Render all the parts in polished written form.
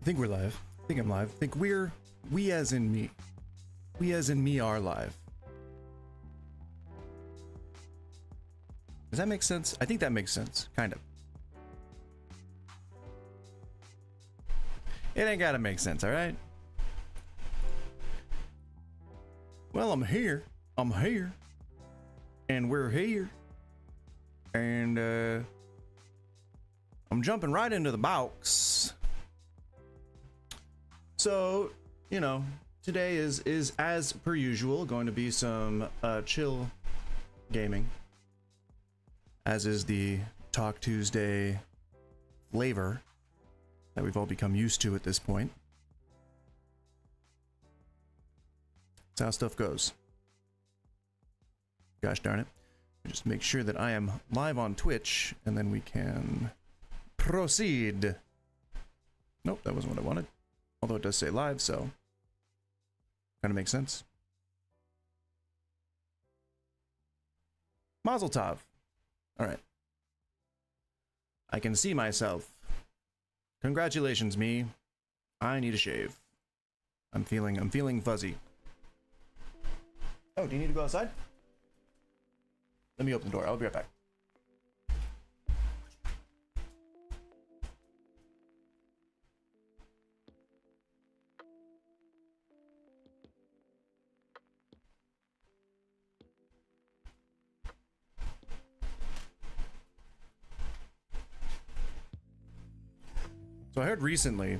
think we're live. I think I'm live. I think we as in me. We as in me are live. Does that make sense? I think that makes sense. Kind of. It ain't gotta make sense, alright? Well, I'm here. I'm here. And we're here. And, I'm jumping right into the box. So, you know, today is as per usual going to be some chill gaming, as is the Talk Tuesday flavor that we've all become used to at this point. That's how stuff goes. Gosh darn it. Just make sure that I am live on Twitch, and then we can proceed. Nope, that wasn't what I wanted. Although it does say live, so kind of makes sense. Mazel tov. All right. I can see myself. Congratulations, me. I need a shave. I'm feeling fuzzy. Oh, do you need to go outside? Let me open the door. I'll be right back. So I heard recently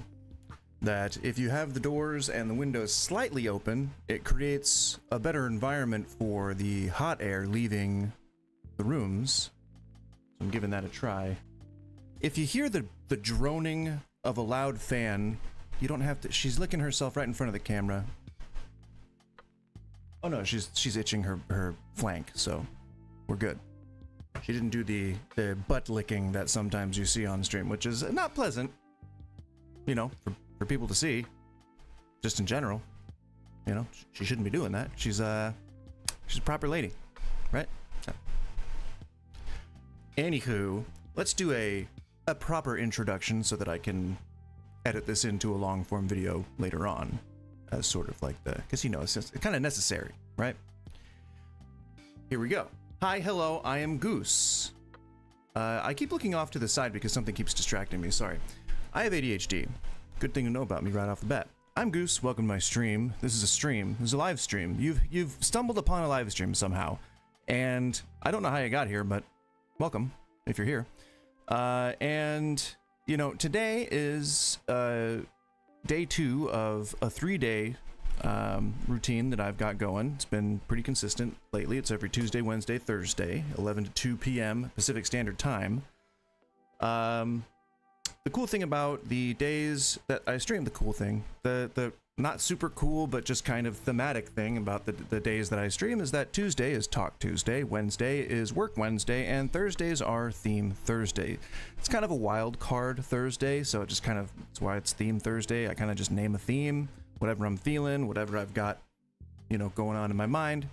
that if you have the doors and the windows slightly open, it creates a better environment for the hot air leaving the rooms. So I'm giving that a try. If you hear the droning of a loud fan, you don't have to. She's licking herself right in front of the camera. Oh no, she's itching her flank, so we're good. She didn't do the butt licking that sometimes you see on stream, which is not pleasant. You know, for people to see, just in general. You know, she shouldn't be doing that. She's a proper lady, right? So. Anywho, let's do a proper introduction so that I can edit this into a long form video later on, as sort of like because you know it's kind of necessary, right? Here we go. Hi, hello, I am Goose. I keep looking off to the side because something keeps distracting me. Sorry. I have ADHD. Good thing to know about me right off the bat. I'm Goose. Welcome to my stream. This is a stream. This is a live stream. You've stumbled upon a live stream somehow, and I don't know how you got here, but welcome if you're here. And you know, today is day 2 of a 3-day routine that I've got going. It's been pretty consistent lately. It's every Tuesday, Wednesday, Thursday, 11 to 2 p.m. Pacific Standard Time. The cool thing about the days that I stream, the not super cool, but just kind of thematic thing about the days that I stream is that Tuesday is Talk Tuesday, Wednesday is Work Wednesday, and Thursdays are Theme Thursday. It's kind of a wild card Thursday, so it just kind of, that's why it's Theme Thursday. I kind of just name a theme, whatever I'm feeling, whatever I've got, you know, going on in my mind.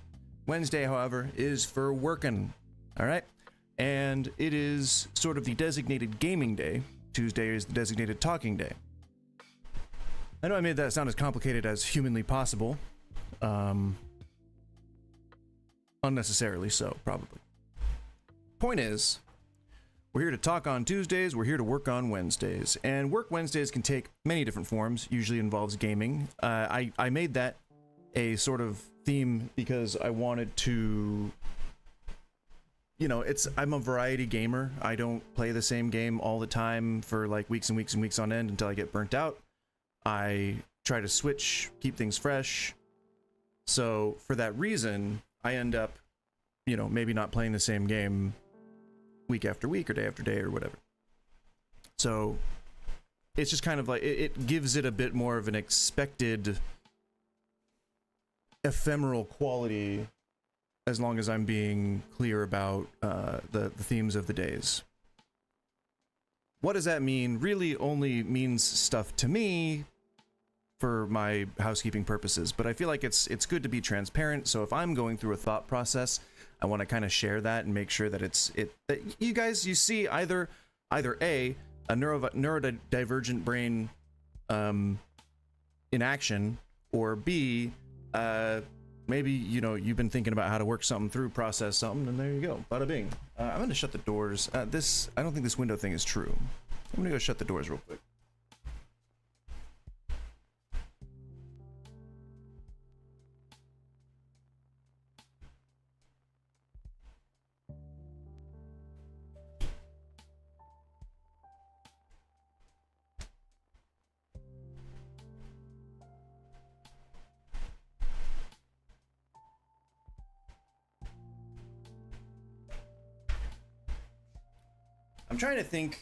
Wednesday, however, is for working, all right? And it is sort of the designated gaming day. Tuesday is the designated talking day. I know I made that sound as complicated as humanly possible. Unnecessarily so, probably. Point is, we're here to talk on Tuesdays, we're here to work on Wednesdays. And work Wednesdays can take many different forms, usually involves gaming. I made that a sort of theme because I wanted to... You know, I'm a variety gamer. I don't play the same game all the time for like weeks and weeks and weeks on end until I get burnt out. I try to switch, keep things fresh. So for that reason, I end up, you know, maybe not playing the same game week after week or day after day or whatever. So it's just kind of like, it gives it a bit more of an expected ephemeral quality, as long as I'm being clear about the themes of the days. What does that mean? Really only means stuff to me for my housekeeping purposes, but I feel like it's good to be transparent. So if I'm going through a thought process, I want to kind of share that and make sure that that you guys, you see either A, a neurodivergent brain in action, or B, maybe, you know, you've been thinking about how to work something through, process something, and there you go, bada bing. I'm gonna shut the doors. I don't think this window thing is true. I'm gonna go shut the doors real quick. I'm trying to think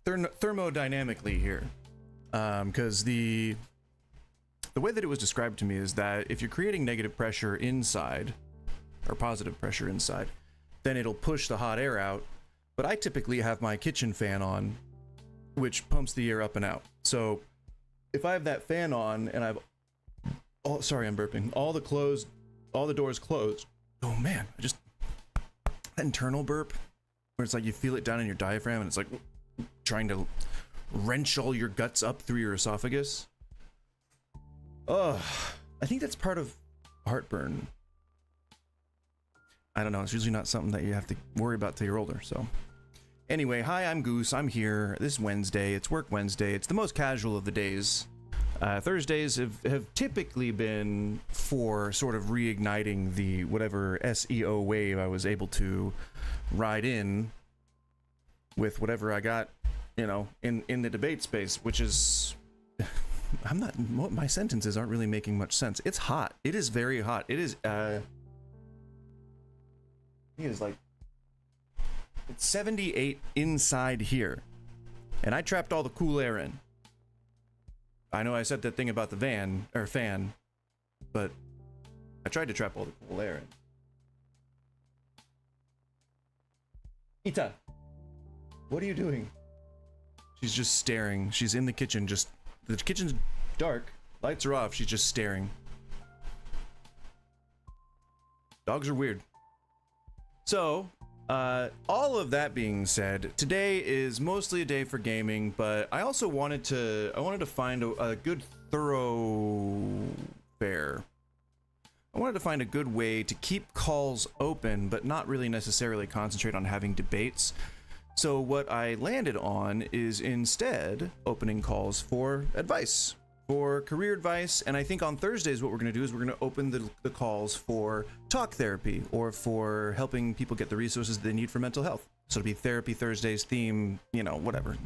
thermodynamically here, because the way that it was described to me is that if you're creating negative pressure inside, or positive pressure inside, then it'll push the hot air out. But I typically have my kitchen fan on, which pumps the air up and out. So if I have that fan on and I've, oh, sorry, I'm burping, all the doors closed. Oh man, that internal burp, where it's like you feel it down in your diaphragm and it's like trying to wrench all your guts up through your esophagus. Oh, I think that's part of heartburn. I don't know, it's usually not something that you have to worry about till you're older, so. Anyway, hi, I'm Goose, I'm here. This is Wednesday, it's Work Wednesday. It's the most casual of the days. Thursdays have typically been for sort of reigniting the whatever SEO wave I was able to ride in with whatever I got, you know, in the debate space, which is, my sentences aren't really making much sense. It's hot. It is very hot. It is like, it's 78 inside here, and I trapped all the cool air in. I know I said that thing about the fan, but I tried to trap all the cool air in. Ita, what are you doing? She's just staring. She's in the kitchen, the kitchen's dark, lights are off, she's just staring. Dogs are weird. So, all of that being said, today is mostly a day for gaming, but I also wanted to find a good thoroughfare. I wanted to find a good way to keep calls open, but not really necessarily concentrate on having debates. So what I landed on is instead opening calls for advice, for career advice, and I think on Thursdays what we're going to do is we're going to open the calls for talk therapy, or for helping people get the resources they need for mental health. So it'll be Therapy Thursdays theme, you know, whatever.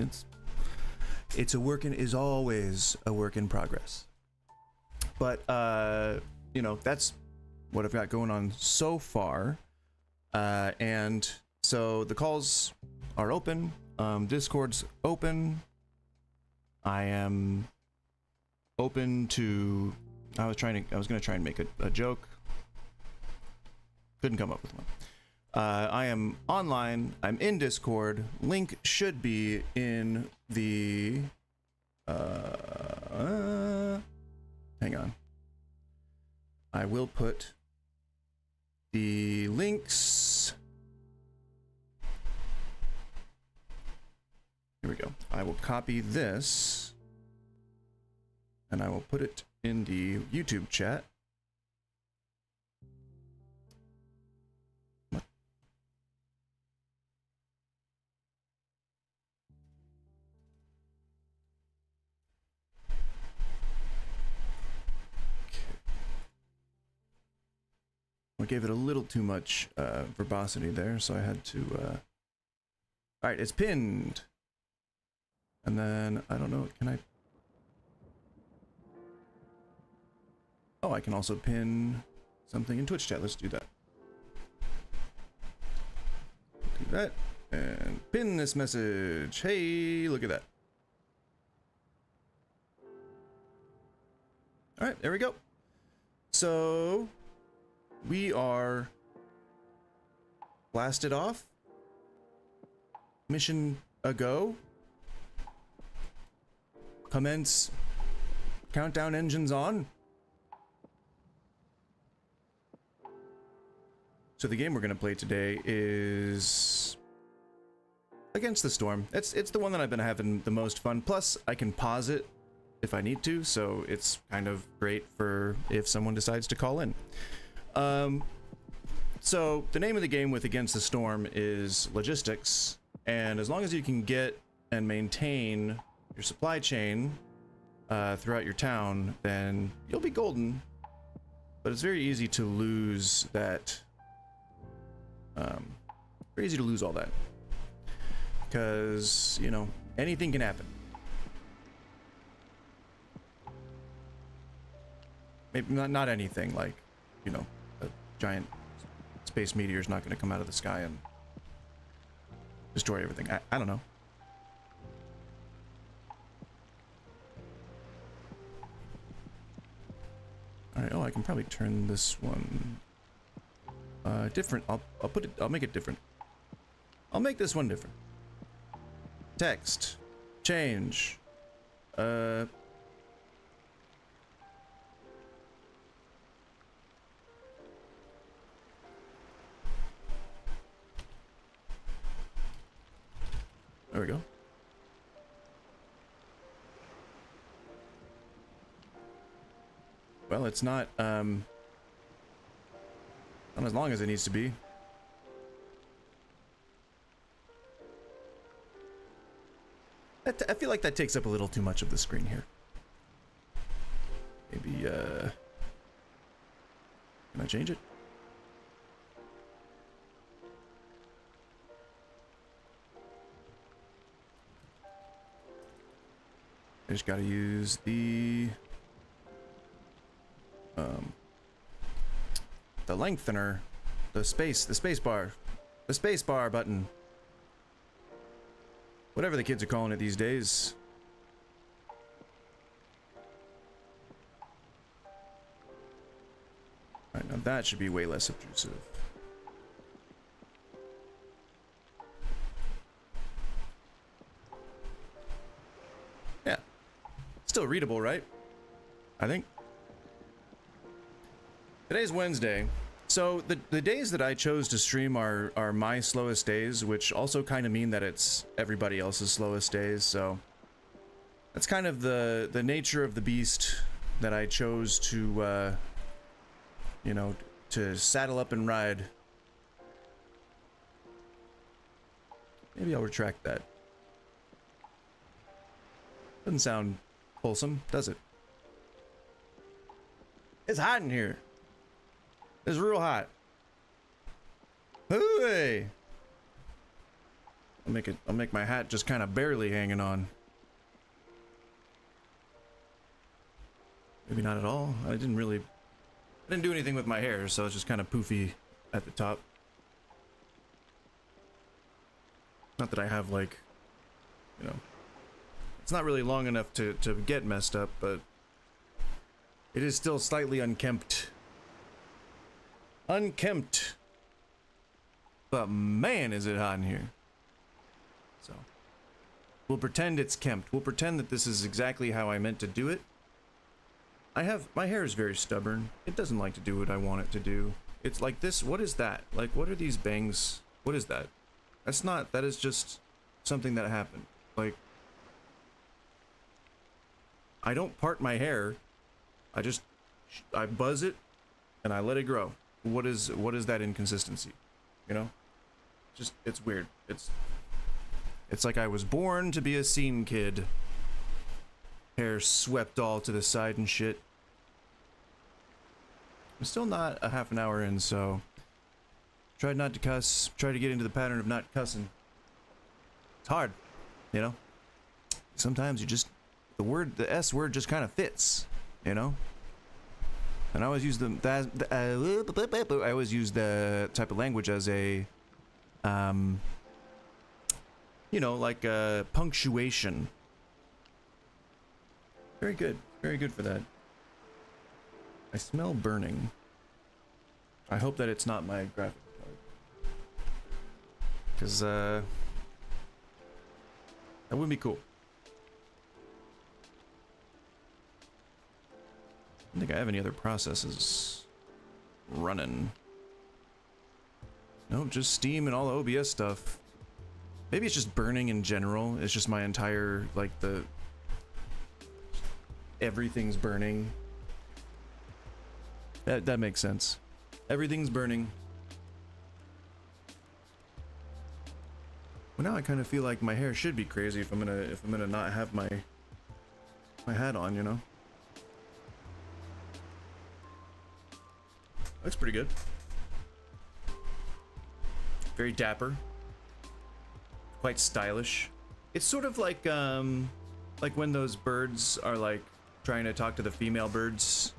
It's always a work in progress. But you know, that's what I've got going on so far. And so the calls are open, Discord's open. I am open to, I was gonna try and make a joke. Couldn't come up with one. I am online, I'm in Discord. Link should be in the hang on. I will put the links. Here we go. I will copy this and I will put it in the YouTube chat. What? Okay. I gave it a little too much verbosity there, so I had to all right, it's pinned. And then I don't know, can I? Oh, I can also pin something in Twitch chat. Let's do that. Do that and pin this message. Hey, look at that. All right, there we go. So we are blasted off. Mission a go. Commence. Countdown engines on. So the game we're gonna play today is Against the Storm. It's the one that I've been having the most fun. Plus, I can pause it if I need to, so it's kind of great for if someone decides to call in. So the name of the game with Against the Storm is logistics, and as long as you can get and maintain your supply chain throughout your town, then you'll be golden. But it's very easy to lose that. Very easy to lose all that, because you know anything can happen. Maybe not anything, like, you know, a giant space meteor is not going to come out of the sky and destroy everything. I don't know. All right. Oh, I can probably turn this one different. I'll make it different. I'll make this one different. Text change. There we go. Well, it's not as long as it needs to be. I feel like that takes up a little too much of the screen here. Maybe can I change it? I just gotta use the lengthener, the space bar button, whatever the kids are calling it these days. All right, now that should be way less obtrusive. Yeah, still readable, right? I think. Today's Wednesday, so the days that I chose to stream are my slowest days, which also kind of mean that it's everybody else's slowest days, so that's kind of the nature of the beast that I chose to, you know, to saddle up and ride. Maybe I'll retract that. Doesn't sound wholesome, does it? It's hot in here. It's real hot. Hey! I'll make my hat just kind of barely hanging on. Maybe not at all. I didn't do anything with my hair, so it's just kind of poofy at the top. Not that I have, like, you know, it's not really long enough to get messed up, but it is still slightly unkempt. Unkempt. But man, is it hot in here. So we'll pretend it's kempt. We'll pretend that this is exactly how I meant to do it. My hair is very stubborn. It doesn't like to do what I want it to do. It's like this. What is that? Like, what are these bangs? What is that? That is just something that happened. Like, I don't part my hair. I buzz it and I let it grow. What is that inconsistency? You know? It's weird. It's like I was born to be a scene kid. Hair swept all to the side and shit. I'm still not a half an hour in, so tried not to cuss, try to get into the pattern of not cussing. It's hard, you know? Sometimes the S word just kind of fits, you know? And I always use I always use the type of language as a, you know, like a punctuation. Very good for that. I smell burning. I hope that it's not my graphic card, because that would be cool. I don't think I have any other processes running. Nope, just Steam and all the OBS stuff. Maybe it's just burning in general. It's just my entire, like, everything's burning. That makes sense. Everything's burning. Well, now I kind of feel like my hair should be crazy if I'm gonna not have my hat on, you know. Looks pretty good. Very dapper. Quite stylish. It's sort of like when those birds are like trying to talk to the female birds,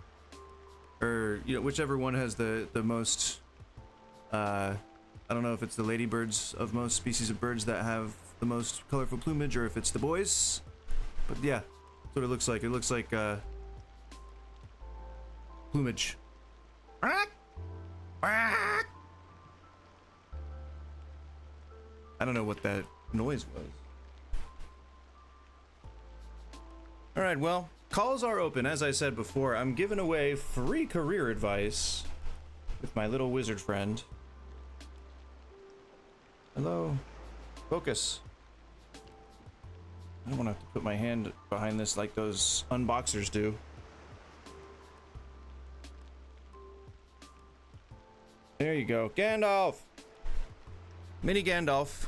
or you know, whichever one has the most. I don't know if it's the ladybirds of most species of birds that have the most colorful plumage, or if it's the boys. But yeah, that's what it looks like. It looks like plumage. I don't know what that noise was. All right, well, calls are open. As I said before, I'm giving away free career advice with my little wizard friend. Hello. Focus. I don't want to have to put my hand behind this like those unboxers do. There you go. Gandalf! Mini Gandalf.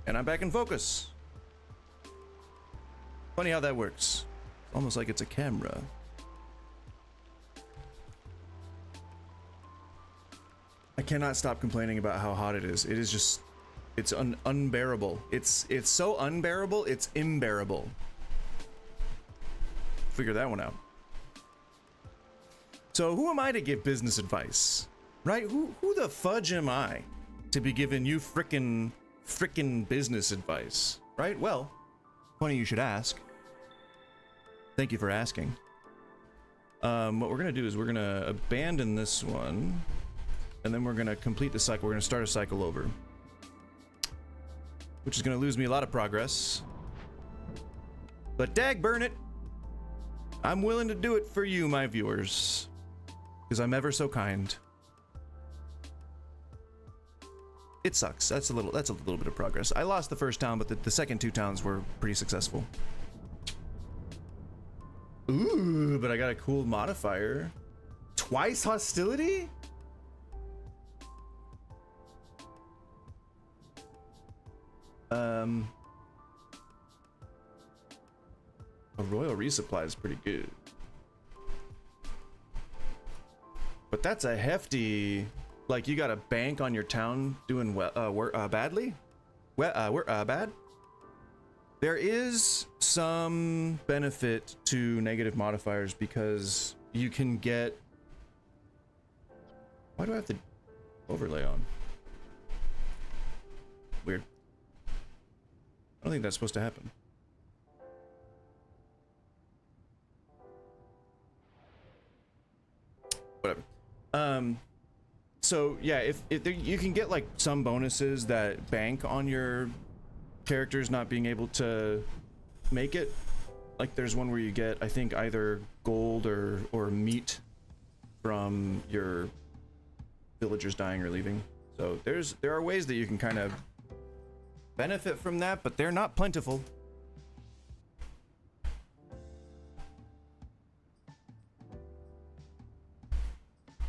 And I'm back in focus. Funny how that works. Almost like it's a camera. I cannot stop complaining about how hot it is. It is just, it's unbearable. It's so unbearable, it's unbearable. Figure that one out. So who am I to give business advice? Right? Who the fudge am I to be giving you frickin' business advice? Right? Well, funny you should ask. Thank you for asking. What we're gonna do is we're gonna abandon this one, and then we're gonna complete the cycle. We're gonna start a cycle over, which is gonna lose me a lot of progress. But dag burn it, I'm willing to do it for you, my viewers, because I'm ever so kind. It sucks. That's a little bit of progress. I lost the first town, but the second two towns were pretty successful. Ooh, but I got a cool modifier. Twice hostility? A royal resupply is pretty good. But that's a hefty, like you got a bank on your town doing well, badly? Bad? There is some benefit to negative modifiers because you can get... Why do I have to overlay on? Weird. I don't think that's supposed to happen. Whatever. So yeah, if you can get like some bonuses that bank on your characters not being able to make it. Like there's one where you get, I think, either gold or meat from your villagers dying or leaving. So there are ways that you can kind of benefit from that, but they're not plentiful.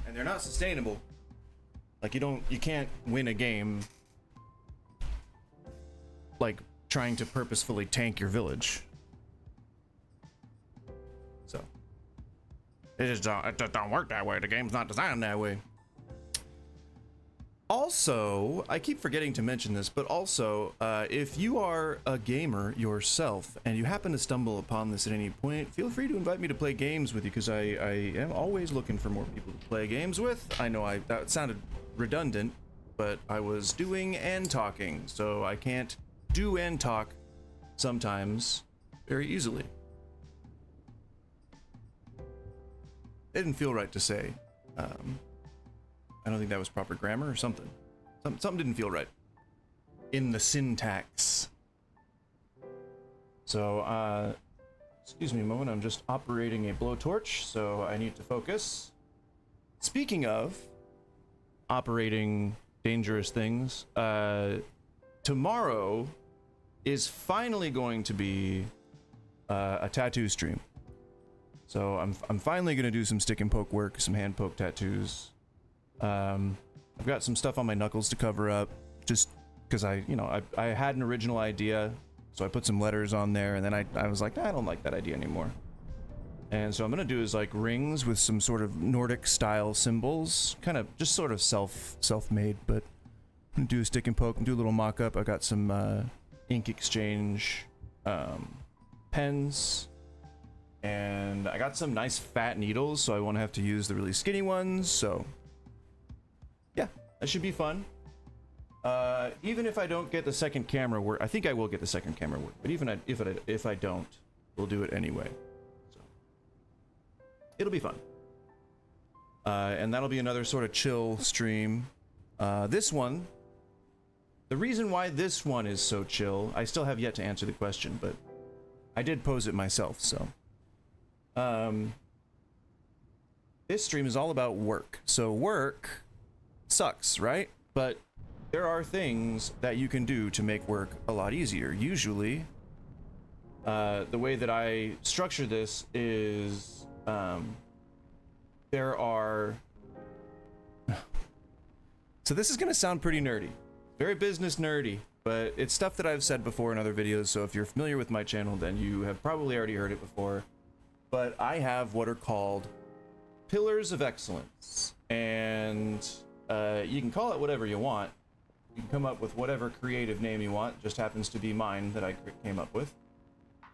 And they're not sustainable. Like you can't win a game like trying to purposefully tank your village. So it just don't work that way. The game's not designed that way. Also, I keep forgetting to mention this, but also if you are a gamer yourself and you happen to stumble upon this at any point, feel free to invite me to play games with you, because I am always looking for more people to play games with. I know that sounded redundant, but I was doing and talking, so I can't do and talk sometimes very easily. It didn't feel right to say. I don't think that was proper grammar or something. Something didn't feel right in the syntax. So, excuse me a moment. I'm just operating a blowtorch, so I need to focus. Speaking of operating dangerous things, tomorrow is finally going to be a tattoo stream. So I'm finally gonna do some stick and poke work, some hand poke tattoos. I've got some stuff on my knuckles to cover up, just because I had an original idea, so I put some letters on there, and then I was like, I don't like that idea anymore. And so I'm gonna do is like rings with some sort of Nordic style symbols, kind of just sort of self-made, but I'm gonna do a stick and poke and do a little mock-up. I got some ink exchange pens, and I got some nice fat needles, so I won't have to use the really skinny ones. So yeah, that should be fun. Even if I don't get the second camera work, I think I will get the second camera work, but even if I don't, we'll do it anyway. So it'll be fun. And that'll be another sort of chill stream. This one, the reason why this one is so chill, I still have yet to answer the question, but I did pose it myself, so. This stream is all about work. So work sucks, right? But there are things that you can do to make work a lot easier. Usually, the way that I structure this is, there are... So this is gonna sound pretty nerdy. Very business nerdy, but it's stuff that I've said before in other videos, so if you're familiar with my channel, then you have probably already heard it before. But I have what are called pillars of excellence, and you can call it whatever you want. You can come up with whatever creative name you want. It just happens to be mine that I came up with.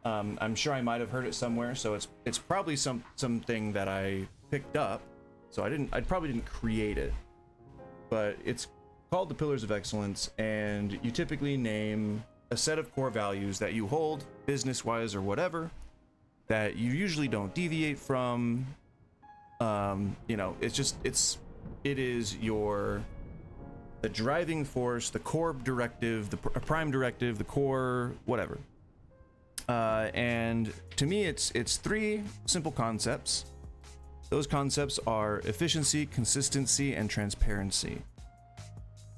I'm sure I might have heard it somewhere, so it's probably something that I picked up. So I probably didn't create it, but it's called the pillars of excellence, and you typically name a set of core values that you hold, business-wise or whatever, that you usually don't deviate from. You know, it is the driving force, the core directive, the prime directive, the core whatever. And to me, it's three simple concepts. Those concepts are efficiency, consistency, and transparency.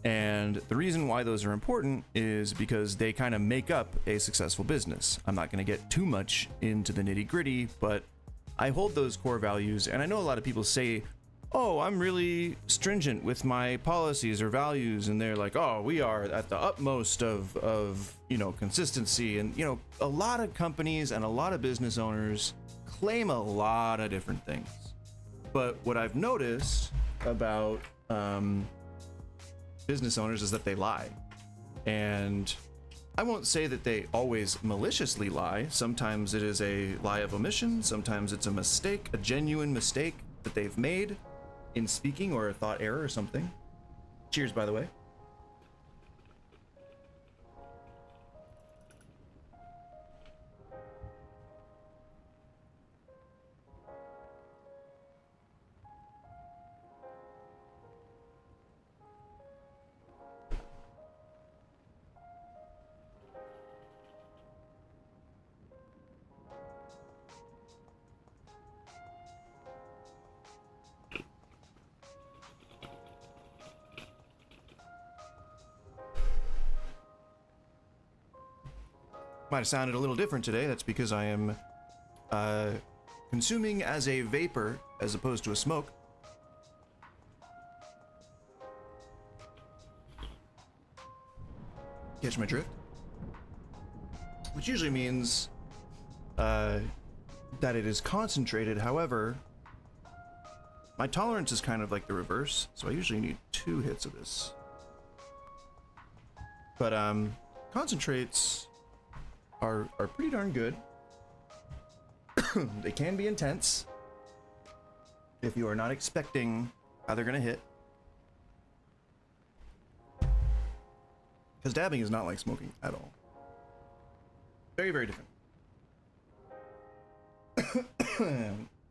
And the reason why those are important is because they kind of make up a successful business. I'm not going to get too much into the nitty-gritty, but I hold those core values, and I know a lot of people say, oh, I'm really stringent with my policies or values, and they're like, oh, we are at the utmost of you know, consistency. And you know, a lot of companies and a lot of business owners claim a lot of different things. But what I've noticed about business owners is that they lie. And I won't say that they always maliciously lie. Sometimes it is a lie of omission. Sometimes it's a mistake, a genuine mistake that they've made in speaking, or a thought error or something. Cheers, by the way. Might have sounded a little different today. That's because I am consuming as a vapor as opposed to a smoke. Catch my drift? Which usually means that it is concentrated. However, my tolerance is kind of like the reverse, so I usually need 2 hits of this. But concentrates are pretty darn good. They can be intense if you are not expecting how they're gonna hit. Because dabbing is not like smoking at all. Very, very different.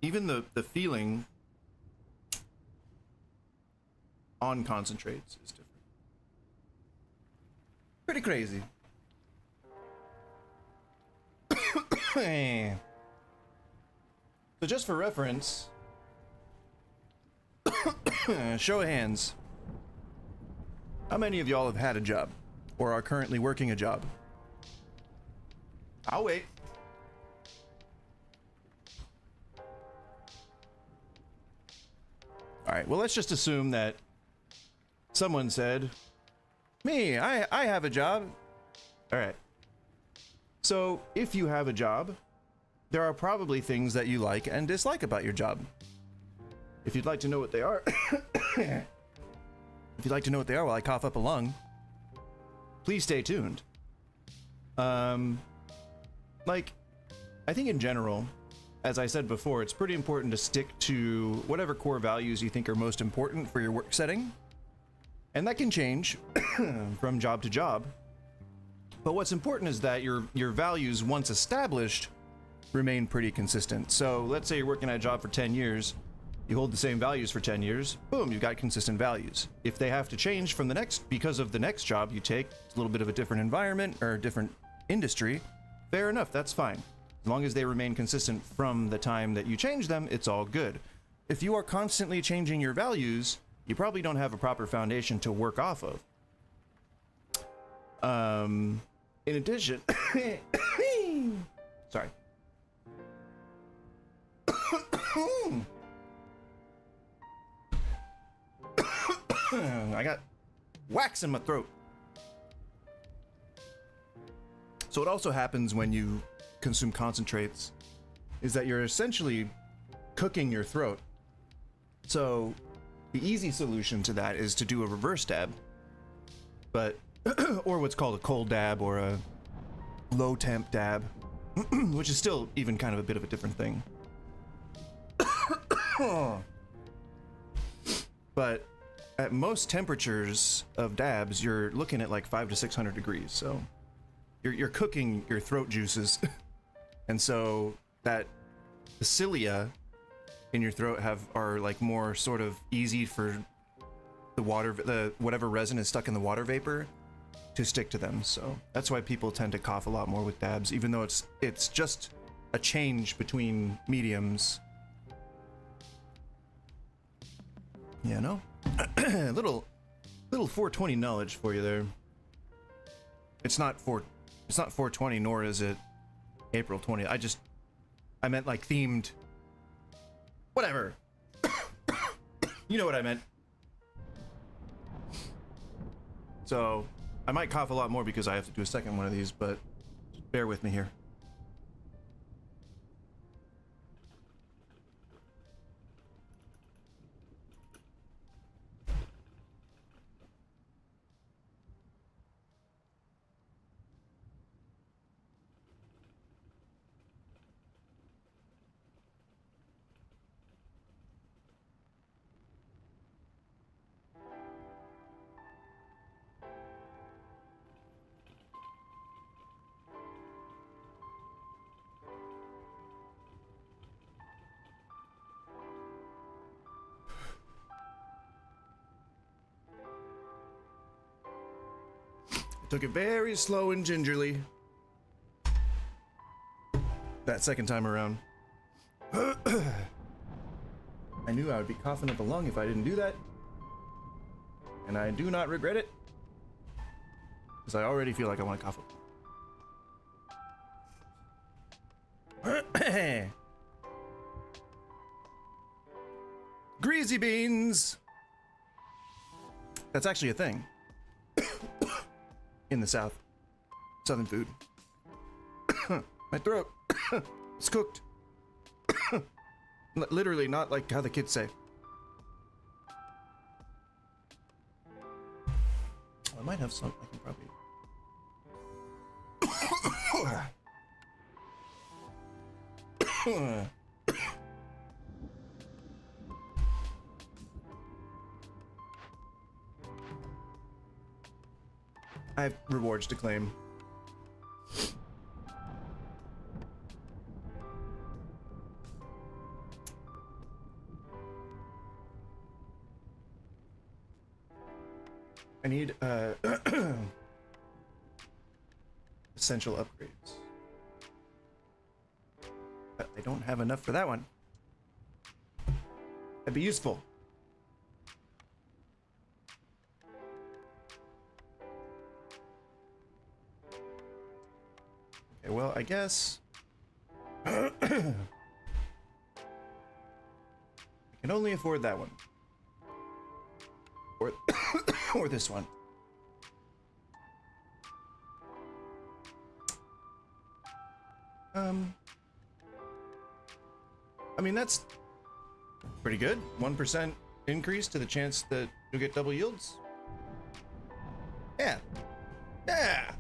Even the feeling on concentrates is different. Pretty crazy. So just for reference, show of hands, how many of y'all have had a job or are currently working a job? I'll wait. right, well, let's just assume that someone said, me, I have a job. All right. So if you have a job, there are probably things that you like and dislike about your job. If you'd like to know what they are, if you'd like to know what they are while I cough up a lung, please stay tuned. Like, I think in general, as I said before, it's pretty important to stick to whatever core values you think are most important for your work setting. And that can change from job to job. But what's important is that your values, once established, remain pretty consistent. So let's say you're working at a job for 10 years, you hold the same values for 10 years, boom, you've got consistent values. If they have to change from the next, because of the next job you take, it's a little bit of a different environment or a different industry, fair enough, that's fine. As long as they remain consistent from the time that you change them, it's all good. If you are constantly changing your values, you probably don't have a proper foundation to work off of. In addition, sorry. I got wax in my throat. So what also happens when you consume concentrates is that you're essentially cooking your throat. So the easy solution to that is to do a reverse dab, but or what's called a cold dab or a low temp dab, which is still even kind of a bit of a different thing. But at most temperatures of dabs, you're looking at like 500 to 600 degrees. So you're cooking your throat juices. And so that the cilia in your throat are like more sort of easy for the whatever resin is stuck in the water vapor to stick to them. So that's why people tend to cough a lot more with dabs, even though it's just a change between mediums. Yeah, no? little 420 knowledge for you there. It's not 420, nor is it April 20th. I meant like themed. Whatever. You know what I meant. So I might cough a lot more because I have to do a second one of these, but bear with me here. Took it very slow and gingerly that second time around. I knew I would be coughing up a lung if I didn't do that, and I do not regret it, because I already feel like I want to cough up. Greasy beans! That's actually a thing. In the South. Southern food. My throat. It's cooked. Literally, not like how the kids say. I might have some. I can probably. I have rewards to claim. I need essential upgrades. But I don't have enough for that one. That'd be useful. Okay, well, I guess I can only afford that one. or this one. I mean, that's pretty good. 1% increase to the chance that you'll get double yields. Yeah. Yeah.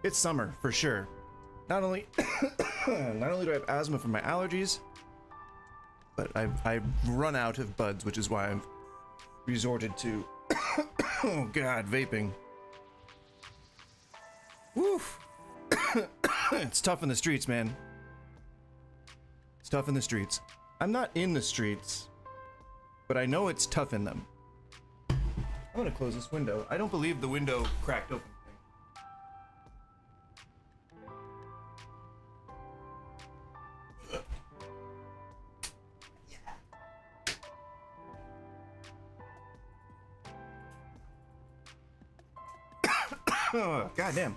It's summer for sure. Not only not only do I have asthma from my allergies, but I've run out of buds, which is why I've resorted to oh god, vaping. Woof. It's tough in the streets, man. It's tough in the streets. I'm not in the streets, but I know it's tough in them. I'm gonna close this window. I don't believe the window cracked open. Oh, God damn.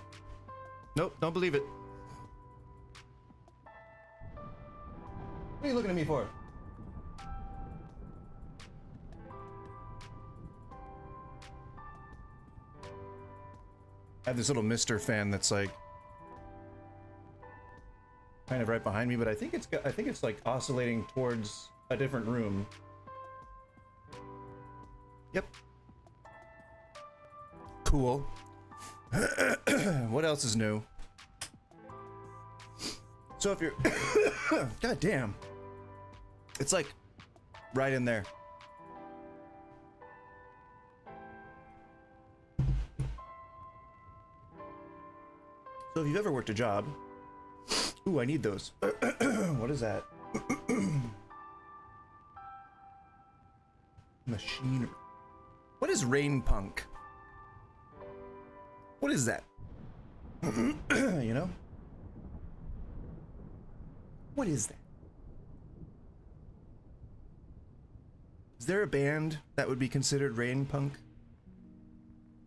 Nope, don't believe it. What are you looking at me for? I have this little Mr. fan that's like kind of right behind me, but I think it's like oscillating towards a different room. Yep. Cool. What else is new? So if you're God damn. It's like right in there. So if you've ever worked a job, ooh, I need those. What is that? Machinery. What is rain punk? What is that? You know? What is that? Is there a band that would be considered rain punk?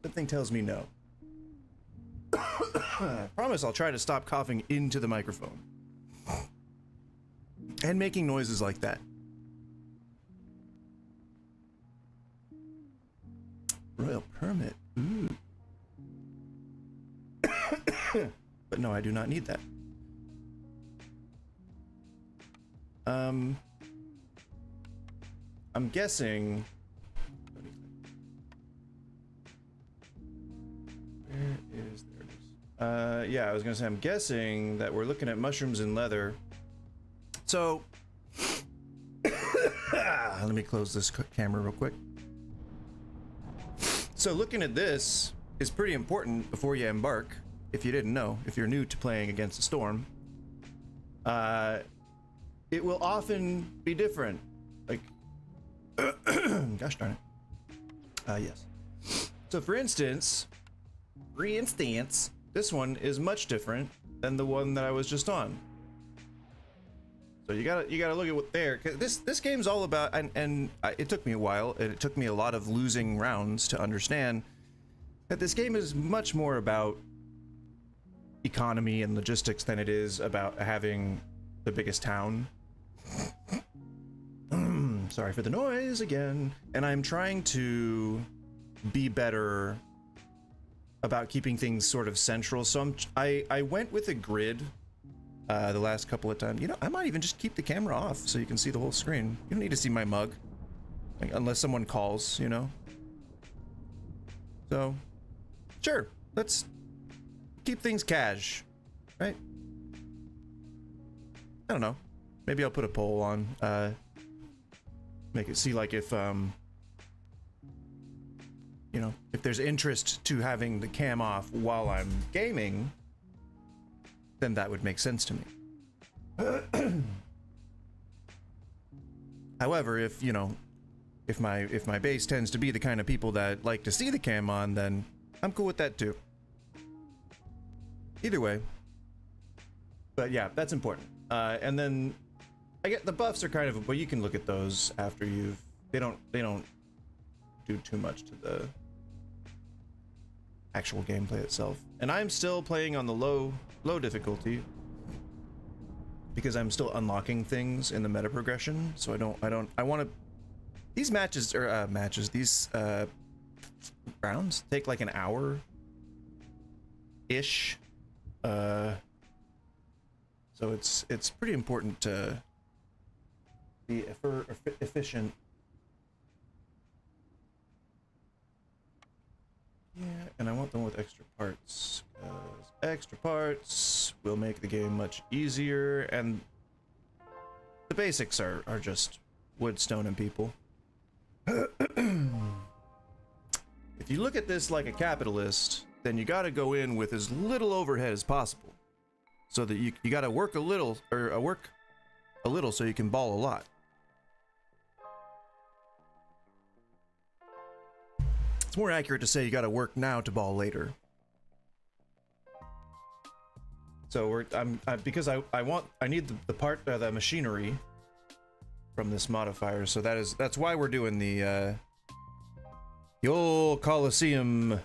Something tells me no. I promise I'll try to stop coughing into the microphone. And making noises like that. Royal permit. Ooh. But no, I do not need that. I'm guessing. Where is there? It is. Yeah, I was gonna say I'm guessing that we're looking at mushrooms and leather. So, let me close this camera real quick. So looking at this is pretty important before you embark. If you didn't know, if you're new to playing Against the Storm, it will often be different. Like, gosh darn it. Yes. So for instance, this one is much different than the one that I was just on. So you gotta look at what there. This game's all about, and it took me a while, and it took me a lot of losing rounds to understand that this game is much more about economy and logistics than it is about having the biggest town. Sorry for the noise again. And I'm trying to be better about keeping things sort of central. So I went with a grid the last couple of times. You know, I might even just keep the camera off so you can see the whole screen. You don't need to see my mug, like, unless someone calls, you know. So sure, let's keep things cash, right? I don't know. Maybe I'll put a poll on, make it see like if, you know, if there's interest to having the cam off while I'm gaming, then that would make sense to me. However, if, you know, if my base tends to be the kind of people that like to see the cam on, then I'm cool with that too. Either way. But yeah, that's important. And then I get the buffs are kind of, but you can look at those after they don't do too much to the actual gameplay itself. And I'm still playing on the low difficulty because I'm still unlocking things in the meta progression. So I want to These these rounds take like an hour ish. So it's pretty important to be efficient. Yeah, and I want them with extra parts, because extra parts will make the game much easier, and the basics are just wood, stone, and people. If you look at this like a capitalist, then you gotta go in with as little overhead as possible. So that you gotta work a little, or work a little so you can ball a lot. It's more accurate to say you gotta work now to ball later. So because I need the machinery from this modifier, so that's why we're doing the old Coliseum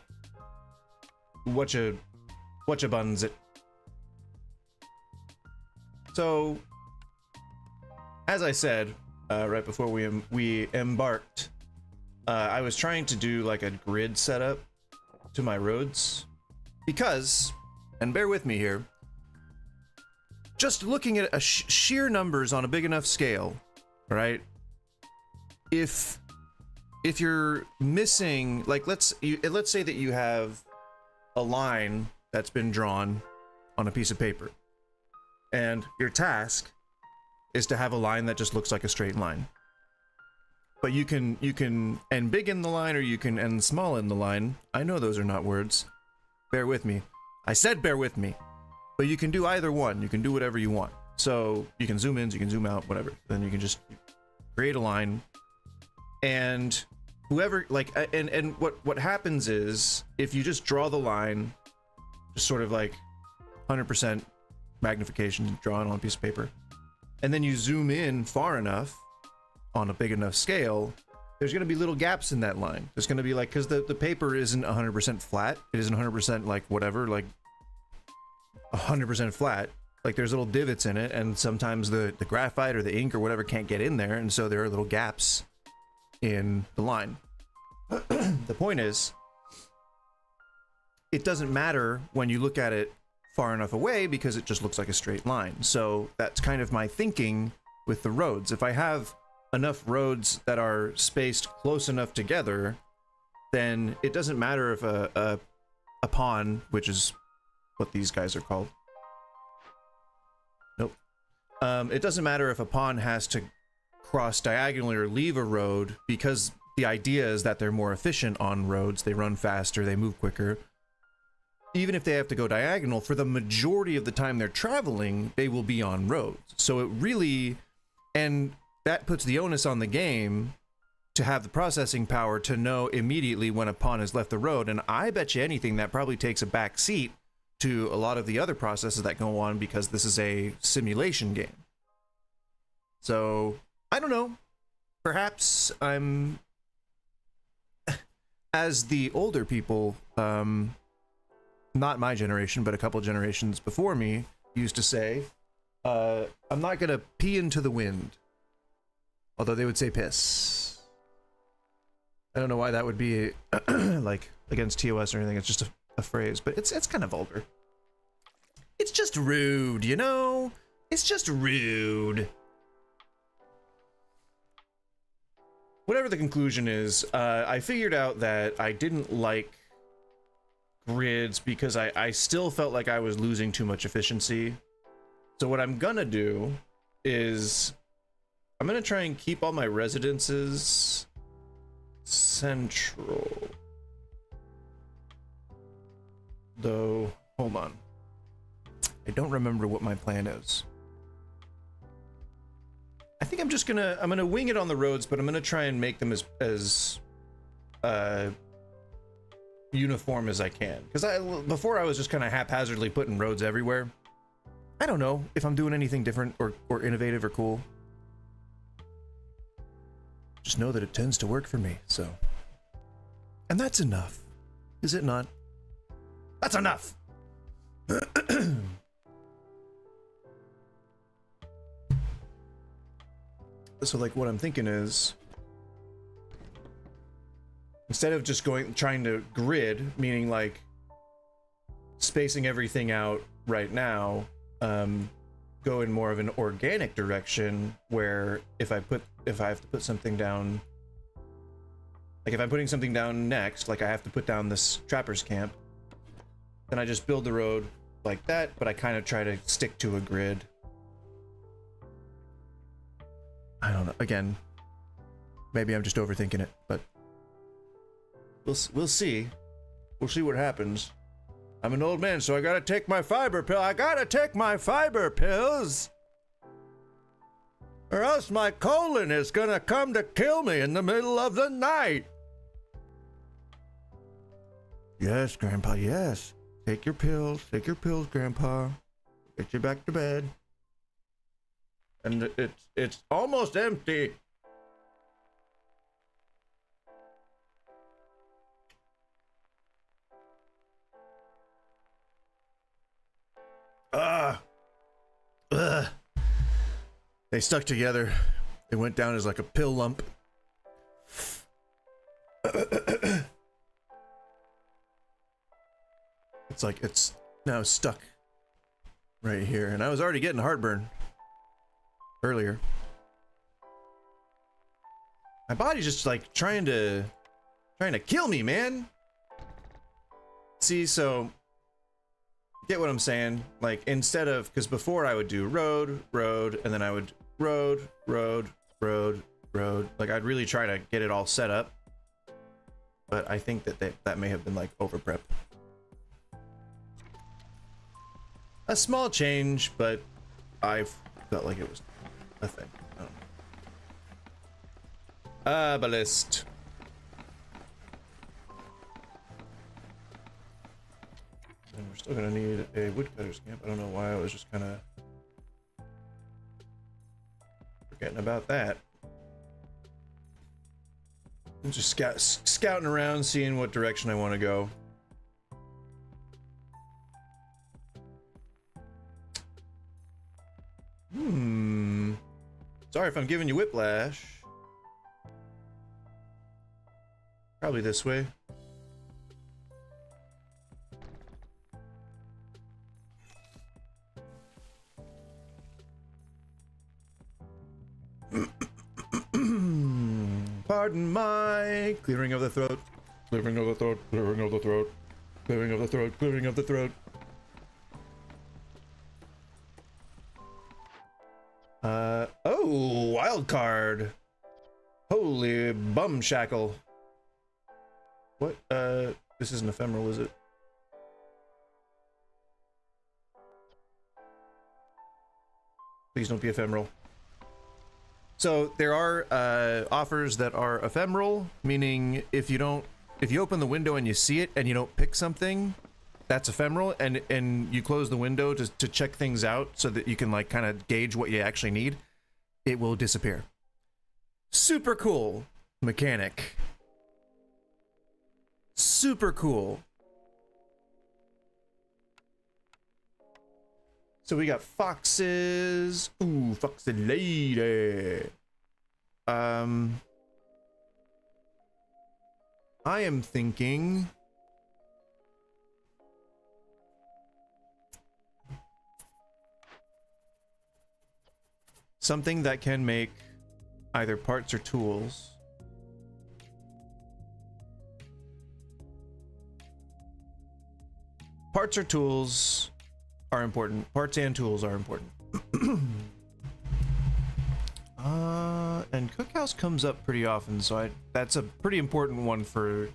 whatcha buns it. So as I said right before we embarked, I was trying to do like a grid setup to my roads because, and bear with me here, just looking at sheer numbers on a big enough scale, right? If you're missing, like let's say that you have a line that's been drawn on a piece of paper, and your task is to have a line that just looks like a straight line. But you can end big in the line, or you can end small in the line. I know those are not words. Bear with me. I said bear with me. But you can do either one. You can do whatever you want. So you can zoom in, you can zoom out, whatever. Then you can just create a line. And whoever, like, and what happens is, if you just draw the line, just sort of like 100% magnification, draw it on a piece of paper, and then you zoom in far enough on a big enough scale, there's going to be little gaps in that line. There's going to be like, because the paper isn't 100% flat, it isn't 100% like whatever, like 100% flat. Like there's little divots in it, and sometimes the graphite or the ink or whatever can't get in there, and so there are little gaps in the line. The point is, it doesn't matter when you look at it far enough away, because it just looks like a straight line. So that's kind of my thinking with the roads. If I have enough roads that are spaced close enough together, then it doesn't matter if a pawn, which is what these guys are called. Nope. It doesn't matter if a pawn has to cross diagonally or leave a road, because the idea is that they're more efficient on roads. They run faster, they move quicker. Even if they have to go diagonal, for the majority of the time they're traveling, they will be on roads. So it really, and that puts the onus on the game to have the processing power to know immediately when a pawn has left the road. And I bet you anything that probably takes a back seat to a lot of the other processes that go on, because this is a simulation game. So I don't know, perhaps I'm, as the older people, not my generation, but a couple generations before me, used to say, I'm not gonna pee into the wind. Although they would say piss. I don't know why that would be like against TOS or anything. It's just a phrase, but it's kind of vulgar. It's just rude, you know? It's just rude. Whatever the conclusion is, I figured out that I didn't like grids because I still felt like I was losing too much efficiency. So what I'm gonna do is I'm gonna try and keep all my residences central. Though, hold on. I don't remember what my plan is. I think I'm gonna wing it on the roads, but I'm gonna try and make them as uniform as I can. Because before I was just kind of haphazardly putting roads everywhere. I don't know if I'm doing anything different or innovative or cool. Just know that it tends to work for me, so. And that's enough. Is it not? That's enough! So like what I'm thinking is, Instead of just trying to grid, meaning like spacing everything out right now, go in more of an organic direction where if I have to put something down, like if I'm putting something down next, like I have to put down this trapper's camp, then I just build the road like that, but I kind of try to stick to a grid. I don't know. Again, maybe I'm just overthinking it, but we'll see. We'll see what happens. I'm an old man, so I gotta take my fiber pill. I gotta take my fiber pills, or else my colon is gonna come to kill me in the middle of the night. Yes, Grandpa, yes. Take your pills, Grandpa. Get you back to bed. And it's almost empty. They stuck together. They went down as like a pill lump. It's like it's now stuck right here, and I was already getting heartburn earlier. My body's just like trying to kill me, man. See, so get what I'm saying? Like, instead of, because before I would do road, and then I would road. Like, I'd really try to get it all set up. But I think that may have been like over prep. A small change, but I felt like it was a thing. I don't know. Ballist. And we're still gonna need a woodcutter's camp. I don't know why I was just kind of forgetting about that. I'm just scouting around, seeing what direction I want to go. Sorry if I'm giving you whiplash. Probably this way. Pardon my clearing of the throat. Clearing of the throat. Clearing of the throat. Clearing of the throat. Clearing of the throat. Oh, wild card. Holy bum shackle. What? This isn't ephemeral, is it? Please don't be ephemeral. So there are offers that are ephemeral, meaning if you open the window and you see it and you don't pick something, that's ephemeral, and you close the window to check things out so that you can like kind of gauge what you actually need, it will disappear. Super cool mechanic. Super cool. So we got foxes. Ooh, foxy lady. I am thinking something that can make either parts or tools. Parts or tools are important. Parts and tools are important. And cookhouse comes up pretty often, so that's a pretty important one for,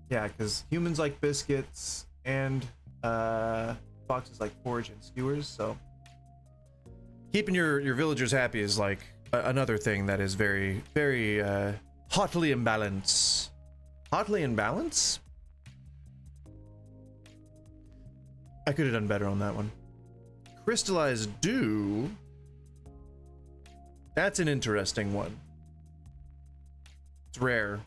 yeah, because humans like biscuits and foxes like forage and skewers, so keeping your villagers happy is like another thing that is very, very hotly in balance. Hotly in balance? I could have done better on that one. Crystallized dew. That's an interesting one. It's rare.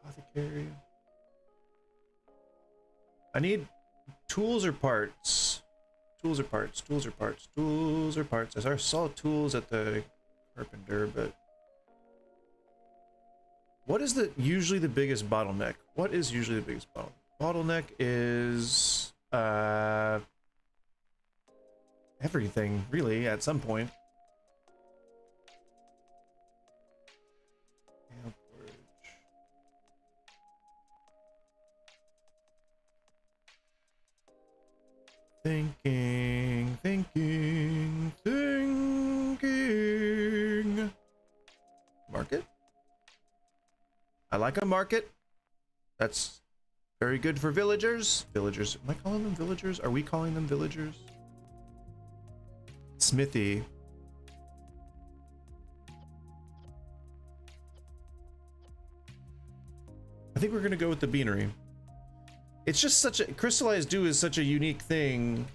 Apothecary. I need tools or parts. Tools or parts? Tools or parts? Tools or parts? I saw tools at the carpenter, but what is usually the biggest bottleneck? What is usually the biggest bottleneck? Bottleneck is everything, really, at some point. Thinking. Market? I like a market. That's very good for villagers. Villagers. Am I calling them villagers? Are we calling them villagers? Smithy. I think we're gonna go with the beanery. It's just such a crystallized dew is such a unique thing.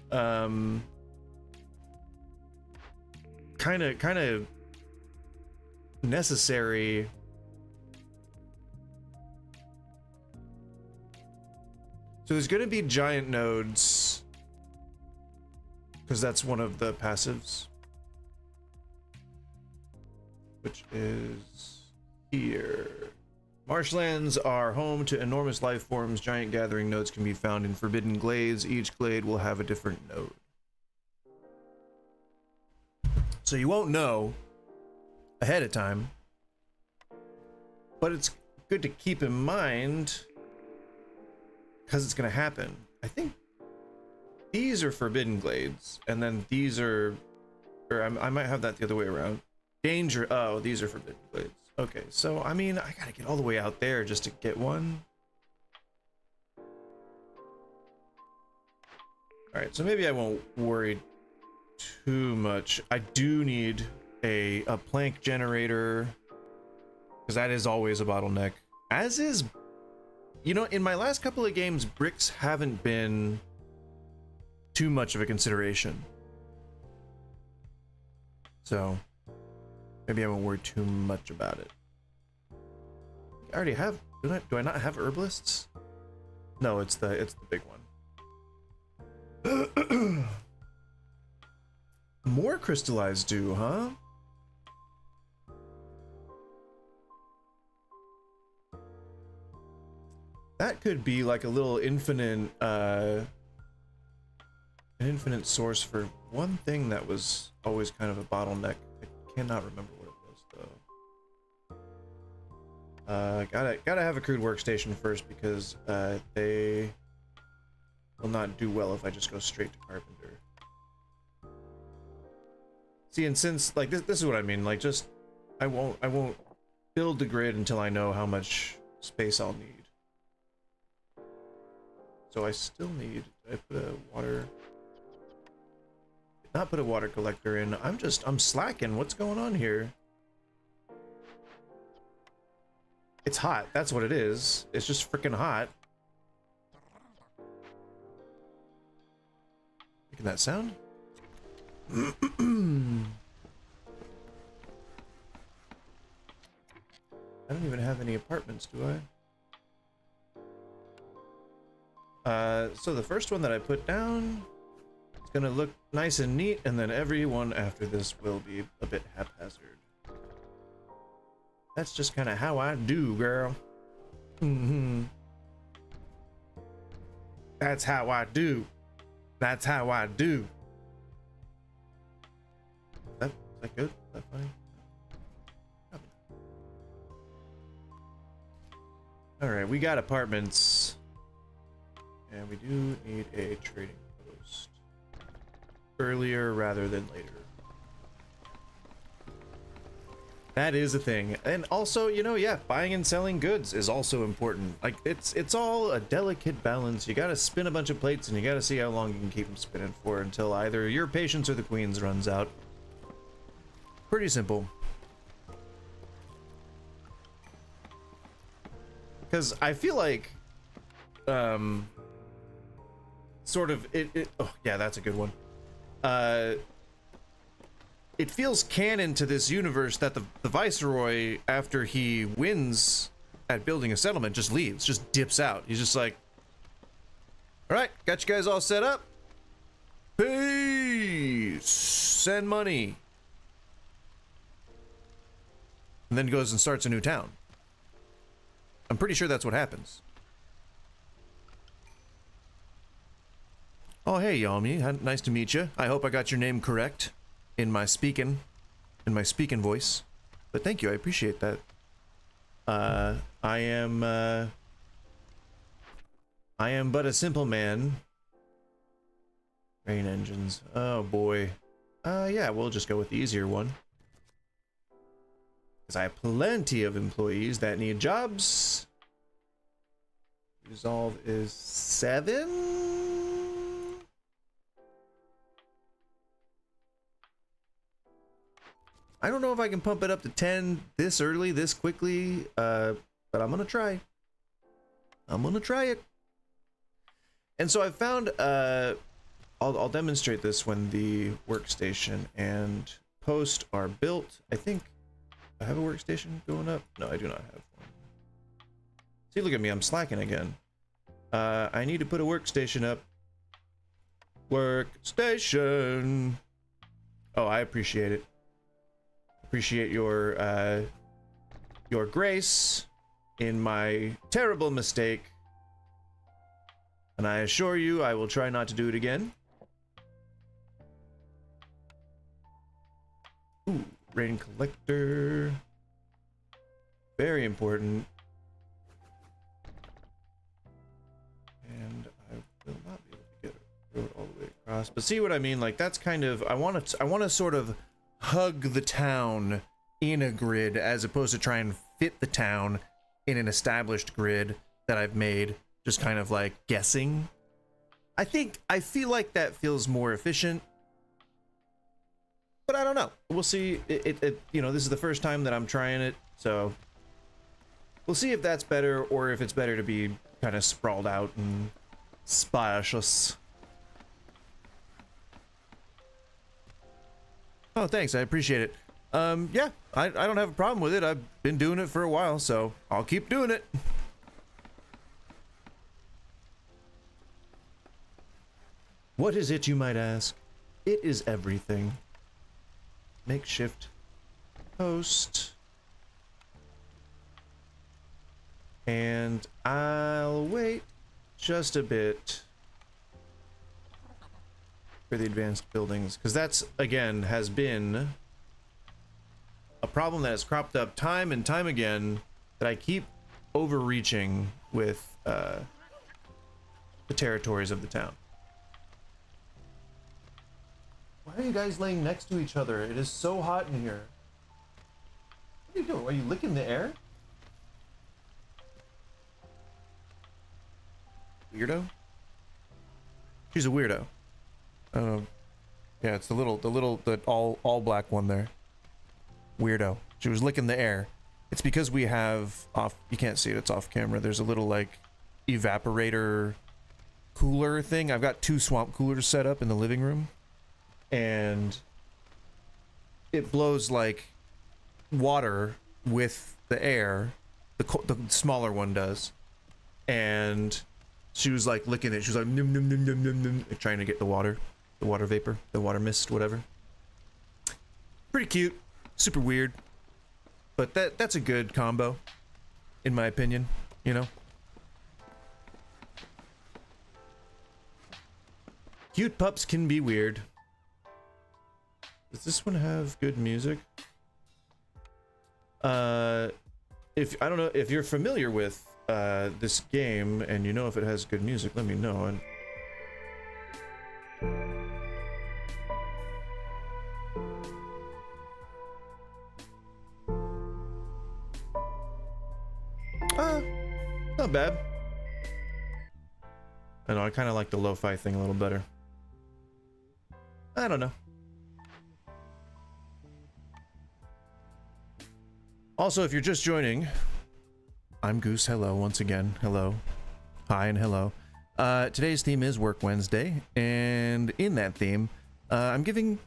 Kind of necessary. So there's going to be giant nodes because that's one of the passives, which is here. Marshlands are home to enormous life forms. Giant gathering nodes can be found in forbidden glades. Each glade will have a different node. So you won't know ahead of time, but it's good to keep in mind because it's going to happen. I think these are forbidden glades, and then these are, or I might have that the other way around. Danger. Oh, these are forbidden glades. Okay, so I mean, I gotta get all the way out there just to get one. Alright, so maybe I won't worry too much. I do need a plank generator, because that is always a bottleneck. As is, you know, in my last couple of games, bricks haven't been too much of a consideration. So maybe I won't worry too much about it. I already have. Do I not have herbalists? No, it's the big one. More crystallized dew, huh? That could be like a little infinite, an infinite source for one thing that was always kind of a bottleneck. I cannot remember what it was though. Gotta have a crude workstation first because they will not do well if I just go straight to carpenter. See, and since like this is what I mean, like just I won't build the grid until I know how much space I'll need. So I still need, I put a water, not put a water collector in. I'm slacking. What's going on here? It's hot. That's what it is. It's just freaking hot. Making that sound? I don't even have any apartments, do I? So the first one that I put down, it's gonna look nice and neat, and then every one after this will be a bit haphazard. That's just kind of how I do, girl. That's how I do. That's how I do. Is that good? Is that fine? Alright, we got apartments. And we do need a trading post. Earlier rather than later. That is a thing. And also, you know, yeah, buying and selling goods is also important. Like, it's all a delicate balance. You gotta spin a bunch of plates and you gotta see how long you can keep them spinning for until either your patience or the queen's runs out. Pretty simple. Because I feel like, sort of, oh, yeah, that's a good one. It feels canon to this universe that the Viceroy, after he wins at building a settlement, just leaves, just dips out. He's just like, all right, got you guys all set up. Peace. Send money. And then goes and starts a new town. I'm pretty sure that's what happens. Oh, hey, Yalmi. Nice to meet you. I hope I got your name correct in my speaking voice. But thank you. I appreciate that. I am but a simple man. Rain engines. Oh, boy. Yeah, we'll just go with the easier one. Because I have plenty of employees that need jobs. Resolve is 7. I don't know if I can pump it up to 10 this early, this quickly, but I'm gonna try. I'm gonna try it. And so I found, I'll demonstrate this when the workstation and post are built. I think I have a workstation going up. No, I do not have one. See, look at me, I'm slacking again. I need to put a workstation up. Workstation. Oh, I appreciate it. Appreciate your grace in my terrible mistake. And I assure you, I will try not to do it again. Ooh, rain collector. Very important. And I will not be able to get a road all the way across. But see what I mean? Like, that's kind of, I want to sort of hug the town in a grid as opposed to try and fit the town in an established grid that I've made, just kind of like guessing. I feel like that feels more efficient, but I don't know. We'll see. You know, this is the first time that I'm trying it, so we'll see if that's better or if it's better to be kind of sprawled out and spacious. Oh, thanks. I appreciate it. Yeah, I don't have a problem with it. I've been doing it for a while, so I'll keep doing it. What is it, you might ask? It is everything. Makeshift post. And I'll wait just a bit for the advanced buildings, because that's, again, has been a problem that has cropped up time and time again, that I keep overreaching with the territories of the town. Why are you guys laying next to each other? It is so hot in here. What are you doing? Are you licking the air? Weirdo? She's a weirdo. Yeah, it's the all black one there. Weirdo. She was licking the air. It's because we have off, you can't see it, it's off camera. There's a little like evaporator cooler thing. I've got 2 swamp coolers set up in the living room, and it blows like water with the air. The smaller one does, and she was like licking it. She was like num num num num num num, trying to get the water vapor, the water mist, whatever. Pretty cute, super weird, but that's a good combo, in my opinion. You know, cute pups can be weird. Does this one have good music? If I don't know if you're familiar with this game and you know if it has good music, let me know. And not bad. I know, I kind of like the lo-fi thing a little better. I don't know. Also, if you're just joining, I'm Goose. Hello, once again. Hello. Hi and hello. Today's theme is Work Wednesday, and in that theme, I'm giving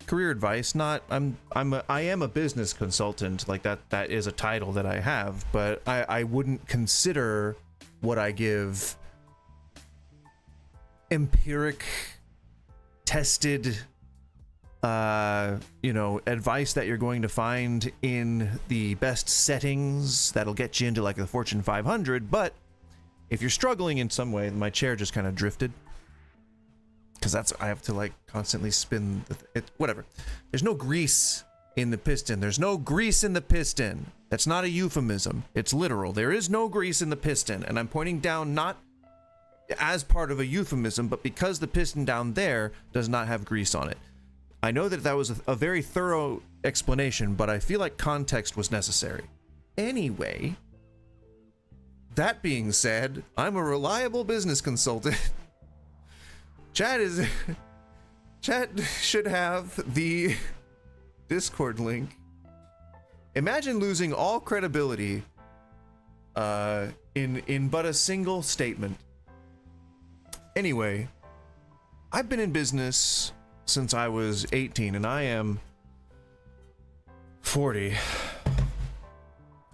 career advice. I am a business consultant. Like that is a title that I have, but I wouldn't consider what I give empiric tested, advice that you're going to find in the best settings that'll get you into like the Fortune 500. But if you're struggling in some way, my chair just kind of drifted. Because I have to like constantly spin whatever. There's no grease in the piston. There's no grease in the piston. That's not a euphemism. It's literal. There is no grease in the piston. And I'm pointing down not as part of a euphemism, but because the piston down there does not have grease on it. I know that that was a very thorough explanation, but I feel like context was necessary. Anyway, that being said, I'm a reliable business consultant. Chat should have the Discord link. Imagine losing all credibility in but a single statement. Anyway, I've been in business since I was 18 and I am 40. I'm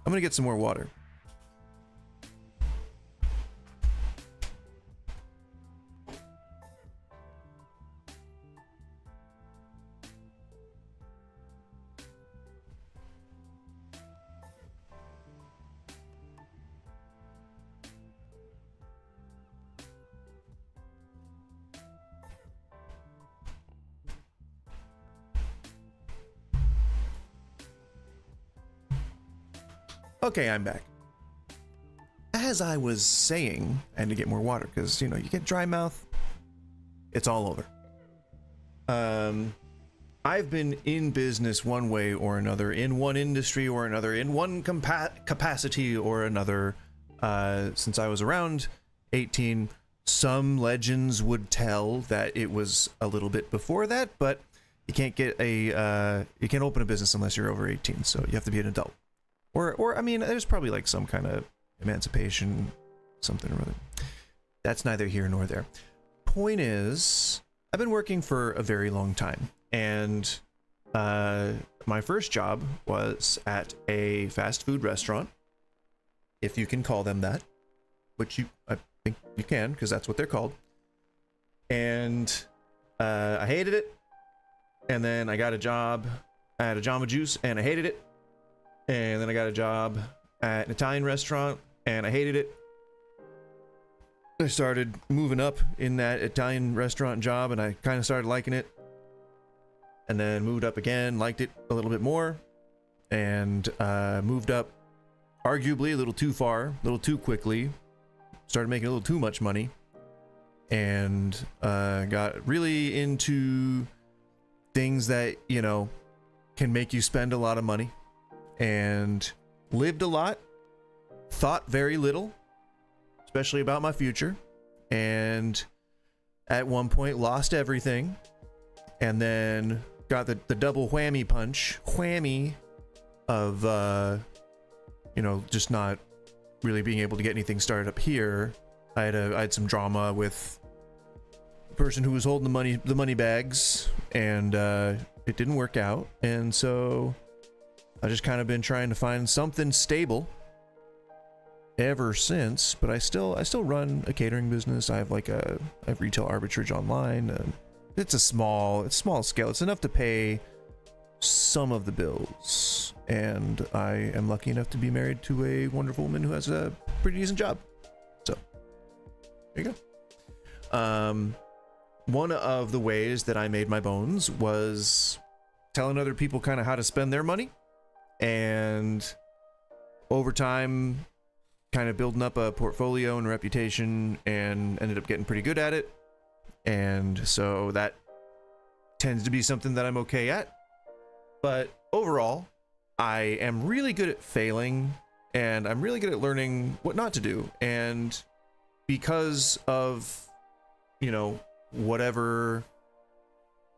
gonna get some more water. Okay, I'm back. As I was saying, I had to get more water because, you get dry mouth, it's all over. I've been in business one way or another, in one industry or another, in one capacity or another, since I was around 18. Some legends would tell that it was a little bit before that, but you can't you can't open a business unless you're over 18, so you have to be an adult. Or I mean, there's probably like some kind of emancipation, something or other. That's neither here nor there. Point is, I've been working for a very long time, and my first job was at a fast food restaurant, if you can call them that, which I think you can, because that's what they're called. And I hated it, and then I got a job at a Jamba Juice, and I hated it. And then I got a job at an Italian restaurant, and I hated it. I started moving up in that Italian restaurant job, and I kind of started liking it. And then moved up again, liked it a little bit more, and moved up arguably a little too far, a little too quickly. Started making a little too much money, and got really into things that, can make you spend a lot of money. And lived a lot, thought very little, especially about my future, and at one point lost everything, and then got the double whammy of just not really being able to get anything started up here. I had some drama with the person who was holding the money bags, and it didn't work out, and so I've just kind of been trying to find something stable ever since, but I still run a catering business. I have retail arbitrage online. It's small scale. It's enough to pay some of the bills, and I am lucky enough to be married to a wonderful woman who has a pretty decent job. So there you go. One of the ways that I made my bones was telling other people kind of how to spend their money. And over time, kind of building up a portfolio and reputation, and ended up getting pretty good at it. And so that tends to be something that I'm okay at. But overall, I am really good at failing, and I'm really good at learning what not to do. And because of, whatever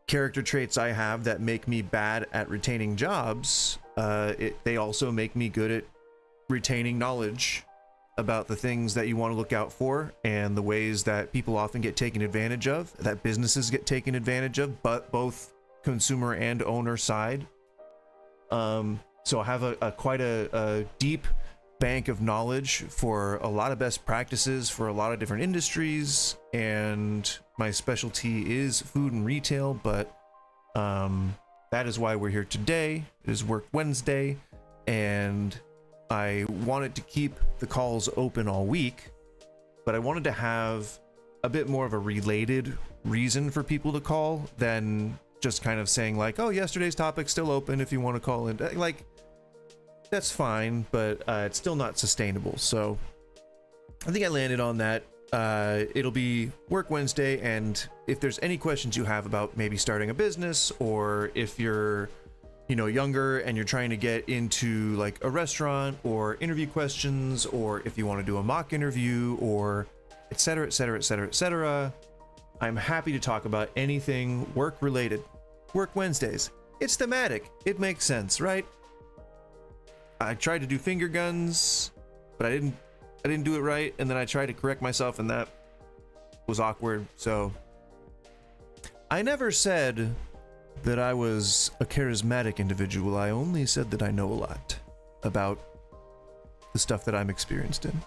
character traits I have that make me bad at retaining jobs, they also make me good at retaining knowledge about the things that you want to look out for, and the ways that people often get taken advantage of, that businesses get taken advantage of, but both consumer and owner side. So I have quite a deep bank of knowledge for a lot of best practices for a lot of different industries, and my specialty is food and retail, but that is why we're here today. It is Work Wednesday, and I wanted to keep the calls open all week, but I wanted to have a bit more of a related reason for people to call than just kind of saying like, oh, yesterday's topic's still open if you want to call in. Like, that's fine, but it's still not sustainable. So I think I landed on that. It'll be Work Wednesday, and if there's any questions you have about maybe starting a business, or if you're, you know, younger and you're trying to get into like a restaurant, or interview questions, or if you want to do a mock interview, or etc., etc., etc., etc., I'm happy to talk about anything work related. Work Wednesdays. It's thematic. It makes sense, right? I tried to do finger guns, but I didn't do it right, and then I tried to correct myself, and that was awkward. So I never said that I was a charismatic individual. I only said that I know a lot about the stuff that I'm experienced in.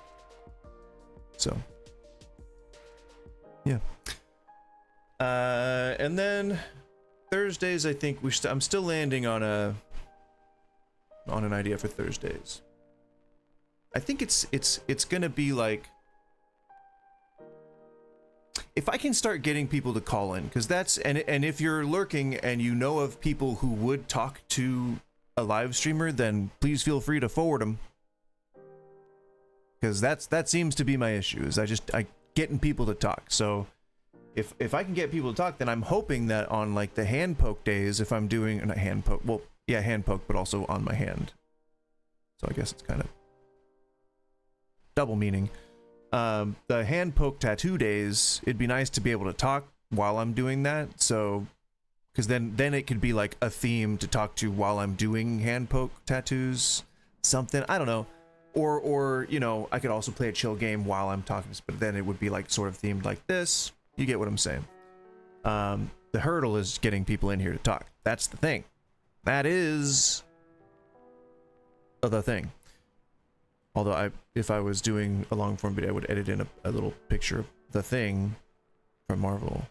So yeah. And then Thursdays, I think I'm still landing on an idea for Thursdays. I think it's gonna be like, if I can start getting people to call in, because that's, and if you're lurking and you know of people who would talk to a live streamer, then please feel free to forward them, because that seems to be my issue, is I getting people to talk. So if I can get people to talk, then I'm hoping that on like the hand poke days, if I'm doing, not hand poke, well, yeah, hand poke, but also on my hand. So I guess it's kind of double meaning. The hand poke tattoo days, it'd be nice to be able to talk while I'm doing that. So, because then it could be like a theme to talk to while I'm doing hand poke tattoos, something, I don't know. Or you know, I could also play a chill game while I'm talking, but then it would be like sort of themed like this. You get what I'm saying. The hurdle is getting people in here to talk. That's the thing. That is the thing. Although if I was doing a long form video, I would edit in a little picture of the Thing from Marvel,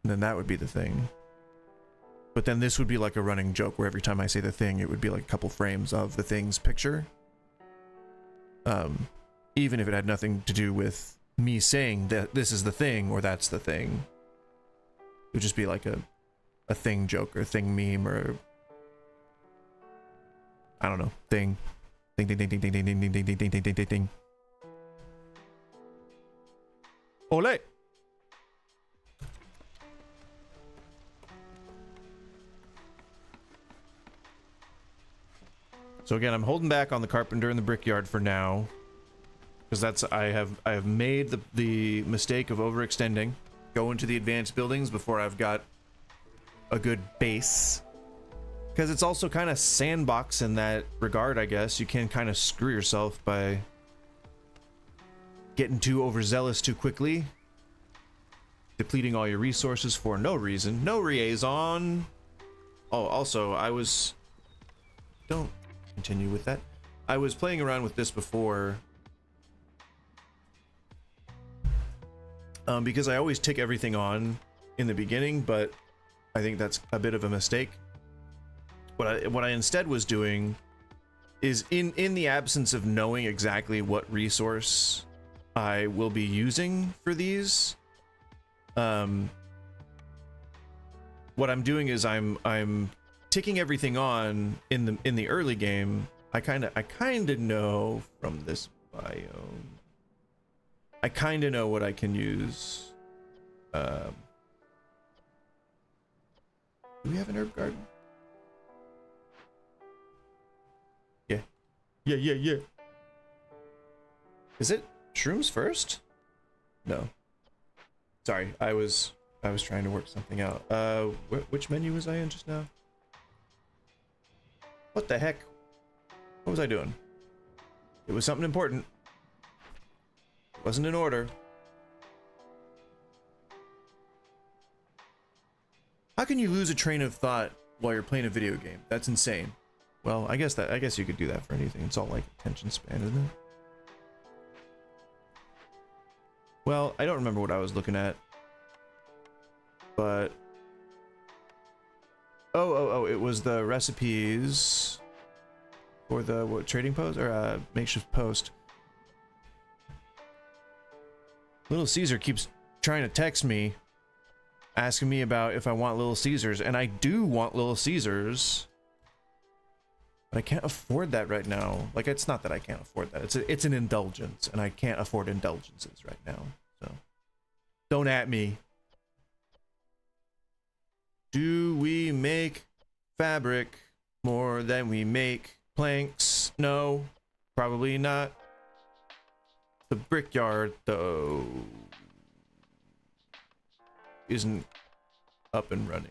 and then that would be the thing. But then this would be like a running joke where every time I say the Thing, it would be like a couple frames of the Thing's picture. Even if it had nothing to do with me saying that this is the Thing or that's the Thing. It would just be like a Thing joke or Thing meme, or I don't know, Thing. Ding ding ding ding ding ding ding ding ding ding ding ding ding ding. Ole. So again, I'm holding back on the carpenter and the brickyard for now, because that's I have made the mistake of overextending, go into the advanced buildings before I've got a good base. Because it's also kind of sandbox in that regard, I guess. You can kind of screw yourself by getting too overzealous too quickly, depleting all your resources for no reason, no liaison. Oh, also, don't continue with that. I was playing around with this before, because I always tick everything on in the beginning, but I think that's a bit of a mistake. What I instead was doing is, in the absence of knowing exactly what resource I will be using for these, what I'm doing is I'm ticking everything on in the early game. I kind of know from this biome. I kind of know what I can use. Do we have an herb garden? Yeah. Is it shrooms first? No. Sorry, I was trying to work something out. Which menu was I in just now? What the heck? What was I doing? It was something important. It wasn't in order. How can you lose a train of thought while you're playing a video game? That's insane. Well, I guess you could do that for anything. It's all like attention span, isn't it? Well, I don't remember what I was looking at, but oh, it was the recipes for the what, trading post or makeshift post. Little Caesar keeps trying to text me, asking me about if I want Little Caesars, and I do want Little Caesars. But I can't afford that right now. Like, it's not that I can't afford that. It's an indulgence, and I can't afford indulgences right now. So, don't at me. Do we make fabric more than we make planks? No, probably not. The brickyard, though, isn't up and running.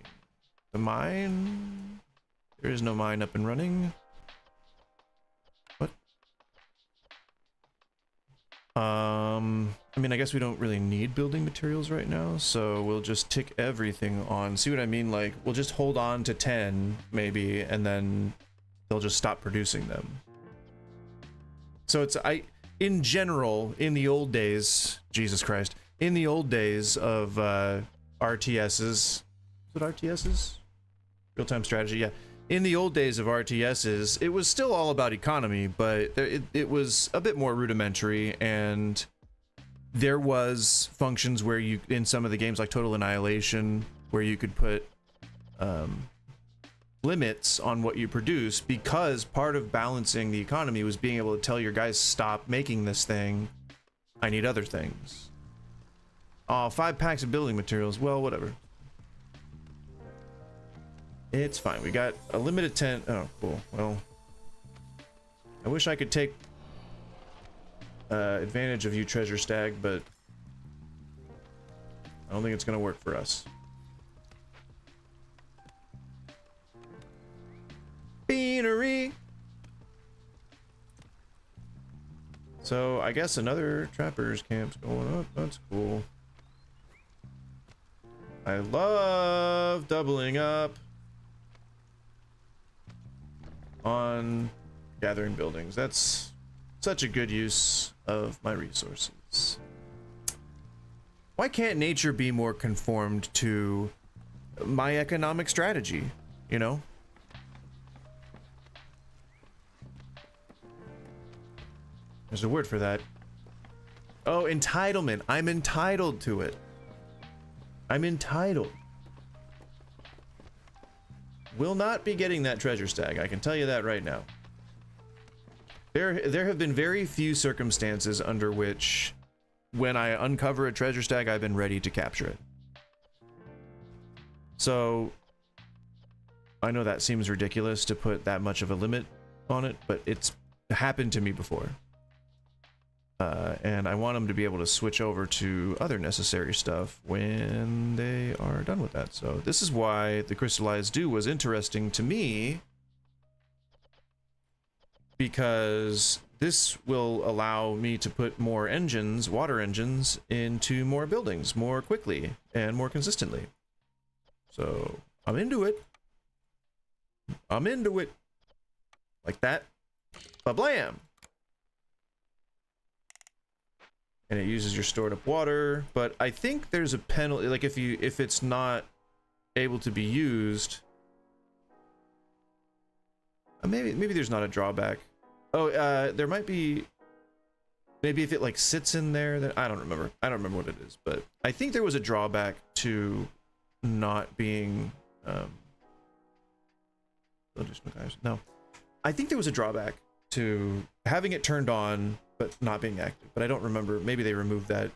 The mine? There is no mine up and running. What? I mean, I guess we don't really need building materials right now, so we'll just tick everything on. See what I mean? Like, we'll just hold on to 10, maybe, and then they'll just stop producing them. So it's, in general, in the old days, Jesus Christ, in the old days of RTSs, is it RTSs? Real-time strategy, yeah. In the old days of RTSs, it was still all about economy, but it was a bit more rudimentary, and there was functions where you, in some of the games like Total Annihilation, where you could put limits on what you produce, because part of balancing the economy was being able to tell your guys, stop making this thing, I need other things. Oh, 5 packs of building materials, well, whatever. It's fine. We got a limited 10. Oh, cool. Well, I wish I could take advantage of you, Treasure Stag, but I don't think it's going to work for us. Beanery. So I guess another trapper's camp's going up. That's cool. I love doubling up on gathering buildings. That's such a good use of my resources. Why can't nature be more conformed to my economic strategy, you know? There's a word for that. Oh, entitlement. I'm entitled to it. I'm entitled. Will not be getting that treasure stag, I can tell you that right now. There have been very few circumstances under which, when I uncover a treasure stag, I've been ready to capture it. So, I know that seems ridiculous to put that much of a limit on it, but it's happened to me before. And I want them to be able to switch over to other necessary stuff when they are done with that. So this is why the crystallized dew was interesting to me, because this will allow me to put more engines, water engines, into more buildings more quickly and more consistently. So I'm into it. I'm into it. Like that. Ba-blam! And it uses your stored up water, but I think there's a penalty, like if it's not able to be used, maybe there's not a drawback. Oh, there might be, maybe if it like sits in there, then I don't remember what it is, but I think there was a drawback to not being no, I think there was a drawback to having it turned on but not being active, but I don't remember. Maybe they removed that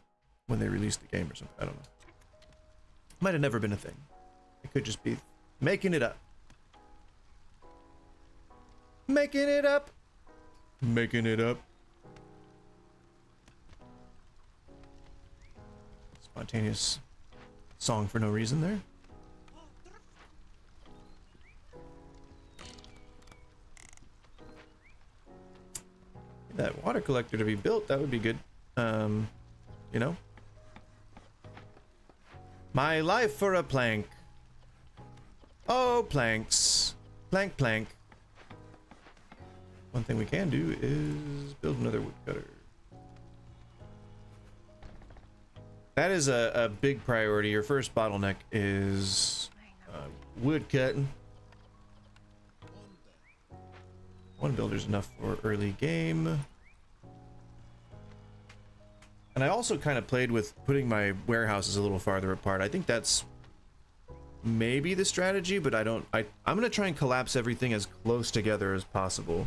when they released the game or something. I don't know. Might have never been a thing. It could just be making it up. Making it up. Making it up. Spontaneous song for no reason there. That water collector to be built, that would be good. You know? My life for a plank. Oh, planks. Plank, plank. One thing we can do is build another woodcutter. That is a big priority. Your first bottleneck is wood cutting. One builder's enough for early game. And I also kind of played with putting my warehouses a little farther apart. I think that's maybe the strategy, but I'm gonna try and collapse everything as close together as possible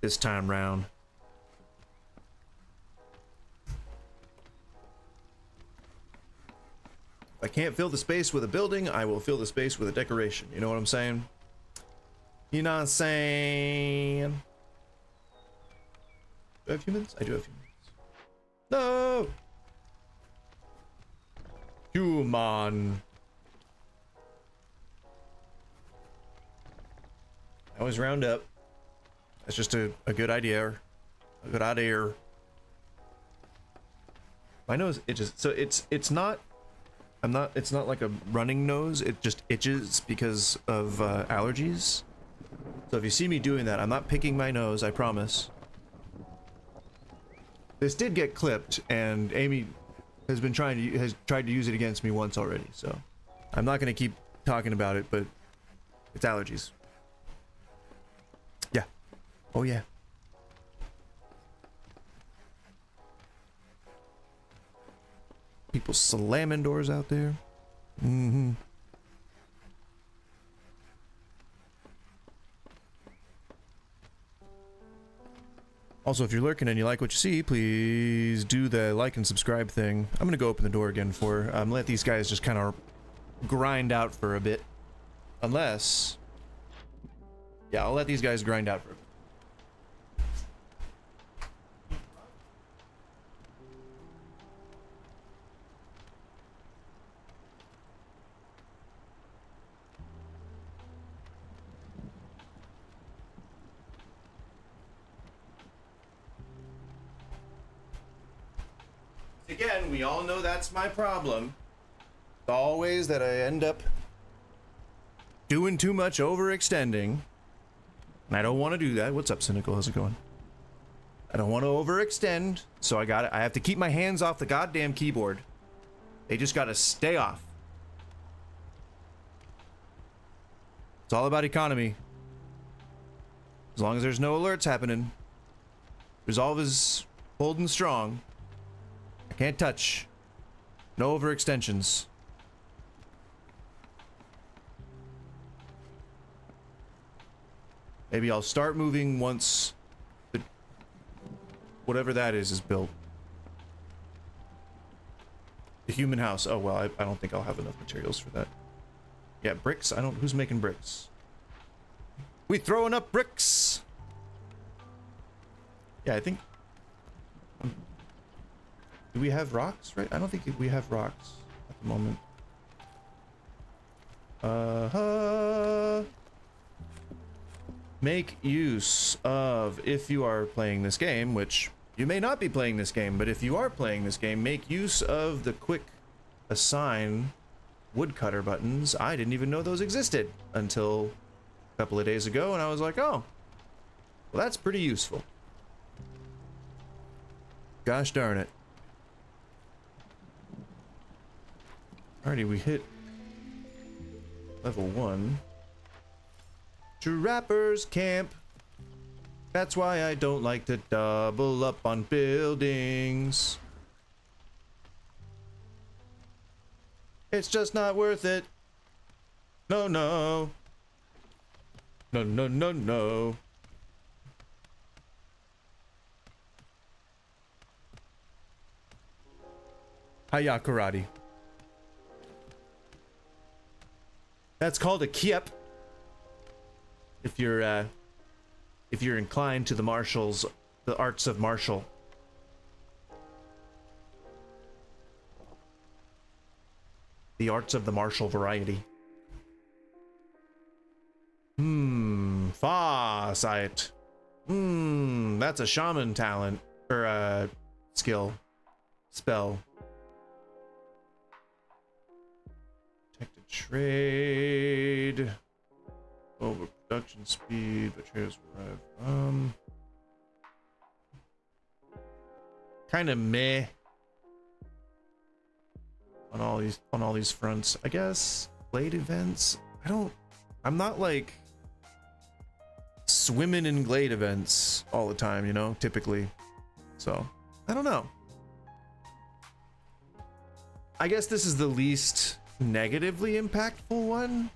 this time round. If I can't fill the space with a building, I will fill the space with a decoration. You know what I'm saying? You know what I'm saying? Do I have humans? I do have humans. No! Human. I always round up. That's just a good idea. A good idea. My nose itches. So it's not it's not like a running nose, it just itches because of allergies. So if you see me doing that, I'm not picking my nose, I promise. This did get clipped, and Amy has tried to use it against me once already, so I'm not gonna keep talking about it, but it's allergies. Yeah. Oh yeah. People slamming doors out there. Mm-hmm. Also, if you're lurking and you like what you see, please do the like and subscribe thing. I'm gonna go open the door again for let these guys just kind of grind out for a bit. Unless, yeah, I'll let these guys grind out for a bit. Again, we all know that's my problem. It's always that I end up doing too much overextending. And I don't want to do that. What's up, Cynical? How's it going? I don't want to overextend, so I have to keep my hands off the goddamn keyboard. They just gotta stay off. It's all about economy. As long as there's no alerts happening. Resolve is holding strong. I can't touch. No overextensions. Maybe I'll start moving once the whatever that is built. The human house. Oh well, I don't think I'll have enough materials for that. Yeah, bricks. Who's making bricks? We throwing up bricks. Yeah, I think. Do we have rocks, right? I don't think we have rocks at the moment. Make use of, if you are playing this game, which you may not be playing this game, but if you are playing this game, make use of the quick assign woodcutter buttons. I didn't even know those existed until a couple of days ago, and I was like, oh, well, that's pretty useful. Gosh darn it. Alrighty, we hit level 1. Trappers camp. That's why I don't like to double up on buildings. It's just not worth it. No, no. No, no, no, no. Hiya, karate. That's called a kiep. If you're inclined to the arts of martial. The arts of the martial variety. Farsight. That's a shaman talent or skill, spell. Protected trade. Over Production speed, betrayers arrive. Kind of meh on all these fronts. I guess Glade events. I'm not like swimming in Glade events all the time, you know, typically. So I don't know. I guess this is the least negatively impactful one,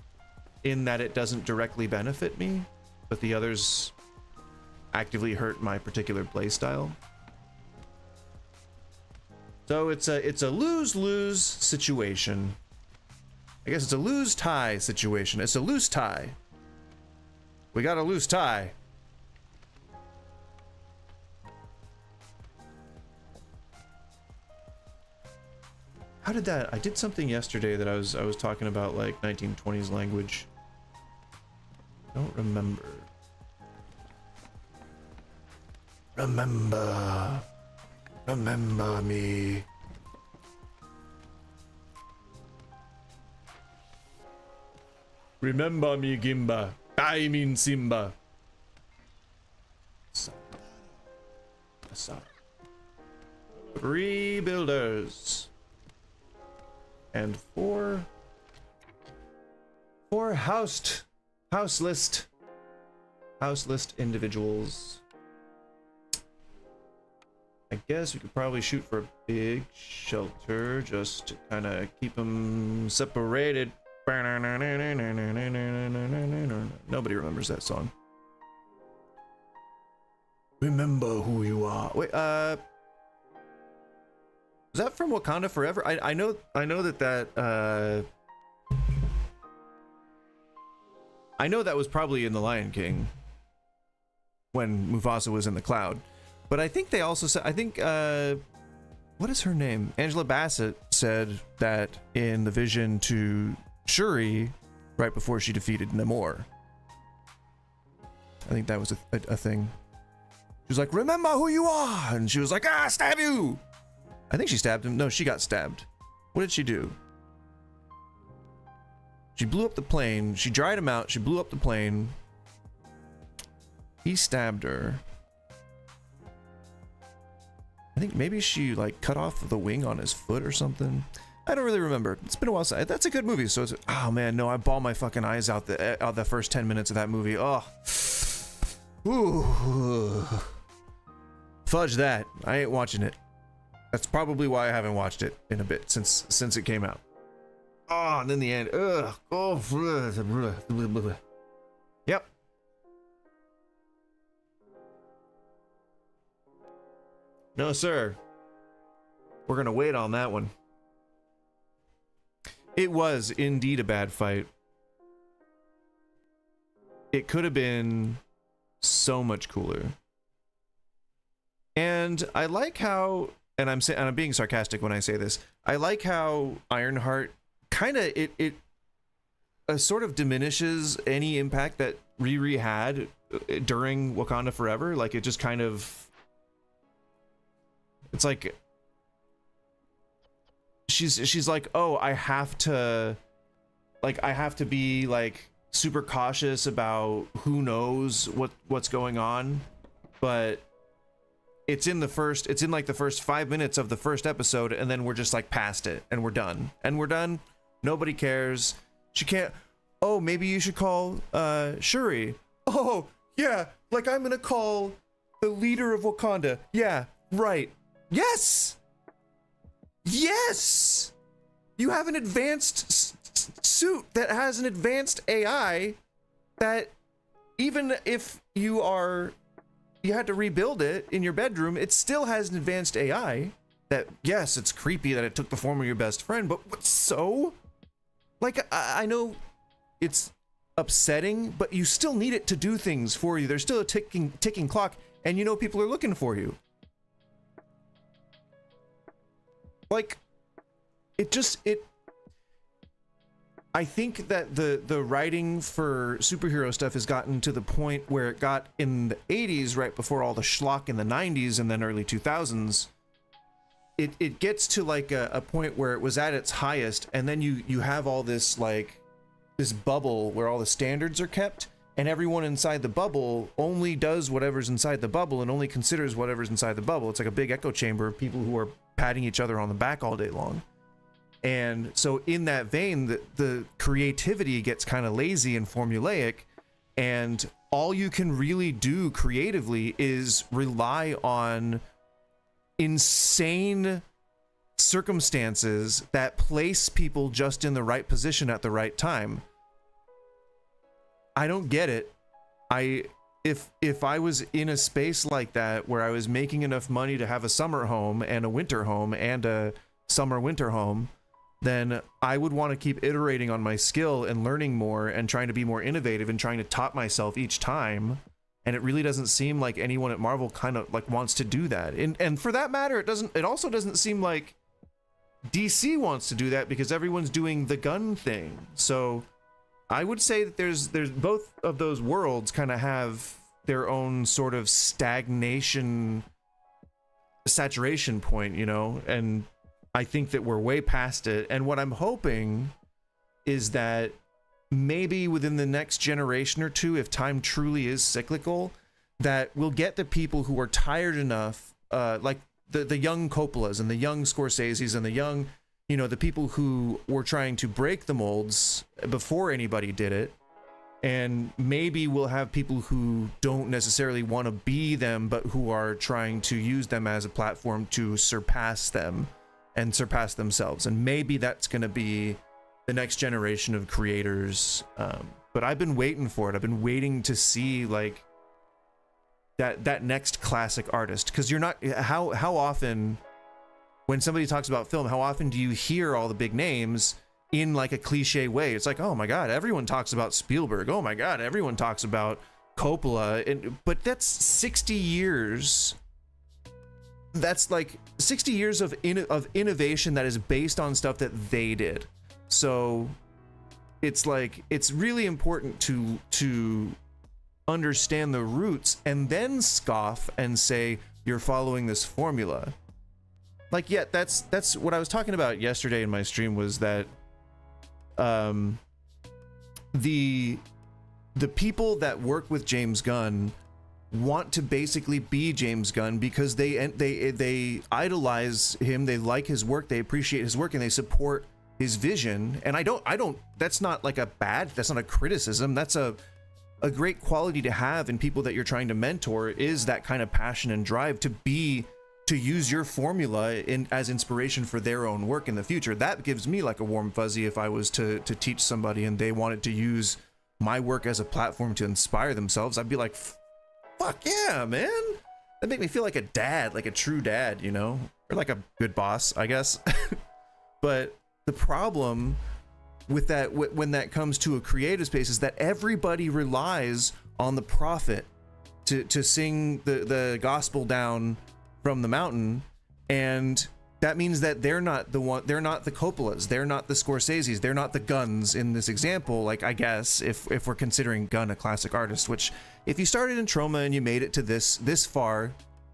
in that it doesn't directly benefit me, but the others actively hurt my particular playstyle. So it's a lose-lose situation. I guess it's a lose-tie situation. It's a loose tie. We got a loose tie. How did that? I did something yesterday that I was talking about, like 1920s language. Don't remember. Remember me. Remember me, Gimba. I mean Simba. Three builders. And four house list individuals. I guess we could probably shoot for a big shelter just to kind of keep them separated. Nobody remembers that song. Remember who you are. Wait, is that from Wakanda Forever? I know that I know that was probably in The Lion King when Mufasa was in the cloud. But I think they also said, I think, what is her name? Angela Bassett said that in the vision to Shuri right before she defeated Namor. I think that was a thing. She was like, remember who you are! And she was like, stab you! I think she stabbed him. No, she got stabbed. What did she do? She blew up the plane. She dried him out. She blew up the plane. He stabbed her. I think maybe she like cut off the wing on his foot or something. I don't really remember. It's been a while since. That's a good movie. So it's, oh man, no, I bawled my fucking eyes out the first 10 minutes of that movie. Oh, ooh, fudge that. I ain't watching it. That's probably why I haven't watched it in a bit since it came out. Oh, and then the end. Ugh. Oh. Yep. No, sir. We're gonna wait on that one. It was indeed a bad fight. It could have been so much cooler. And I like how, and I'm being sarcastic when I say this, I like how Ironheart kind of it sort of diminishes any impact that Riri had during Wakanda Forever. Like it just kind of, it's like she's like, oh, I have to be like super cautious about who knows what's going on, but it's in like the first 5 minutes of the first episode, and then we're just like past it and we're done. Nobody cares. She can't. Oh, maybe you should call Shuri. Oh yeah, like I'm gonna call the leader of Wakanda. Yeah, right. Yes, you have an advanced suit that has an advanced AI that even if you had to rebuild it in your bedroom, it still has an advanced AI that, yes, it's creepy that it took the form of your best friend, but what, so? Like, I know it's upsetting, but you still need it to do things for you. There's still a ticking clock, and you know people are looking for you. Like, I think that the writing for superhero stuff has gotten to the point where it got in the 80s, right before all the schlock in the 90s and then early 2000s. It gets to like a point where it was at its highest, and then you have all this like this bubble where all the standards are kept, and everyone inside the bubble only does whatever's inside the bubble and only considers whatever's inside the bubble. It's like a big echo chamber of people who are patting each other on the back all day long. And so in that vein, the creativity gets kind of lazy and formulaic, and all you can really do creatively is rely on insane circumstances that place people just in the right position at the right time. I don't get it. If I was in a space like that where I was making enough money to have a summer home and a winter home and a summer winter home, then I would want to keep iterating on my skill and learning more and trying to be more innovative and trying to top myself each time. And it really doesn't seem like anyone at Marvel kind of like wants to do that. And for that matter, it also doesn't seem like DC wants to do that, because everyone's doing the gun thing. So I would say that there's both of those worlds kind of have their own sort of saturation point, you know, and I think that we're way past it. And what I'm hoping is that maybe within the next generation or two, if time truly is cyclical, that we'll get the people who are tired enough, like the young Coppolas and the young Scorseses and the young, you know, the people who were trying to break the molds before anybody did it. And maybe we'll have people who don't necessarily want to be them, but who are trying to use them as a platform to surpass them and surpass themselves. And maybe that's going to be the next generation of creators. But I've been waiting for it. I've been waiting to see like that next classic artist. Because you're not, how often when somebody talks about film, how often do you hear all the big names in like a cliche way? It's like, oh my God, everyone talks about Spielberg. Oh my God, everyone talks about Coppola. But that's 60 years. That's like 60 years of innovation that is based on stuff that they did. So it's like, it's really important to understand the roots and then scoff and say you're following this formula. Like, yeah, that's what I was talking about yesterday in my stream, was that the people that work with James Gunn want to basically be James Gunn because they idolize him, they like his work, they appreciate his work, and they support his vision. And I don't that's not like that's not a criticism. That's a great quality to have in people that you're trying to mentor, is that kind of passion and drive to use your formula as inspiration for their own work in the future. That gives me like a warm fuzzy if I was to teach somebody and they wanted to use my work as a platform to inspire themselves. I'd be like, fuck yeah, man. That make me feel like a dad, like a true dad, you know, or like a good boss, I guess. But the problem with that, when that comes to a creative space, is that everybody relies on the prophet to sing the gospel down from the mountain, and that means that they're not the Coppolas, they're not the Scorseses, they're not the Guns in this example. Like, I guess if we're considering Gunn a classic artist, which if you started in Troma and you made it to this far,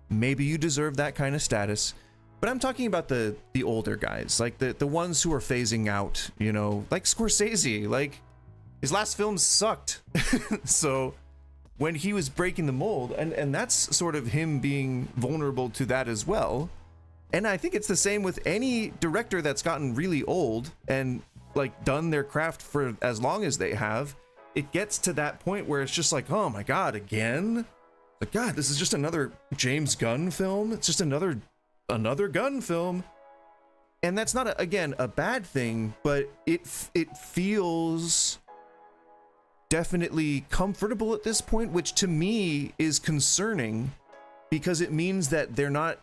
maybe you deserve that kind of status. But I'm talking about the older guys, like the ones who are phasing out, you know, like Scorsese. Like, his last films sucked. So when he was breaking the mold, and that's sort of him being vulnerable to that as well. And I think it's the same with any director that's gotten really old and like done their craft for as long as they have. It gets to that point where it's just like, oh my God, again? Like, God, this is just another James Gunn film. It's just another Gunn film. And that's not again a bad thing, but it feels definitely comfortable at this point, which to me is concerning, because it means that they're not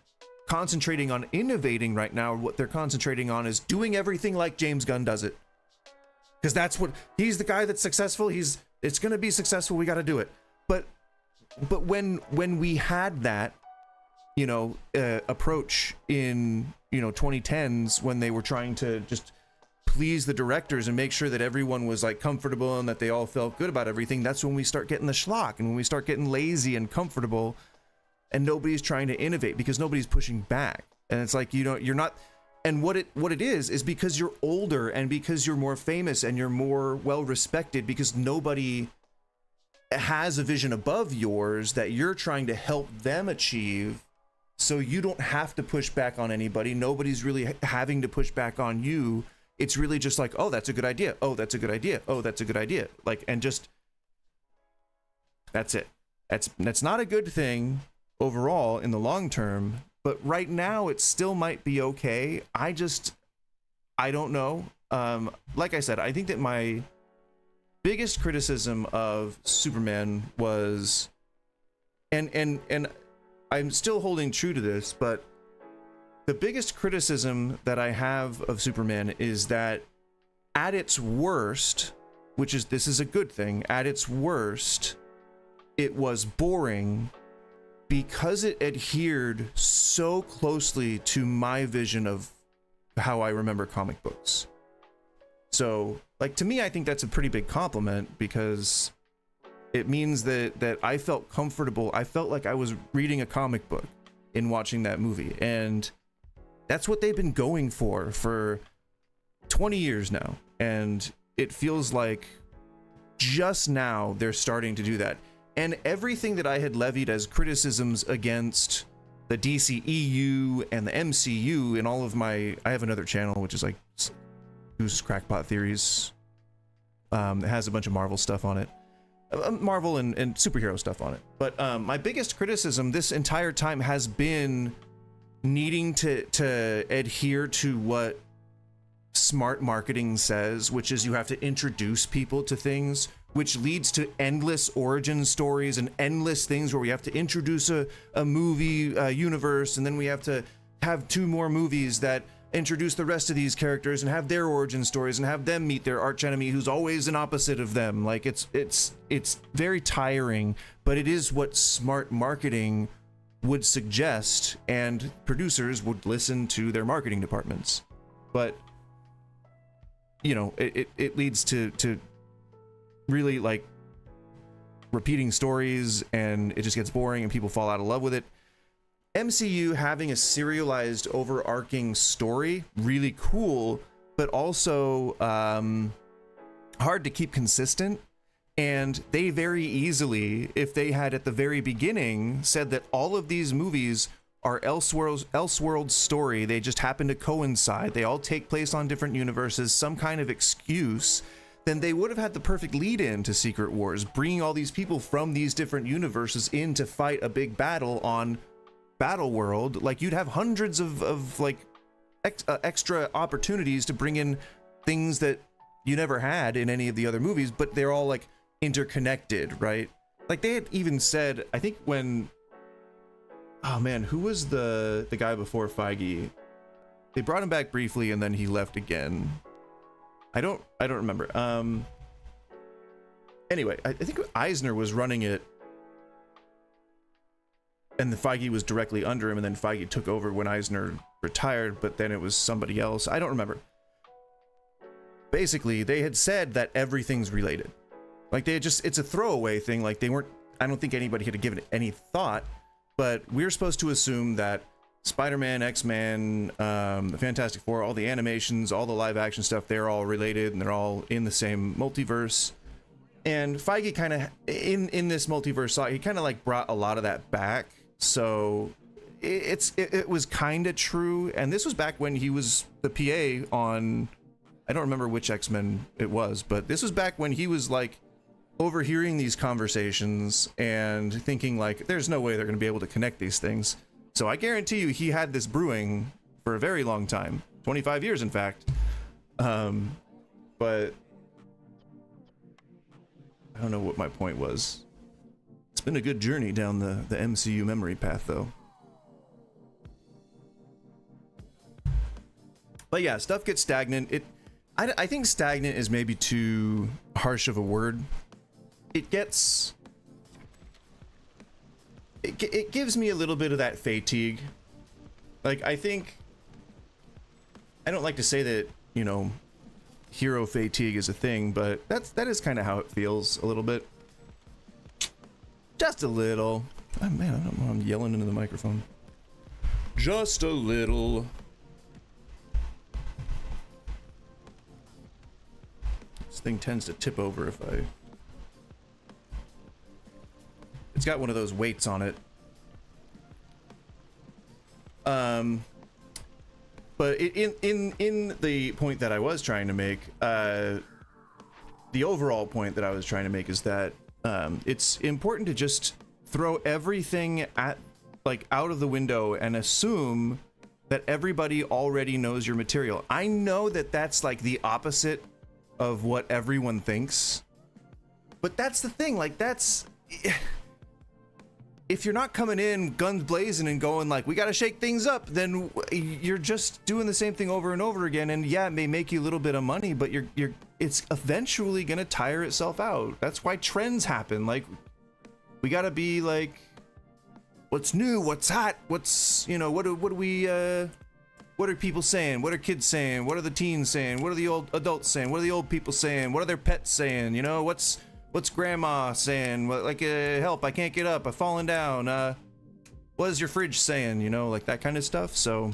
concentrating on innovating right now. What they're concentrating on is doing everything like James Gunn does it, because that's what he's the guy that's successful. It's going to be successful. We got to do it. But when we had that, you know, approach in, you know, 2010s, when they were trying to just please the directors and make sure that everyone was like comfortable and that they all felt good about everything, that's when we start getting the schlock, and when we start getting lazy and comfortable, and nobody's trying to innovate because nobody's pushing back. And it's like, you know, you're not. And what it is because you're older and because you're more famous and you're more well respected, because nobody has a vision above yours that you're trying to help them achieve, so you don't have to push back on anybody. Nobody's really having to push back on you. It's really just like, oh, that's a good idea. Oh, that's a good idea. Oh, that's a good idea. Like, and just, that's it. That's not a good thing overall in the long term, but right now it still might be okay. I don't know. Like I said, I think that my biggest criticism of Superman was, and I'm still holding true to this, but the biggest criticism that I have of Superman is that at its worst, this is a good thing, at its worst, it was boring because it adhered so closely to my vision of how I remember comic books. So, like, to me, I think that's a pretty big compliment, because it means that I felt comfortable. I felt like I was reading a comic book in watching that movie. And that's what they've been going for 20 years now. And it feels like just now they're starting to do that. And everything that I had levied as criticisms against the DCEU and the MCU and all of I have another channel, which is like Goose Crackpot Theories. It has a bunch of Marvel stuff on it. Marvel and superhero stuff on it. But my biggest criticism this entire time has been needing to adhere to what smart marketing says, which is you have to introduce people to things, which leads to endless origin stories and endless things where we have to introduce a movie universe, and then we have to have 2 more movies that introduce the rest of these characters and have their origin stories and have them meet their archenemy who's always an opposite of them. Like, it's very tiring, but it is what smart marketing would suggest, and producers would listen to their marketing departments. But you know, it leads to really like repeating stories, and it just gets boring and people fall out of love with it. MCU having a serialized overarching story, really cool, but also hard to keep consistent. And they very easily, if they had at the very beginning said that all of these movies are Elseworlds story, they just happen to coincide, they all take place on different universes, some kind of excuse, then they would have had the perfect lead in to Secret Wars, bringing all these people from these different universes in to fight a big battle on Battle World. Like, you'd have hundreds of like extra opportunities to bring in things that you never had in any of the other movies, but they're all like interconnected, right? Like, they had even said, I think when, oh man, who was the guy before Feige? They brought him back briefly and then he left again. I don't remember. Anyway, I think Eisner was running it, and the Feige was directly under him, and then Feige took over when Eisner retired, but then it was somebody else. I don't remember. Basically, they had said that everything's related. Like, they had just, it's a throwaway thing. Like, they weren't, I don't think anybody had given it any thought, but we're supposed to assume that Spider-Man, X-Men, the Fantastic Four, all the animations, all the live action stuff, they're all related and they're all in the same multiverse. And Feige kind of, in this multiverse, he kind of like brought a lot of that back. So it was kind of true. And this was back when he was the PA on, I don't remember which X-Men it was, but this was back when he was like overhearing these conversations and thinking like, there's no way they're going to be able to connect these things. So I guarantee you he had this brewing for a very long time, 25 years in fact. But I don't know what my point was. It's been a good journey down the MCU memory path though. But yeah, stuff gets stagnant. I think stagnant is maybe too harsh of a word. It gives me a little bit of that fatigue. Like, I think, I don't like to say that, you know, hero fatigue is a thing, but that is kind of how it feels a little bit. Just a little. Oh man, I don't know, I'm yelling into the microphone. Just a little. This thing tends to tip over if I It's got one of those weights on it. But in the point that I was trying to make, the overall point that I was trying to make is that it's important to just throw everything out of the window and assume that everybody already knows your material. I know that that's like the opposite of what everyone thinks, but that's the thing. Like, that's, if you're not coming in guns blazing and going like, we got to shake things up, then you're just doing the same thing over and over again. And yeah, it may make you a little bit of money, but it's eventually gonna tire itself out. That's why trends happen. Like, we gotta be like, what's new, what's hot, what's, you know, what are people saying, what are kids saying, what are the teens saying, what are the old adults saying, what are the old people saying, what are their pets saying, you know, what's grandma saying, what, like, help, I can't get up, I've fallen down, what is your fridge saying, you know, like that kind of stuff. So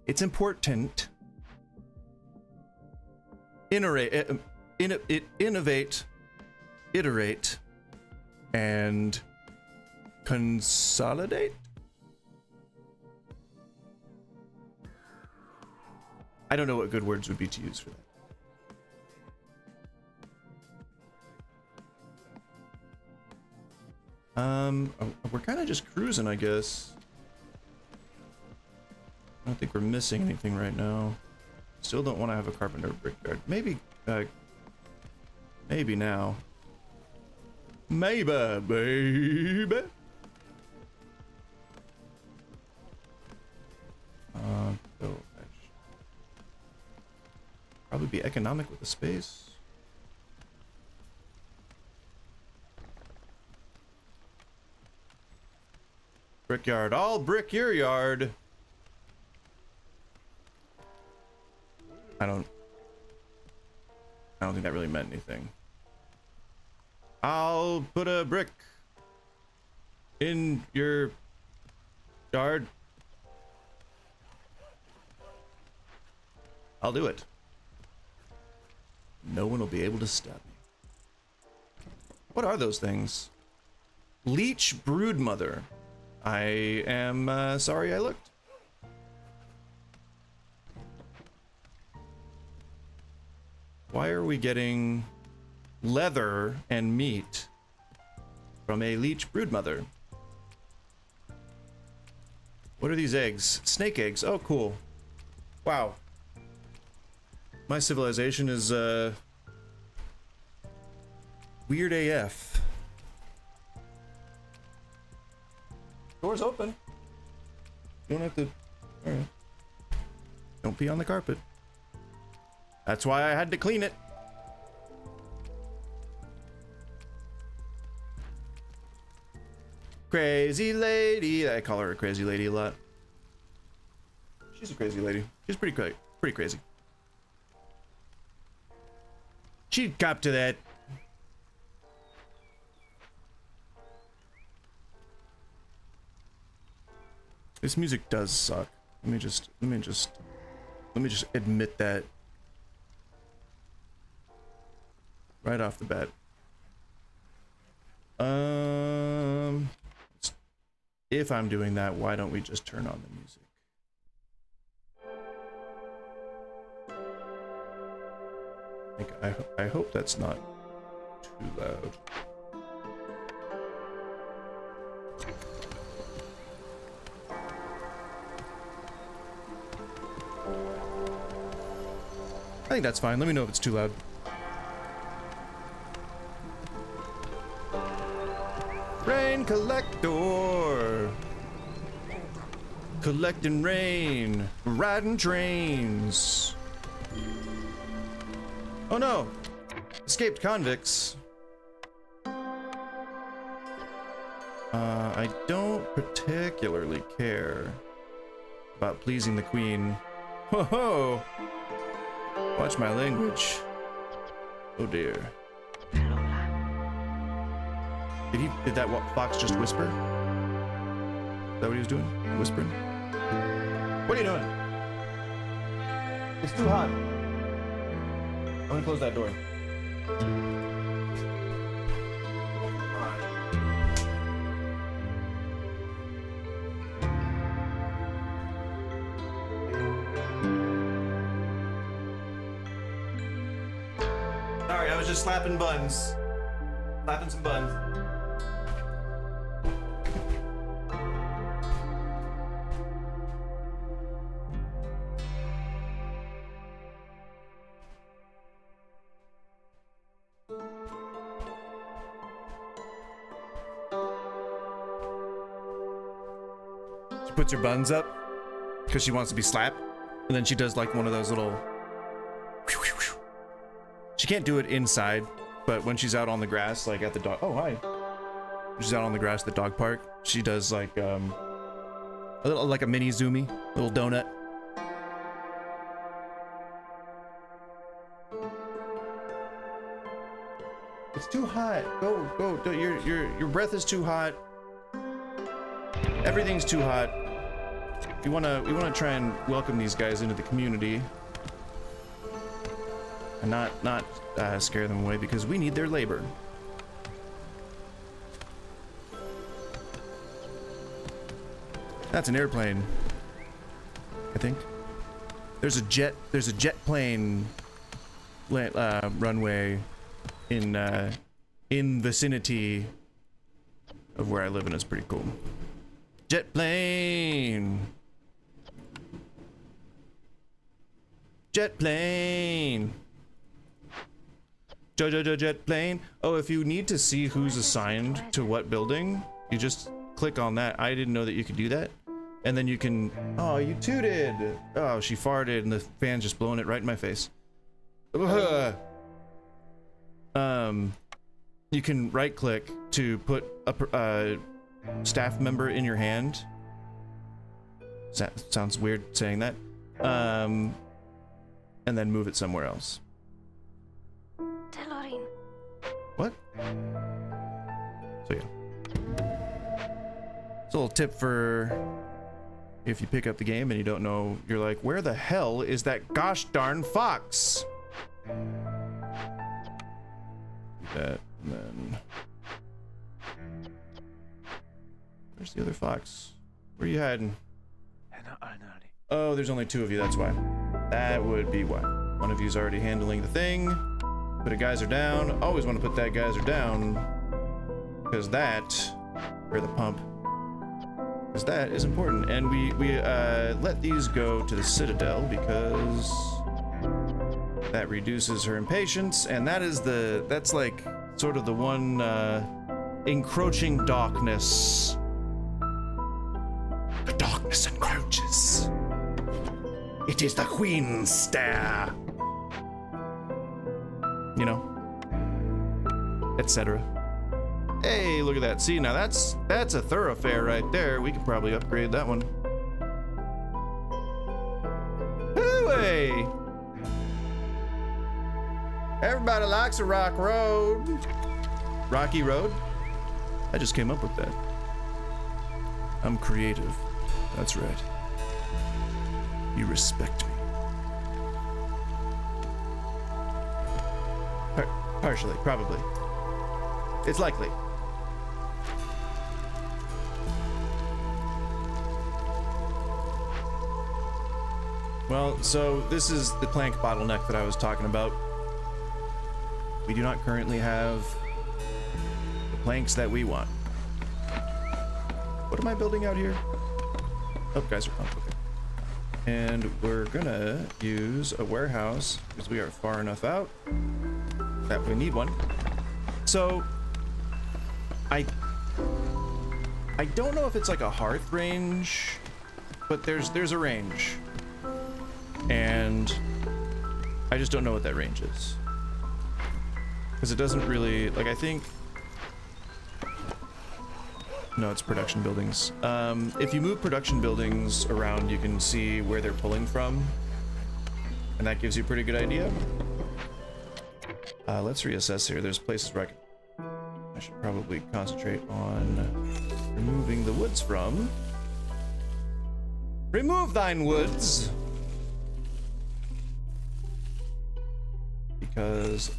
it's important. Innovate, iterate, and consolidate. I don't know what good words would be to use for that. We're kind of just cruising, I guess. I don't think we're missing anything right now. Still don't want to have a carpenter brickyard. Maybe now. Maybe, baby. Probably be economic with the space. Brickyard, I'll brick your yard. I don't think that really meant anything. I'll put a brick in your yard. I'll do it. No one will be able to stop me. What are those things? Leech broodmother. I am sorry I looked. Why are we getting leather and meat from a leech broodmother? What are these eggs? Snake eggs. Oh, cool. Wow. My civilization is weird AF. Door's open. You don't have to. All right. Don't pee on the carpet. That's why I had to clean it. Crazy lady. I call her a crazy lady a lot. She's a crazy lady. She's pretty crazy. She'd cop to that. This music does suck. Let me just admit that right off the bat. If I'm doing that, why don't we just turn on the music? I hope that's not too loud. I think that's fine. Let me know if it's too loud. Rain collector. Collecting rain. Riding trains. Oh no! Escaped convicts. I don't particularly care about pleasing the queen. Ho ho! Watch my language. Oh dear. Did that fox just whisper? Is that what he was doing? Whispering? What are you doing? It's too hot. I'm gonna close that door. just slapping buns. Slapping some buns. She puts her buns up because she wants to be slapped, and then she does like one of those little. She can't do it inside, but when she's out on the grass, like at the dog. Oh, hi. When she's out on the grass at the dog park, she does like a little, like a mini zoomy, little donut. It's too hot. Go. Your breath is too hot. Everything's too hot. We wanna try and welcome these guys into the community, and not scare them away because we need their labor. That's an airplane, I think. There's a jet plane runway in vicinity of where I live, and it's pretty cool. Jet plane. Jet plane. Jojo jet plane. Oh, if you need to see who's assigned to what building, you just click on that. I didn't know that you could do that. And then you can, oh, you tooted. Oh, she farted and the fan's just blowing it right in my face. Ugh. You can right click to put a staff member in your hand. Sounds weird saying that. And then move it somewhere else. What? So yeah. It's a little tip for if you pick up the game and you don't know, you're like, where the hell is that gosh darn fox? Do that, and then where's the other fox? Where are you hiding? Oh, there's only two of you, that's why. That would be why. One of you's already handling the thing. Put a geyser down. Always want to put that geyser down, because that, or the pump, because that is important. And we let these go to the Citadel because that reduces her impatience, and that's like sort of the one encroaching darkness. The darkness encroaches. It is the Queen's stare. You know, etc. Hey, look at that. See, now that's a thoroughfare right there. We could probably upgrade that one. Hey! Everybody likes a rock road. Rocky Road? I just came up with that. I'm creative. That's right. You respect me. Partially, probably. It's likely. Well, so this is the plank bottleneck that I was talking about. We do not currently have the planks that we want. What am I building out here? Oh, guys are pumped. Okay. And we're gonna use a warehouse because we are far enough out that we need one. So I don't know if it's like a hearth range, but there's a range, and I just don't know what that range is, because it doesn't really, like, I think, no, it's production buildings. If you move production buildings around, you can see where they're pulling from, and that gives you a pretty good idea. Let's reassess here. There's places where I should probably concentrate on removing the woods from. Remove thine woods! Because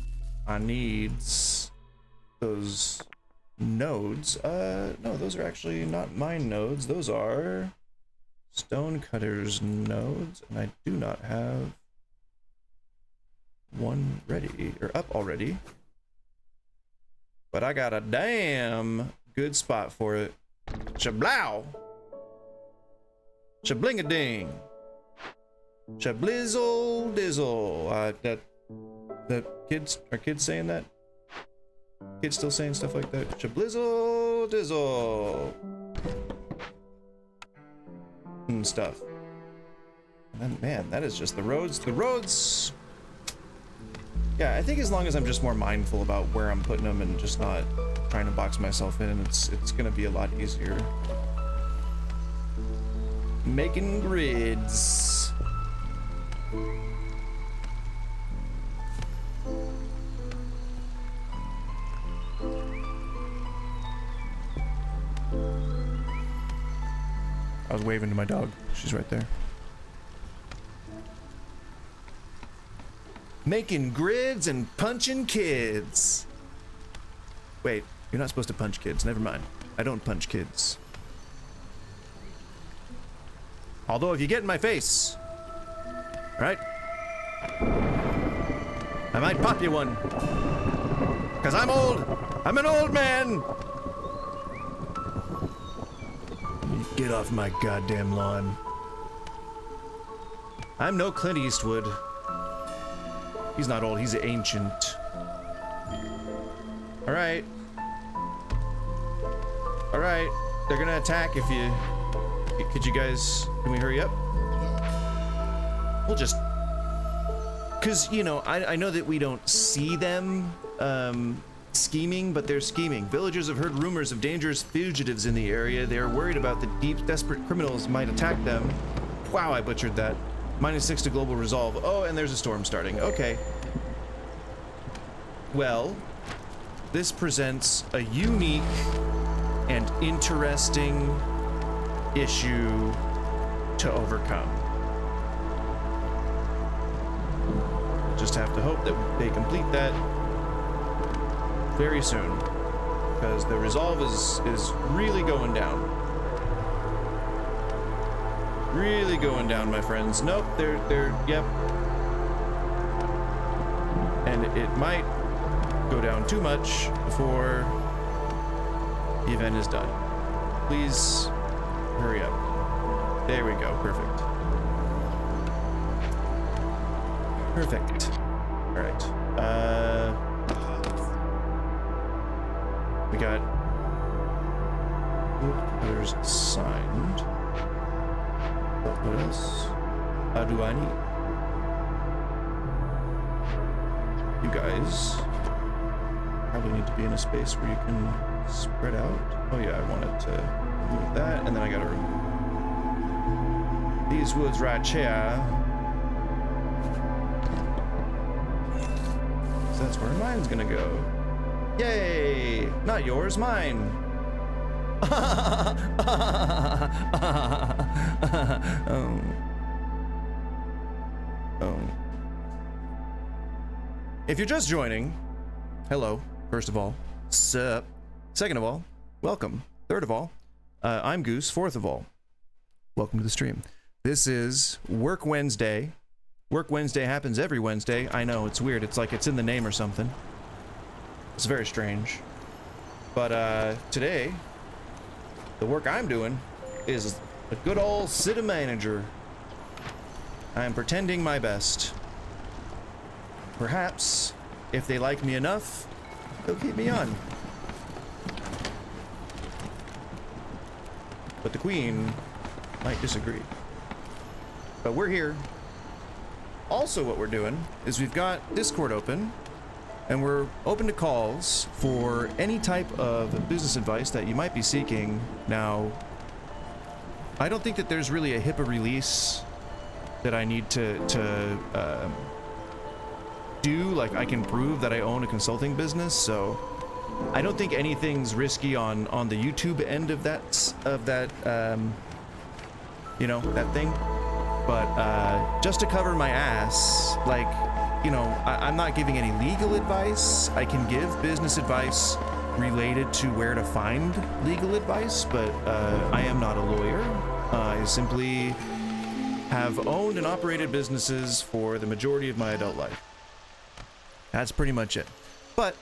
I needs those nodes. No, those are actually not mine nodes. Those are Stonecutter's nodes, and I do not have one ready, or up already. but I got a damn good spot for it. Shablow! Shabling-a-ding! Shablizzle dizzle. That kids, are kids saying that? Kids still saying stuff like that? Shablizzle dizzle. And stuff. And man, that is just the roads. The roads. Yeah, I think as long as I'm just more mindful about where I'm putting them and just not trying to box myself in, it's gonna be a lot easier. Making grids. I was waving to my dog. She's right there. Making grids and punching kids. Wait, you're not supposed to punch kids. Never mind. I don't punch kids. Although if you get in my face, right? I might pop you one. Cause I'm old. I'm an old man. Get off my goddamn lawn. I'm no Clint Eastwood. He's not old, he's ancient. Alright. Alright. They're gonna attack if you... Could you guys... Can we hurry up? We'll just... Because, you know, I know that we don't see them scheming, but they're scheming. Villagers have heard rumors of dangerous fugitives in the area. They are worried about the deep, desperate criminals might attack them. Wow, I butchered that. -6 to global resolve. Oh, and there's a storm starting. Okay. Well, this presents a unique and interesting issue to overcome. Just have to hope that they complete that very soon, because the resolve is really going down. Really going down, my friends. Nope, they're yep. And it might go down too much before the event is done. Please hurry up. There we go. Perfect. Perfect. All right. We got others signed. What else? How do I need? You guys probably need to be in a space where you can spread out. Oh yeah, I wanted to move that, and then I gotta remove these woods right here. So that's where mine's gonna go. Yay! Not yours, mine. If you're just joining, hello, first of all. Sup. Second of all, welcome. Third of all, I'm Goose. Fourth of all, welcome to the stream. This is Work Wednesday. Work Wednesday happens every Wednesday. I know, it's weird. It's like it's in the name or something. It's very strange. But today, the work I'm doing is a good old city manager. I'm pretending my best. Perhaps, if they like me enough, they'll keep me on. But the Queen might disagree. But we're here. Also, what we're doing is we've got Discord open, and we're open to calls for any type of business advice that you might be seeking. Now, I don't think that there's really a HIPAA release that I need to do. Like, I can prove that I own a consulting business, so I don't think anything's risky on the YouTube end of that you know, that thing. But just to cover my ass, like, you know, I'm not giving any legal advice. I can give business advice related to where to find legal advice, but I am not a lawyer. I simply have owned and operated businesses for the majority of my adult life. That's pretty much it. But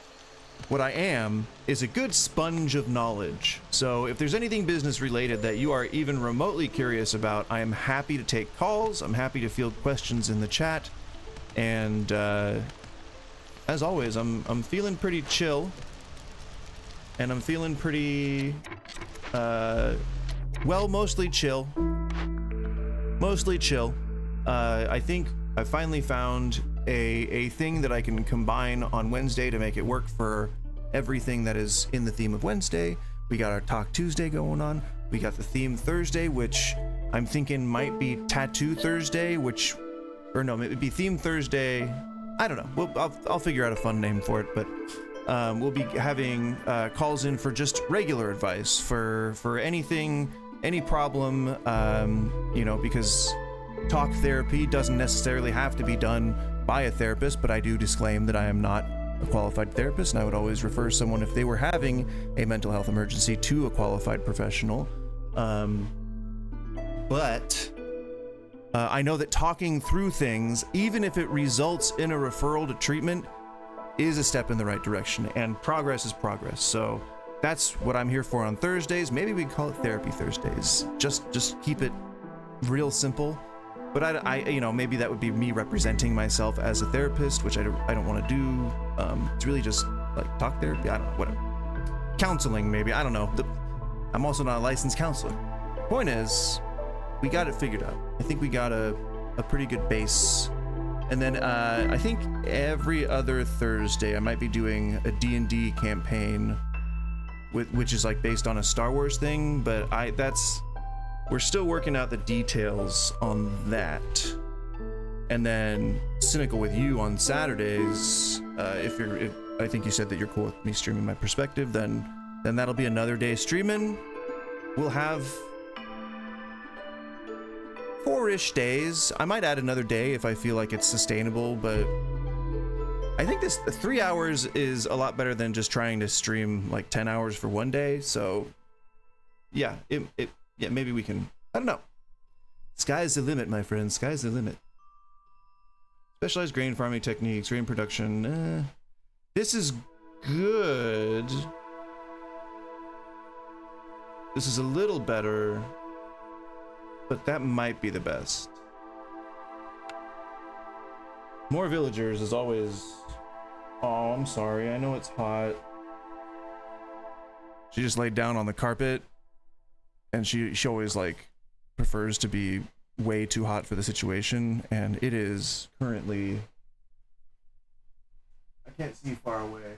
What I am is a good sponge of knowledge. So if there's anything business related that you are even remotely curious about, I am happy to take calls. I'm happy to field questions in the chat. And as always, I'm feeling pretty chill. And I'm feeling pretty, well, mostly chill. Mostly chill. I think I finally found a thing that I can combine on Wednesday to make it work for everything that is in the theme of Wednesday. We got our Talk Tuesday going on. We got the theme Thursday, which I'm thinking might be Tattoo Thursday, or no, it would be Theme Thursday. I don't know. I'll figure out a fun name for it, but we'll be having calls in for just regular advice for anything, any problem, you know, because talk therapy doesn't necessarily have to be done by a therapist, but I do disclaim that I am not a qualified therapist, and I would always refer someone, if they were having a mental health emergency, to a qualified professional. But I know that talking through things, even if it results in a referral to treatment, is a step in the right direction, and progress is progress. So that's what I'm here for on Thursdays. Maybe we can call it Therapy Thursdays. Just keep it real simple. But I you know, maybe that would be me representing myself as a therapist, which I don't want to do. It's really just like talk therapy. I don't know, whatever. Counseling, maybe. I don't know. I'm also not a licensed counselor. Point is, we got it figured out. I think we got a pretty good base. And then I think every other Thursday I might be doing a D&D campaign, which is like based on a Star Wars thing. But we're still working out the details on that. And then Cynical with You on Saturdays. If I think you said that you're cool with me streaming my perspective, then that'll be another day streaming. We'll have 4-ish days. I might add another day if I feel like it's sustainable, but I think this 3 hours is a lot better than just trying to stream like 10 hours for one day. So yeah, yeah, maybe we can, I don't know. Sky's the limit, my friend. Sky's the limit. Specialized grain farming techniques, grain production. This is good. This is a little better, but that might be the best. More villagers is always... Oh, I'm sorry. I know it's hot. She just laid down on the carpet, and she always like prefers to be way too hot for the situation, and it is currently... I can't see far away.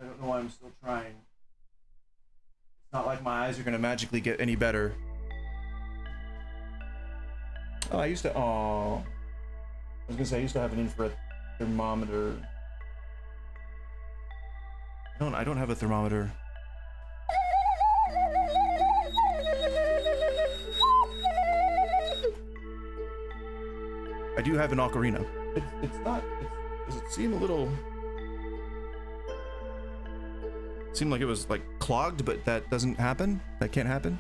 I don't know why I'm still trying. It's not like my eyes are gonna magically get any better. Oh, I was gonna say I used to have an infrared thermometer. I don't have a thermometer. I do have an ocarina. Does it seem a little... Seemed like it was like clogged, but that doesn't happen? That can't happen?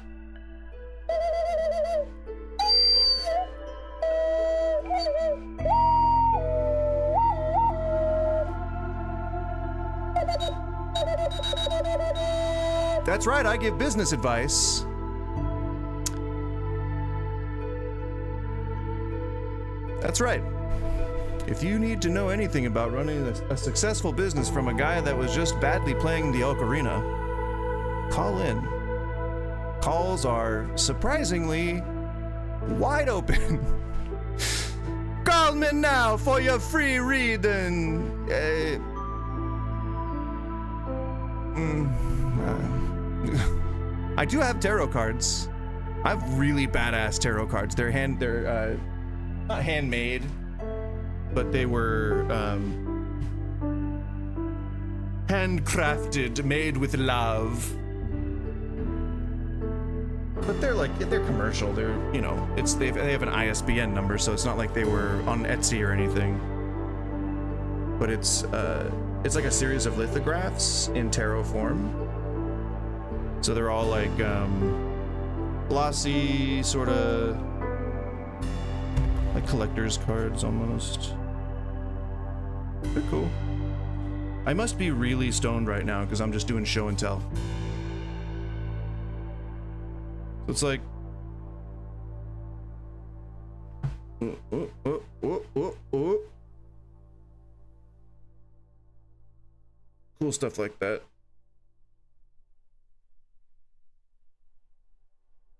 That's right, I give business advice. That's right. If you need to know anything about running a successful business from a guy that was just badly playing the ocarina, call in. Calls are surprisingly wide open. Call me now for your free reading. I do have tarot cards. I have really badass tarot cards. They're not handmade, but they were handcrafted, made with love. But they're commercial. They're, you know, they have an ISBN number, so it's not like they were on Etsy or anything. But it's like a series of lithographs in tarot form. So they're all like glossy, sort of like collector's cards almost. They're cool. I must be really stoned right now because I'm just doing show and tell. It's like... Cool stuff like that.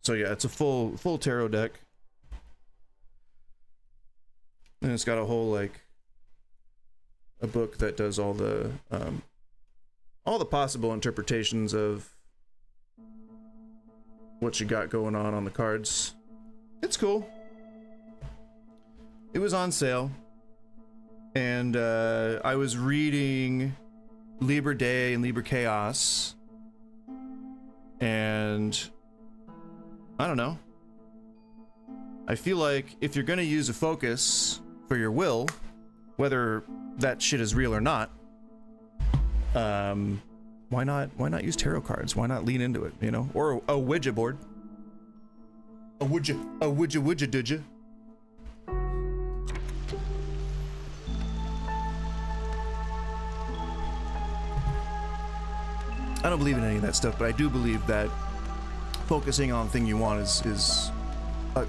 So yeah, it's a full tarot deck. And it's got a whole, like, a book that does all the possible interpretations of what you got going on the cards. It's cool. It was on sale. And I was reading Liber Day and Liber Chaos. And I don't know. I feel like if you're gonna use a focus for your will, whether that shit is real or not, why not use tarot cards? Why not lean into it, you know? Or a Ouija board. A Ouija did you? I don't believe in any of that stuff, but I do believe that focusing on the thing you want is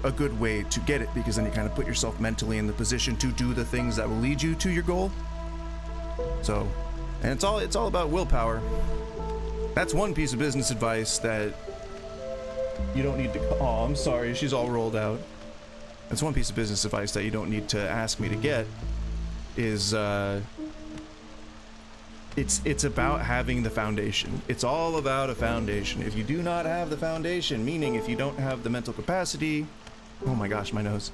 a good way to get it, because then you kind of put yourself mentally in the position to do the things that will lead you to your goal. So, and it's all about willpower. That's one piece of business advice that you don't need to... Oh, I'm sorry, she's all rolled out. That's one piece of business advice that you don't need to ask me to get, is it's about having the foundation. It's all about a foundation. If you do not have the foundation, meaning if you don't have the mental capacity, oh my gosh, my nose.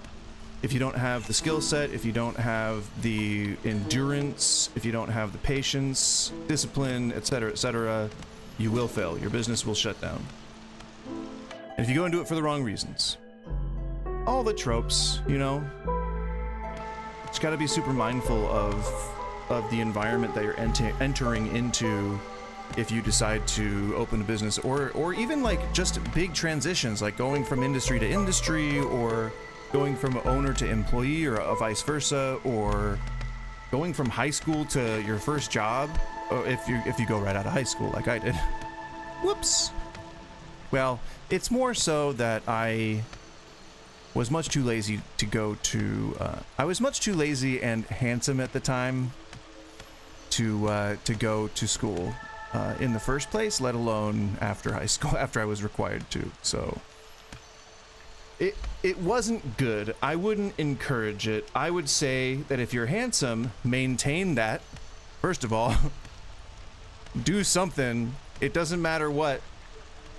If you don't have the skill set, if you don't have the endurance, if you don't have the patience, discipline, etc., you will fail. Your business will shut down. And if you go and do it for the wrong reasons, all the tropes, you know, just got to be super mindful of the environment that you're entering into if you decide to open a business, or even like just big transitions, like going from industry to industry, or going from owner to employee, or vice versa, or going from high school to your first job, if you go right out of high school like I did. Whoops. Well, it's more so that I was much too lazy to go to I was much too lazy and handsome at the time to go to school in the first place, let alone after high school, after I was required to. So it wasn't good. I wouldn't encourage it. I would say that if you're handsome, maintain that. First of all, do something. It doesn't matter what.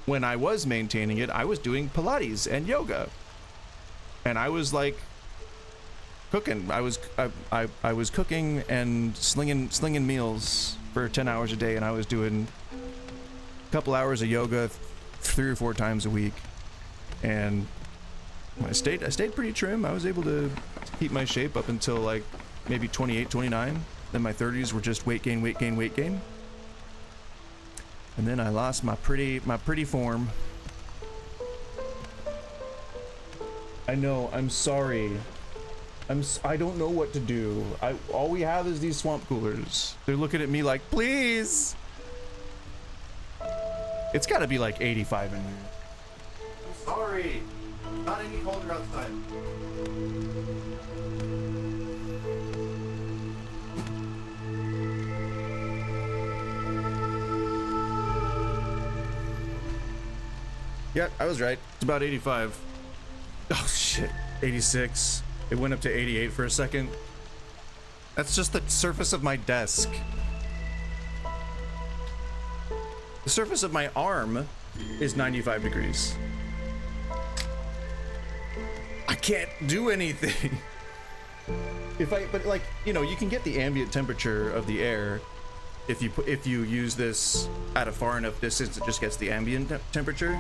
When I was maintaining it, I was doing Pilates and yoga, and I was like cooking. I was cooking and slinging meals for 10 hours a day, and I was doing a couple hours of yoga 3 or 4 times a week, and I stayed pretty trim. I was able to keep my shape up until like maybe 28, 29. Then my 30s were just weight gain. And then I lost my pretty form. I know, I'm sorry. I don't know what to do. All we have is these swamp coolers. They're looking at me like, please. It's gotta be like 85 in here. I'm sorry. Not any colder outside. Yeah, I was right. It's about 85. Oh shit, 86. It went up to 88 for a second. That's just the surface of my desk. The surface of my arm is 95 degrees. I can't do anything. But like, you know, you can get the ambient temperature of the air if you use this at a far enough distance. It just gets the ambient temperature.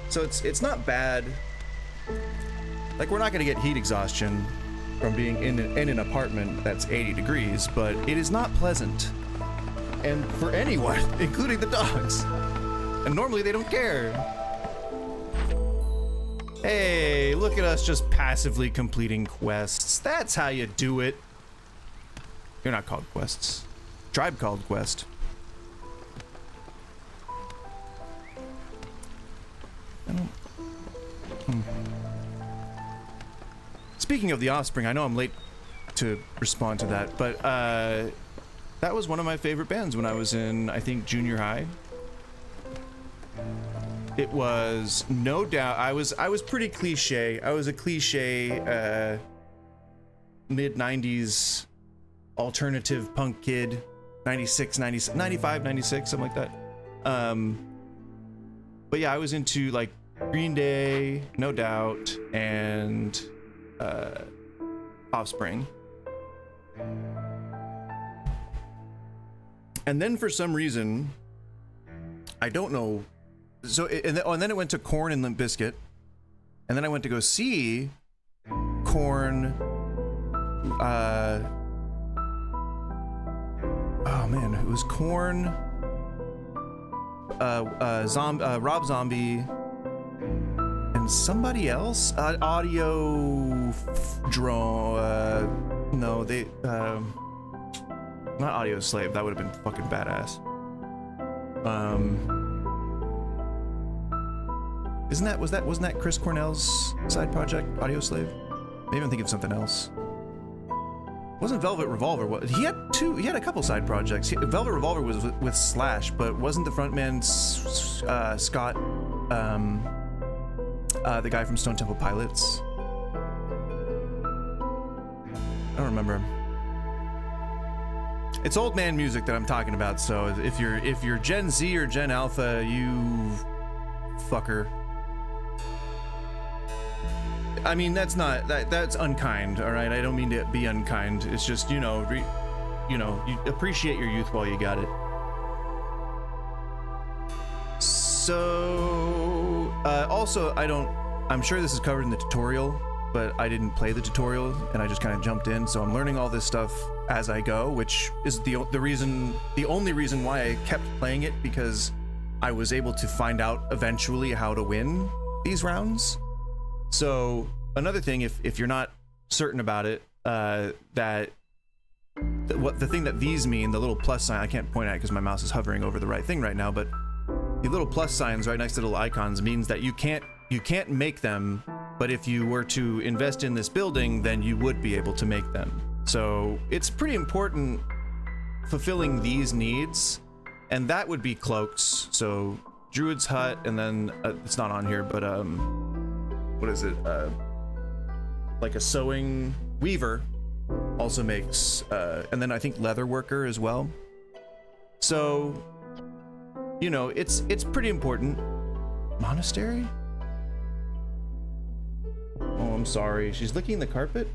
So it's not bad. Like, we're not going to get heat exhaustion from being in an apartment that's 80 degrees, but it is not pleasant. And for anyone, including the dogs. And normally they don't care. Hey, look at us just passively completing quests. That's how you do it. They're not called quests. Tribe called quest. I don't... Speaking of The Offspring, I know I'm late to respond to that, but that was one of my favorite bands when I was in, I think, junior high. It was no doubt, I was pretty cliche. I was a cliche mid-90s alternative punk kid, 96, 95, 96, something like that. But yeah, I was into like Green Day, No Doubt, and Offspring. And then for some reason, I don't know, so and then it went to Korn and Limp Bizkit, and then I went to go see Korn. Oh man, it was Korn, Rob Zombie, and somebody else. Audio Drone. No, they not Audio Slave. That would have been fucking badass. Wasn't that Chris Cornell's side project, Audio Slave? Maybe I'm thinking of something else. Wasn't Velvet Revolver? He had a couple side projects. Velvet Revolver was with Slash, but wasn't the frontman Scott, the guy from Stone Temple Pilots? I don't remember. It's old man music that I'm talking about, so if you're Gen Z or Gen Alpha, you fucker. I mean, that's unkind, all right? I don't mean to be unkind. It's just, you appreciate your youth while you got it. So, also, I'm sure this is covered in the tutorial, but I didn't play the tutorial, and I just kind of jumped in, so I'm learning all this stuff as I go, which is the only reason why I kept playing it, because I was able to find out eventually how to win these rounds. So another thing, if you're not certain about it, the thing that these mean, the little plus sign, I can't point at it because my mouse is hovering over the right thing right now, but the little plus signs right next to the little icons means that you can't make them, but if you were to invest in this building, then you would be able to make them. So it's pretty important fulfilling these needs, and that would be cloaks. So Druid's Hut, and then it's not on here, but what is it? Like a sewing weaver also makes, and then I think leather worker as well. So, it's pretty important. Monastery? Oh, I'm sorry. She's licking the carpet?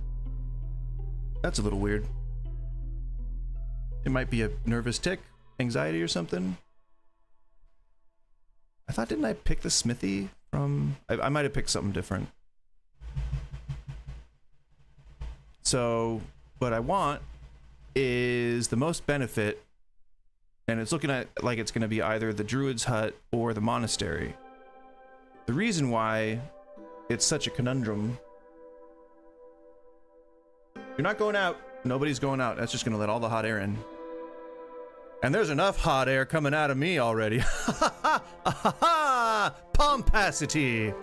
That's a little weird. It might be a nervous tick, anxiety or something. Didn't I pick the smithy from... I might have picked something different. So, what I want is the most benefit, and it's looking at like it's going to be either the Druid's Hut or the Monastery. The reason why it's such a conundrum... You're not going out. Nobody's going out. That's just going to let all the hot air in. And there's enough hot air coming out of me already. Ha ha ha ha! Pompacity!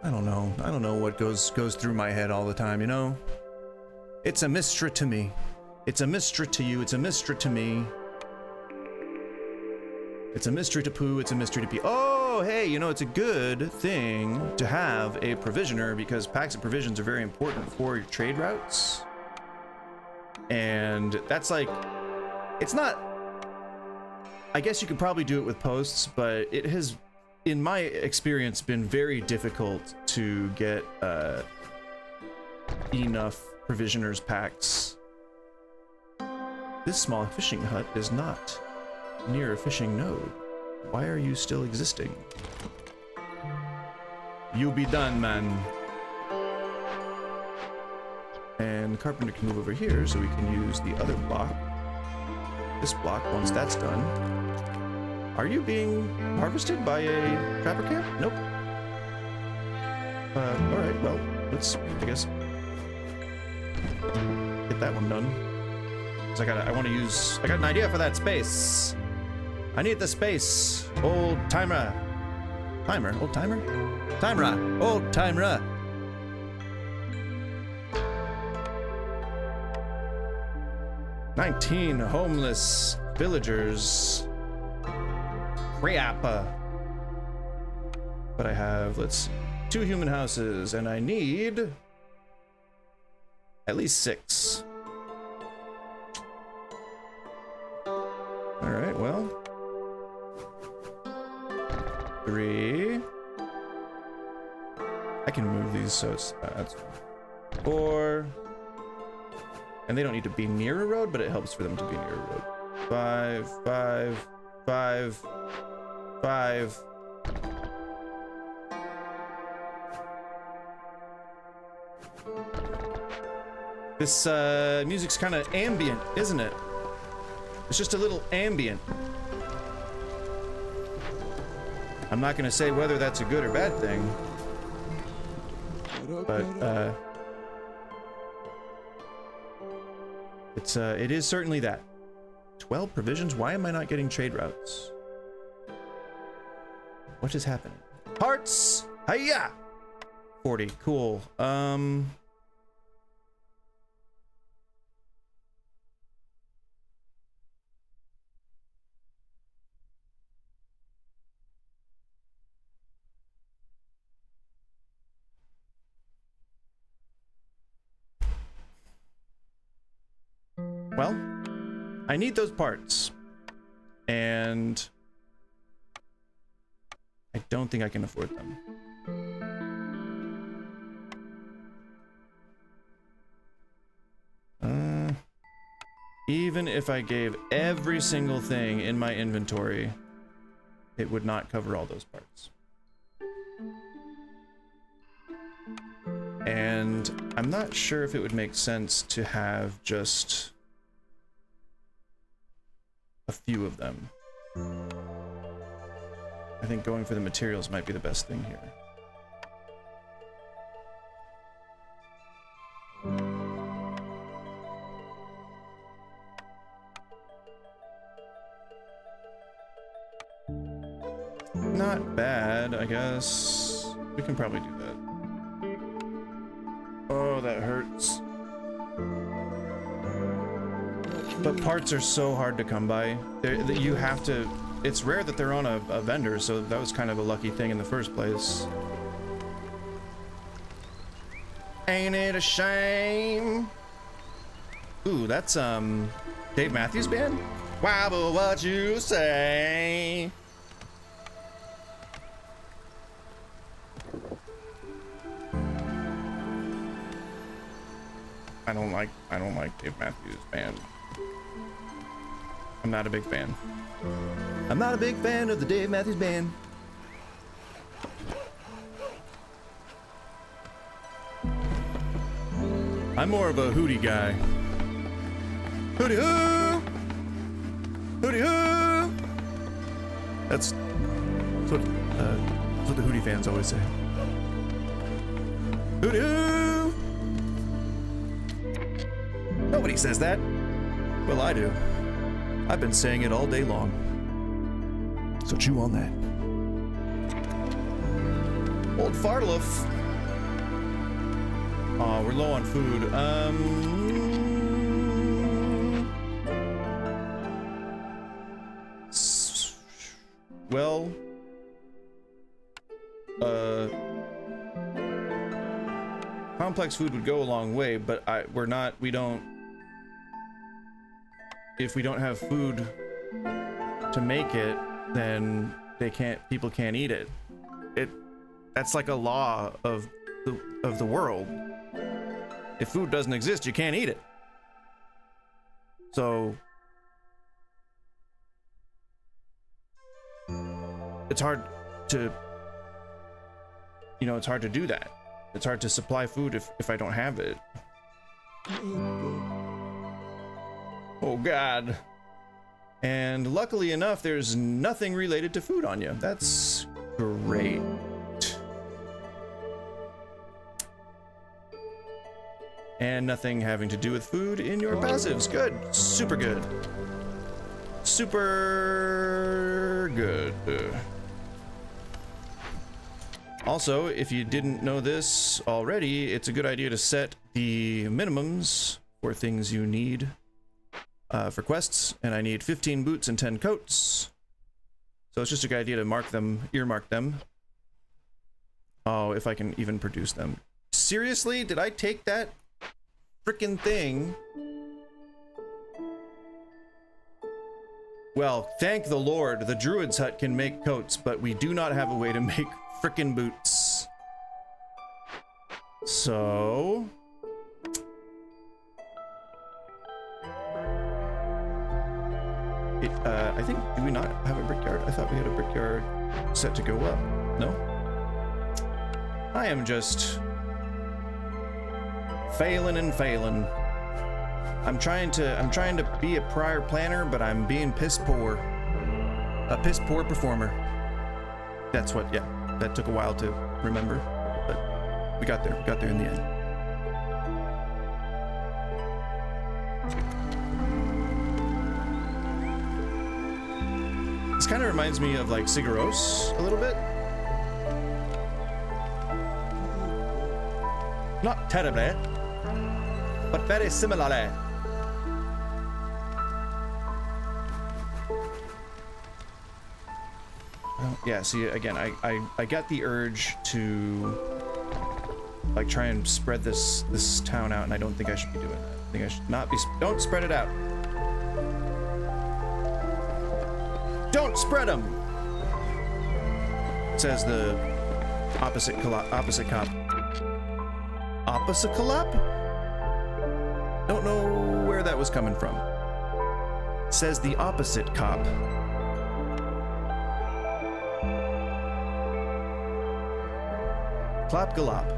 I don't know what goes through my head all the time, It's a mystery to me. It's a mystery to you. It's a mystery to me. It's a mystery to Pooh. It's a mystery to Pee. Oh, hey, it's a good thing to have a provisioner, because packs of provisions are very important for your trade routes. And that's like, it's not, I guess you could probably do it with posts, but it has, in my experience, been very difficult to get enough provisioners packs. This small fishing hut is not near a fishing node. Why are you still existing? You be done, man. And the carpenter can move over here so we can use the other block. this block once that's done. Are you being harvested by a trapper camp? Nope. Alright, well, let's, I guess, get that one done. Cause I got an idea for that space. I need the space. Old timer. Old timer? Timera. Old timera. "19 homeless villagers. Crap. But I have, let's see, 2 human houses, and I need at least 6. All right, well, 3. I can move these, so it's that's 4. And they don't need to be near a road, but it helps for them to be near a road. 5, 5, 5, 5. This music's kind of ambient, isn't it? It's just a little ambient. I'm not gonna say whether that's a good or bad thing, but it is certainly that. 12 provisions? Why am I not getting trade routes? What is happening? Hearts! Hiya! 40, cool. Well, I need those parts, and I don't think I can afford them. Even if I gave every single thing in my inventory, it would not cover all those parts. And I'm not sure if it would make sense to have just a few of them. I think going for the materials might be the best thing here. Not bad, I guess. We can probably do that. Oh, that hurts. But parts are so hard to come by. You have to... It's rare that they're on a vendor, so that was kind of a lucky thing in the first place. Ain't it a shame? Ooh, that's Dave Matthews Band? Why, but what you say? I don't like Dave Matthews Band. I'm not a big fan. I'm not a big fan of the Dave Matthews Band. I'm more of a Hootie guy. Hootie hoo! Hootie hoo! That's what the Hootie fans always say. Hootie hoo! Nobody says that. Well, I do. I've been saying it all day long. So chew on that. Old Fartloof. Aw, we're low on food. Well, complex food would go a long way, but if we don't have food to make it, then people can't eat it. That's like a law of the world. If food doesn't exist, you can't eat it. So it's hard to do that. It's hard to supply food if I don't have it. Oh God. And luckily enough, there's nothing related to food on you. That's great. And nothing having to do with food in your passives. Good. Super good. Super good. Also, if you didn't know this already, it's a good idea to set the minimums for things you need for quests. And I need 15 boots and 10 coats. So it's just a good idea to mark them, earmark them. Oh, if I can even produce them. Seriously? Did I take that frickin' thing? Well, thank the Lord, the Druid's hut can make coats, but we do not have a way to make frickin' boots. So... I think, do we not have a brickyard? I thought we had a brickyard set to go up. No? I am just failing and failing. I'm trying to be a prior planner, but I'm being piss poor. A piss poor performer. That's what, yeah, that took a while to remember, but we got there in the end. This kind of reminds me of like Sigaros a little bit. Not terribly, but very similarly. Yeah, see, again, I got the urge to like try and spread this town out, and I don't think I should be doing that. I think I should not be. Don't spread it out. Don't spread them. Says the opposite cop. Opposite collab? Don't know where that was coming from. Says the opposite cop. Clap galop.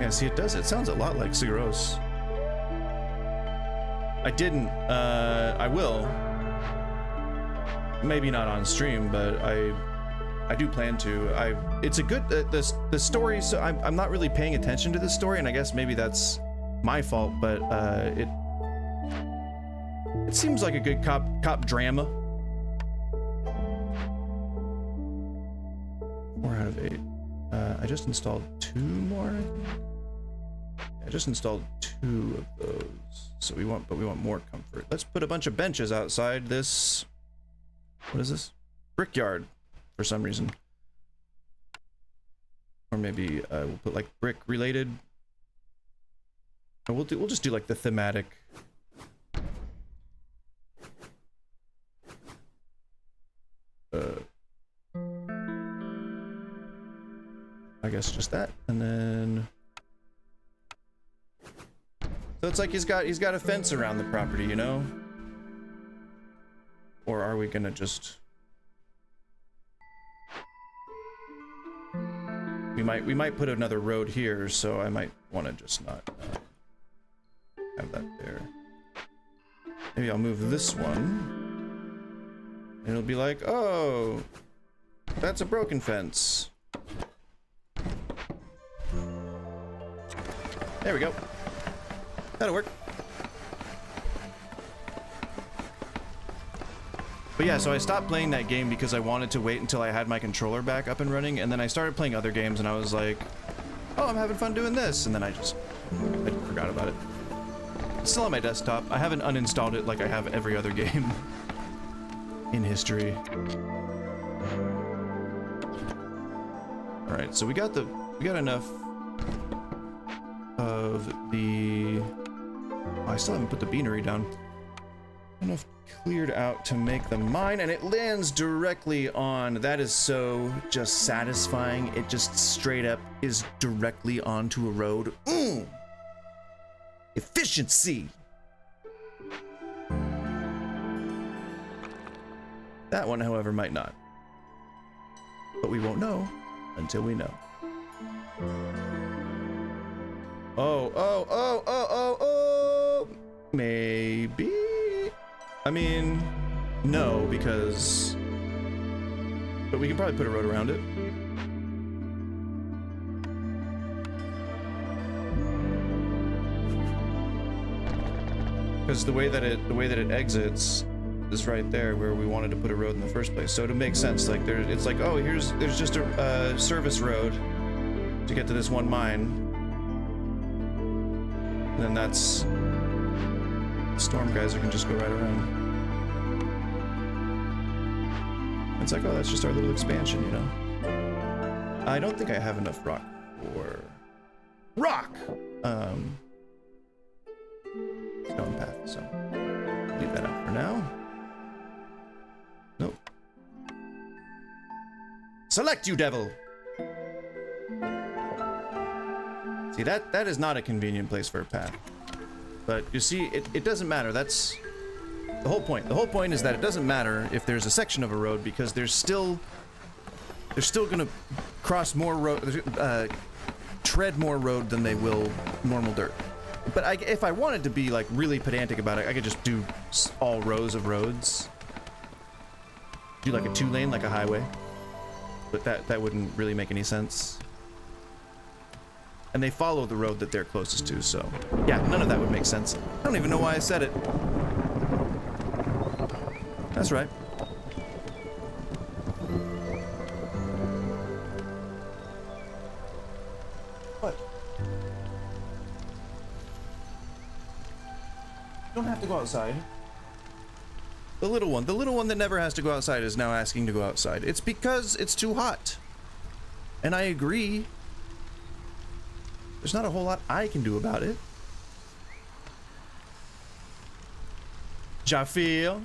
Yeah, see, it does. It sounds a lot like Sigaros. I didn't. I will. Maybe not on stream, but I do plan to. It's a good. The story. So I'm not really paying attention to the story, and I guess maybe that's my fault. But it seems like a good cop drama. 4 out of 8. I just installed 2 more. I think. I just installed 2 of those. So we want more comfort. Let's put a bunch of benches outside this. What is this? Brickyard, for some reason. Or maybe we'll put like brick related. Or we'll just do like the thematic. I guess just that, and then. So it's like he's got a fence around the property, you know? Or are we gonna just... We might put another road here, so I might want to just not have that there. Maybe I'll move this one. And it'll be like, oh, that's a broken fence. There we go. That'll work. But yeah, so I stopped playing that game because I wanted to wait until I had my controller back up and running, and then I started playing other games, and I was like, oh, I'm having fun doing this, and then I forgot about it. It's still on my desktop. I haven't uninstalled it like I have every other game in history. All right, so we got enough of the. Oh, I still haven't put the beanery down. Enough cleared out to make the mine, and it lands directly on. That is so just satisfying. It just straight up is directly onto a road. Efficiency. That one, however, might not. But we won't know until we know. Oh, maybe. I mean, no, because, but we can probably put a road around it. Because the way that it exits is right there where we wanted to put a road in the first place. So to make sense, like it's like, oh, there's just a service road to get to this one mine. And then that's storm geyser can just go right around. It's like, oh, that's just our little expansion, you know? I don't think I have enough rock for rock. Stone path, so leave that out for now. Nope. Select, you devil. See, that is not a convenient place for a path. But you see, it doesn't matter. That's the whole point. The whole point is that it doesn't matter if there's a section of a road, because they're still gonna cross more road, tread more road than they will normal dirt. But if I wanted to be like really pedantic about it, I could just do all rows of roads. Do like a 2-lane, like a highway. But that wouldn't really make any sense. And they follow the road that they're closest to, so yeah, none of that would make sense. I don't even know why I said it. That's right. What? You don't have to go outside. The little one that never has to go outside is now asking to go outside. It's because it's too hot. And I agree. There's not a whole lot I can do about it. Jafil.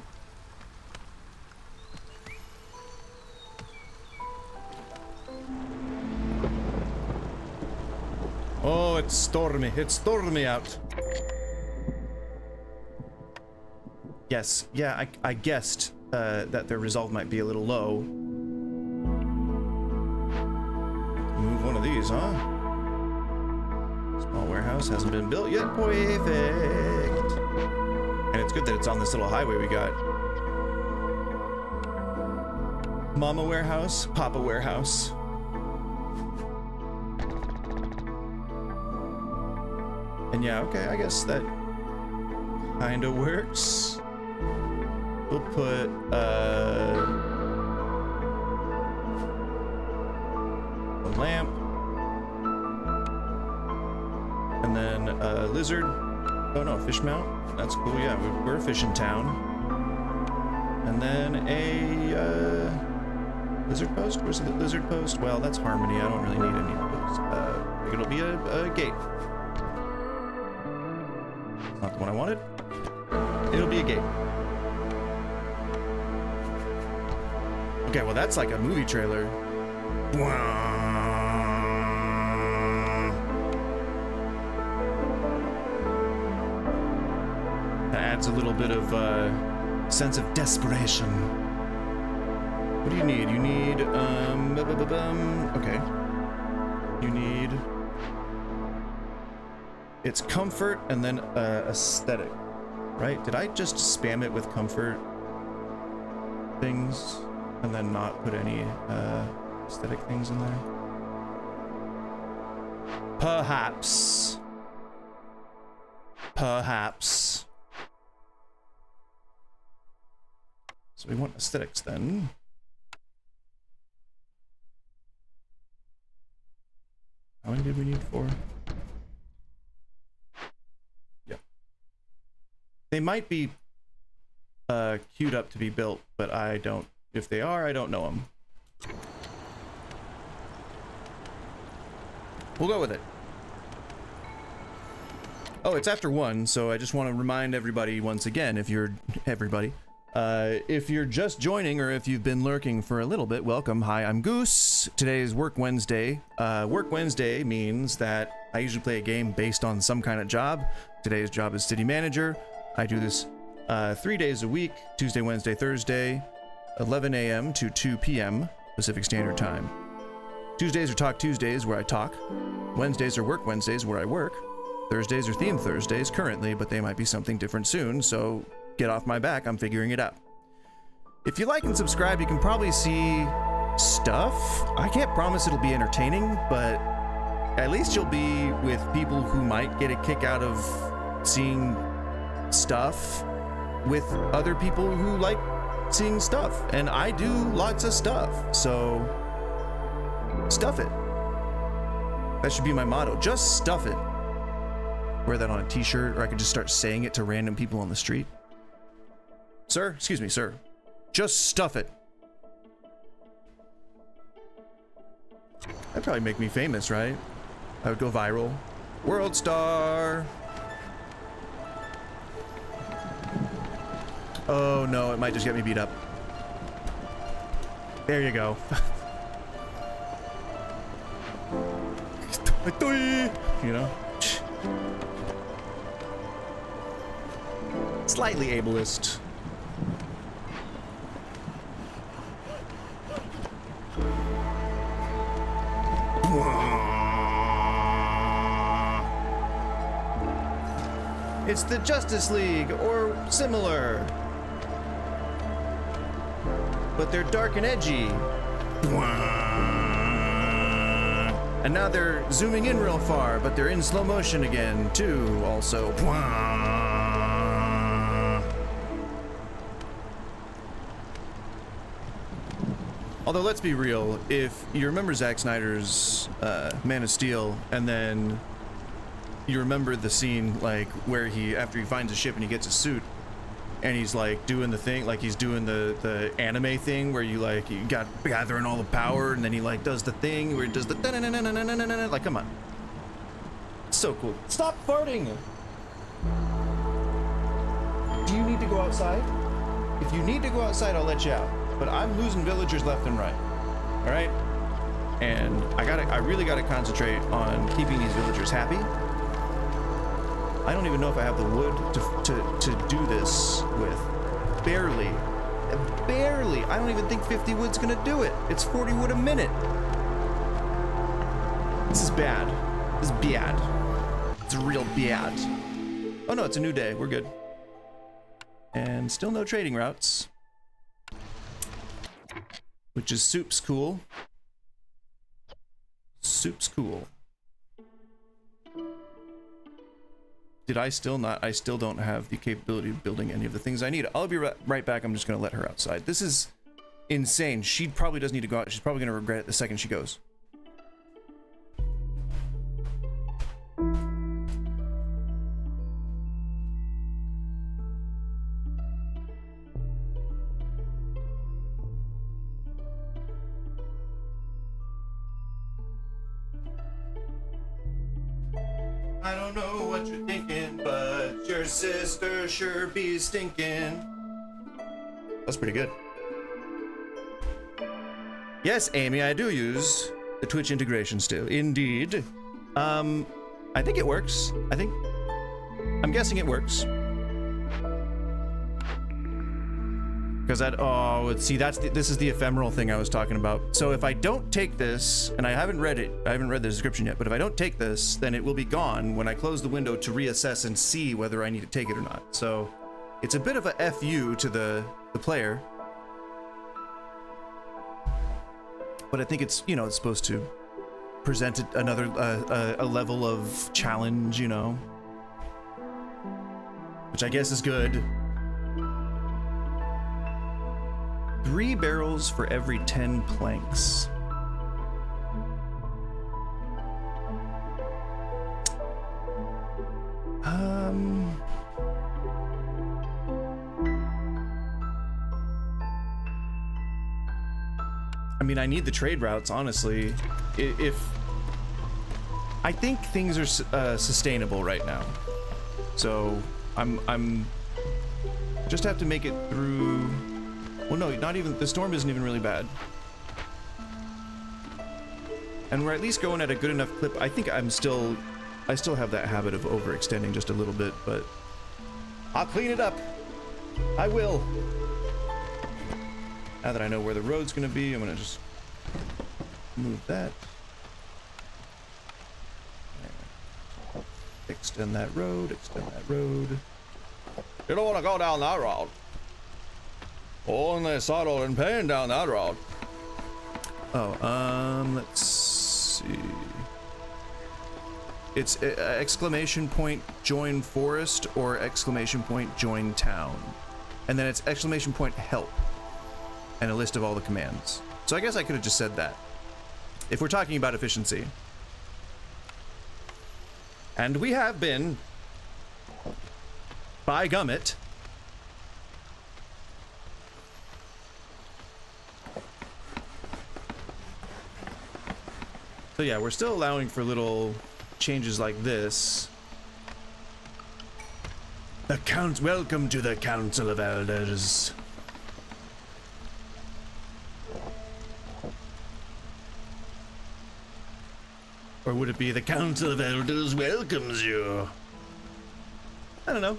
Oh, it's stormy. It's stormy out. Yes, yeah, I guessed that their resolve might be a little low. Move one of these, huh? Small warehouse hasn't been built yet. Perfect. And it's good that it's on this little highway we got. Mama warehouse, Papa warehouse. And yeah, okay, I guess that kinda works. We'll put a lamp. And then a lizard. Oh no, fish mount. That's cool. Yeah, we're a fishing town. And then a lizard post. Where's the lizard post? Well, that's Harmony. I don't really need any of those. It'll be a gate. Not the one I wanted. It'll be a gate. Okay, well that's like a movie trailer. That adds a little bit of sense of desperation. What do you need? You need okay. You need, it's comfort and then aesthetic, right? Did I just spam it with comfort things and then not put any aesthetic things in there? Perhaps. Perhaps. So we want aesthetics then. How many did we need for? Yeah. They might be queued up to be built, but I don't. If they are, I don't know them. We'll go with it. Oh, it's after 1, so I just want to remind everybody once again, if you're just joining or if you've been lurking for a little bit, welcome. Hi, I'm Goose. Today is Work Wednesday. Work Wednesday means that I usually play a game based on some kind of job. Today's job is city manager. I do this 3 days a week, Tuesday, Wednesday, Thursday, 11 a.m. to 2 p.m. Pacific Standard Time. Tuesdays are Talk Tuesdays, where I talk. Wednesdays are Work Wednesdays, where I work. Thursdays are Theme Thursdays currently, but they might be something different soon, so get off my back, I'm figuring it out. If you like and subscribe, you can probably see stuff. I can't promise it'll be entertaining, but at least you'll be with people who might get a kick out of seeing stuff with other people who like seeing stuff. And I do lots of stuff, so stuff it. That should be my motto. Just stuff it. Wear that on a t-shirt, or I could just start saying it to random people on the street. Sir, excuse me, sir. Just stuff it. That'd probably make me famous, right? I would go viral. World star. Oh no, it might just get me beat up. There you go. You know? Slightly ableist. It's the Justice League, or similar. But they're dark and edgy. And now they're zooming in real far, but they're in slow motion again, too, also. Although, let's be real, if you remember Zack Snyder's Man of Steel, and then you remember the scene, like, where he, after he finds a ship and he gets a suit, and he's, like, doing the thing, like, he's doing the anime thing, where you, like, you got gathering all the power, and then he, like, does the thing, where he does the like, come on. It's so cool. Stop farting! Do you need to go outside? If you need to go outside, I'll let you out. But I'm losing villagers left and right. All right? And I really gotta concentrate on keeping these villagers happy. I don't even know if I have the wood to do this with. Barely. Barely. I don't even think 50 wood's gonna do it. It's 40 wood a minute. This is bad. This is bad. It's real bad. Oh no, it's a new day. We're good. And still no trading routes. Which is soup's cool. Soup's cool. Did I still not? I still don't have the capability of building any of the things I need. I'll be right back. I'm just going to let her outside. This is insane. She probably does need to go out. She's probably going to regret it the second she goes. I don't know what you're thinking, but your sister sure be stinking. That's pretty good. Yes, Amy, I do use the Twitch integration still. Indeed. I think it works. I'm guessing it works. Because this is the ephemeral thing I was talking about. So if I don't take this, and I haven't read the description yet, but if I don't take this, then it will be gone when I close the window to reassess and see whether I need to take it or not. So it's a bit of a FU to the player. But I think it's, you know, it's supposed to present another a level of challenge, you know, which I guess is good. 3 barrels for every 10 planks. I mean, I need the trade routes, honestly. I think things are sustainable right now, so I'm just have to make it through. Well, no, not even, the storm isn't even really bad. And we're at least going at a good enough clip. I think I still have that habit of overextending just a little bit, but I'll clean it up. I will. Now that I know where the road's gonna be, I'm gonna just move that. extend that road, extend that road. You don't want to go down that road. Only subtle and pain down that road. Oh, let's see. It's exclamation point join forest or exclamation point join town. And then it's exclamation point help. And a list of all the commands. So I guess I could have just said that. If we're talking about efficiency. And we have been, by gummit, so yeah, we're still allowing for little changes like this. Welcome to the Council of Elders. Or would it be the Council of Elders welcomes you? I don't know.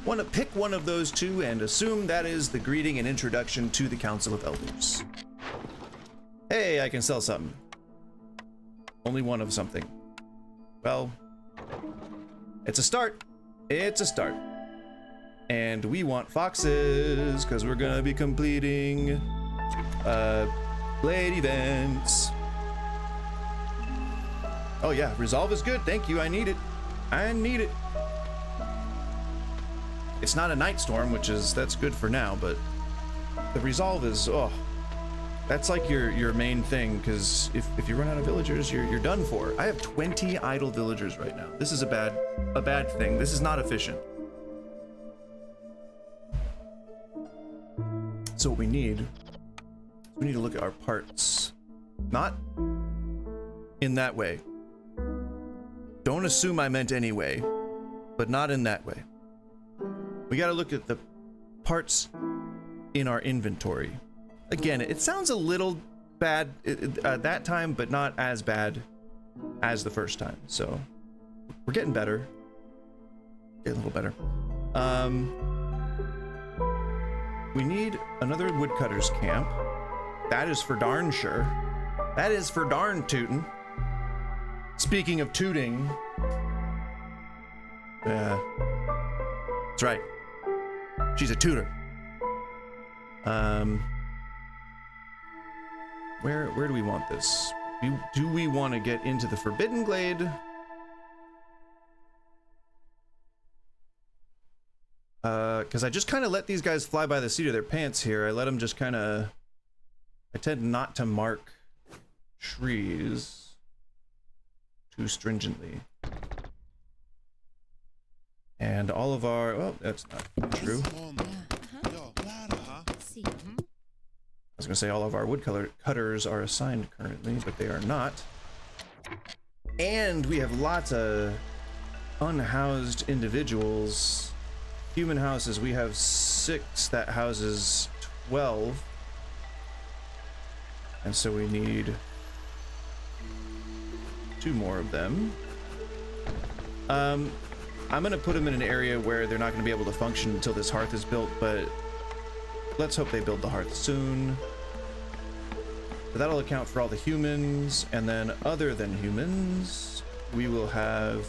Want to pick one of those two and assume that is the greeting and introduction to the Council of Elders. Hey, I can sell something. Only one of something. Well, it's a start. It's a start. And we want foxes, because we're gonna be completing blade events. Oh yeah, resolve is good. Thank you. I need it. I need it. It's not a night storm, that's good for now, but the resolve is, oh, that's like your main thing, because if you run out of villagers, you're done for. I have 20 idle villagers right now. This is a bad thing. This is not efficient. So what we need to look at our parts. Not in that way. Don't assume I meant anyway, but not in that way. We gotta look at the parts in our inventory. Again, it sounds a little bad that time, but not as bad as the first time. So we're getting better. Getting a little better. We need another woodcutter's camp. That is for darn sure. That is for darn tootin'. Speaking of tooting, that's right. She's a tutor. Where do we want this? Do we want to get into the Forbidden Glade? Because I just kind of let these guys fly by the seat of their pants here. I let them just kind of... I tend not to mark trees too stringently. And all of our... Oh, that's not true. I was going to say all of our woodcutters are assigned currently, but they are not. And we have lots of unhoused individuals. Human houses, we have 6 that houses 12. And so we need 2 more of them. I'm going to put them in an area where they're not going to be able to function until this hearth is built, but let's hope they build the hearth soon. But that'll account for all the humans, and then other than humans, we will have,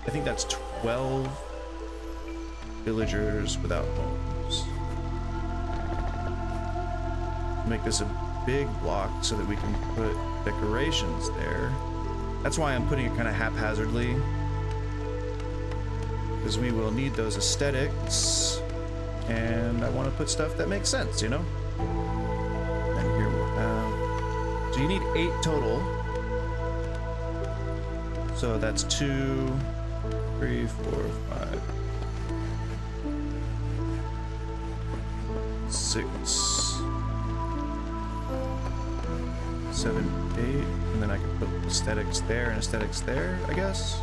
I think that's 12 villagers without homes. Make this a big block so that we can put decorations there. That's why I'm putting it kind of haphazardly, because we will need those aesthetics, and I want to put stuff that makes sense, you know? And here we'll have... So you need 8 total. So that's 2, 3, 4, 5, 6, 7, 8, and then I can put aesthetics there and aesthetics there, I guess.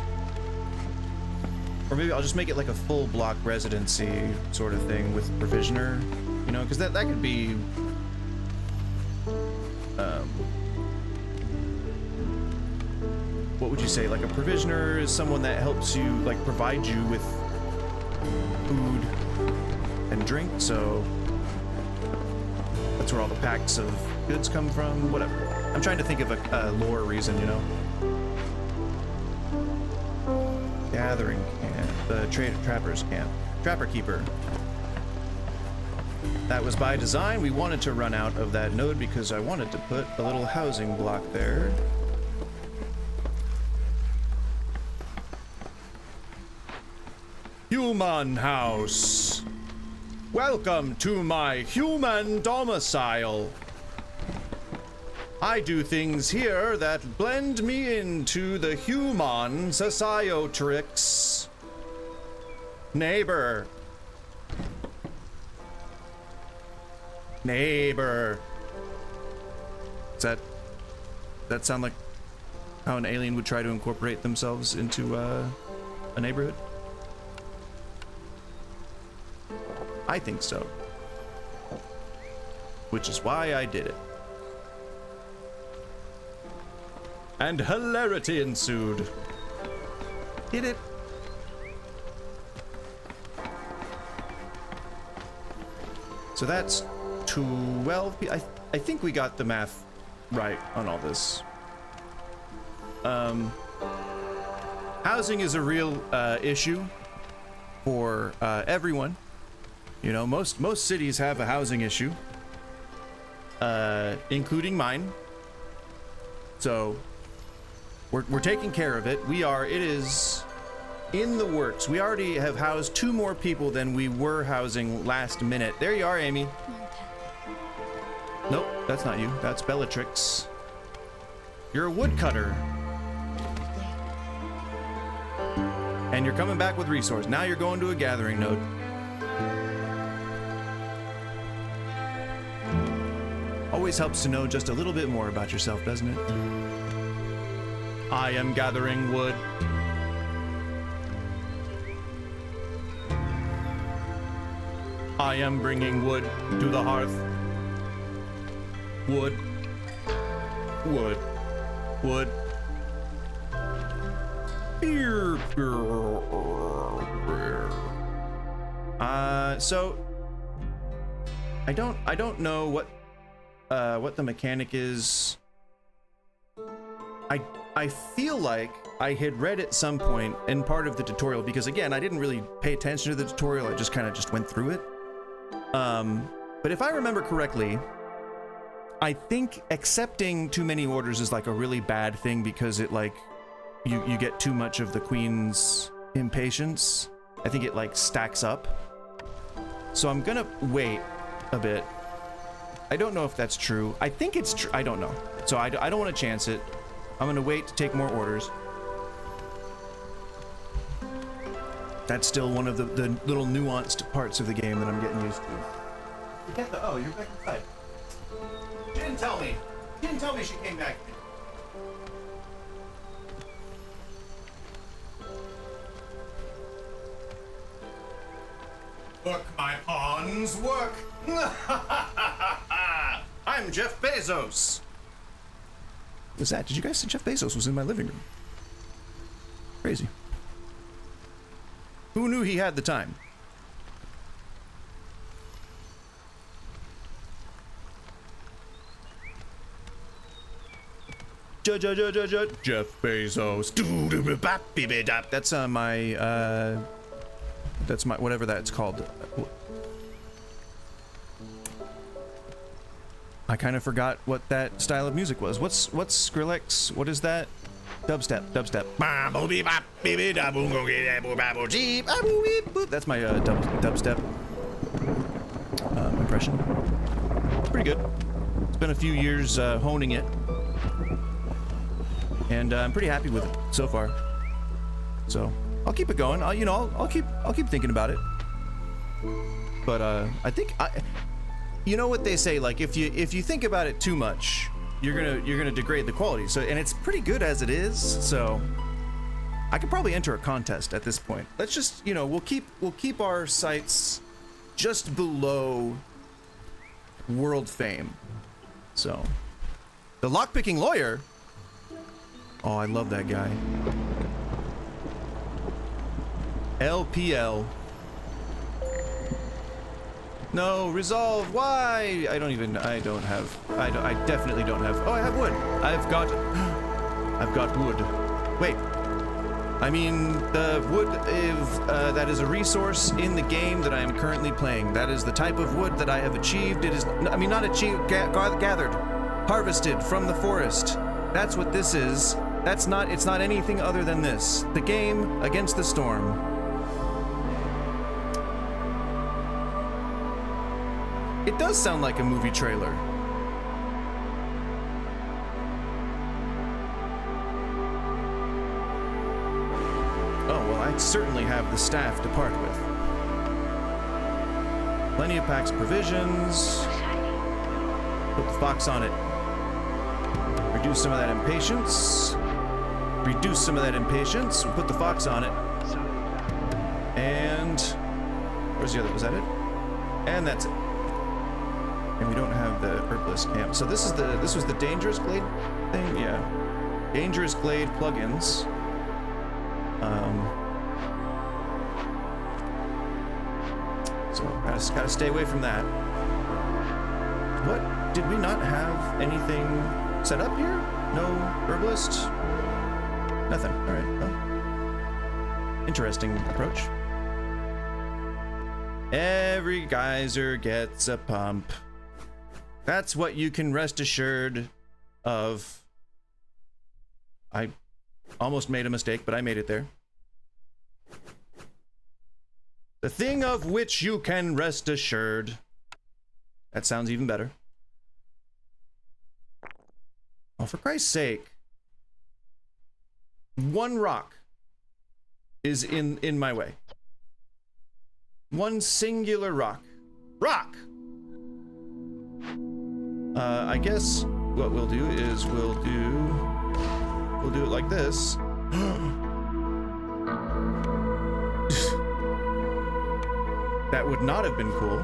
Or maybe I'll just make it like a full block residency sort of thing with provisioner, you know, because that could be what would you say? Like a provisioner is someone that helps you, like provide you with food and drink, so that's where all the packs of goods come from, whatever. I'm trying to think of a lore reason, you know? Yeah, gathering camp, the trapper's camp, trapper keeper. That was by design. We wanted to run out of that node because I wanted to put a little housing block there. Human house. Welcome to my human domicile. I do things here that blend me into the human sociotrix. Neighbor. Neighbor. Does that sound like how an alien would try to incorporate themselves into a neighborhood? I think so. Which is why I did it. And hilarity ensued. Did it? So that's 12 people. I think we got the math right on all this. Housing is a real issue for everyone. You know, most cities have a housing issue, including mine. So we're taking care of it. It is in the works. We already have housed 2 more people than we were housing last minute. There you are, Amy. Nope, that's not you. That's Bellatrix. You're a woodcutter. And you're coming back with resource. Now you're going to a gathering node. Always helps to know just a little bit more about yourself, doesn't it? I am gathering wood. I am bringing wood to the hearth. Wood. Wood. Wood. Beer. So I don't know what the mechanic is. I feel like I had read at some point in part of the tutorial, because again, I didn't really pay attention to the tutorial. I just kind of went through it. But if I remember correctly, I think accepting too many orders is like a really bad thing, because it like you get too much of the queen's impatience. I think it like stacks up. So I'm gonna wait a bit. I don't know if that's true. I think it's true. I don't know. So I don't want to chance it. I'm gonna wait to take more orders. That's still one of the little nuanced parts of the game that I'm getting used to. Oh, you're back inside. She didn't tell me. She didn't tell me she came back. Work, my pawns, work! I'm Jeff Bezos! What was that? Did you guys see Jeff Bezos was in my living room? Crazy. Who knew he had the time? Jeff Bezos. That's my whatever that's called. I kind of forgot what that style of music was. What's Skrillex? What is that? Dubstep. That's my dubstep impression. It's pretty good. It's been a few years honing it, and I'm pretty happy with it so far. So I'll keep it going. I'll keep thinking about it. But I think you know what they say, like if you think about it too much, you're gonna degrade the quality. So, and it's pretty good as it is. So I could probably enter a contest at this point. Let's just, we'll keep our sights just below world fame. So the lockpicking lawyer. Oh, I love that guy. LPL. No, resolve. Why? I definitely don't have. Oh, I have wood. I've got wood. Wait. I mean, the wood that is a resource in the game that I am currently playing. That is the type of wood that I have achieved. It is, I mean, not achieved, gathered, harvested from the forest. That's what this is. It's not anything other than this. The game against the storm. It does sound like a movie trailer. Oh, well, I certainly have the staff to part with. Plenty of packs of provisions. Put the fox on it. Reduce some of that impatience. Reduce some of that impatience. We'll put the fox on it. And where's the other? Was that it? And that's it. And we don't have the herbalist camp. So this was the dangerous glade thing? Yeah. Dangerous glade plugins. So gotta stay away from that. What? Did we not have anything set up here? No herbalist? Nothing. Alright, well. Interesting approach. Every geyser gets a pump. That's what you can rest assured of. I almost made a mistake, but I made it there. The thing of which you can rest assured. That sounds even better. Oh, for Christ's sake. One rock is in my way. One singular rock. Rock! I guess what we'll do is we'll do it like this. That would not have been cool.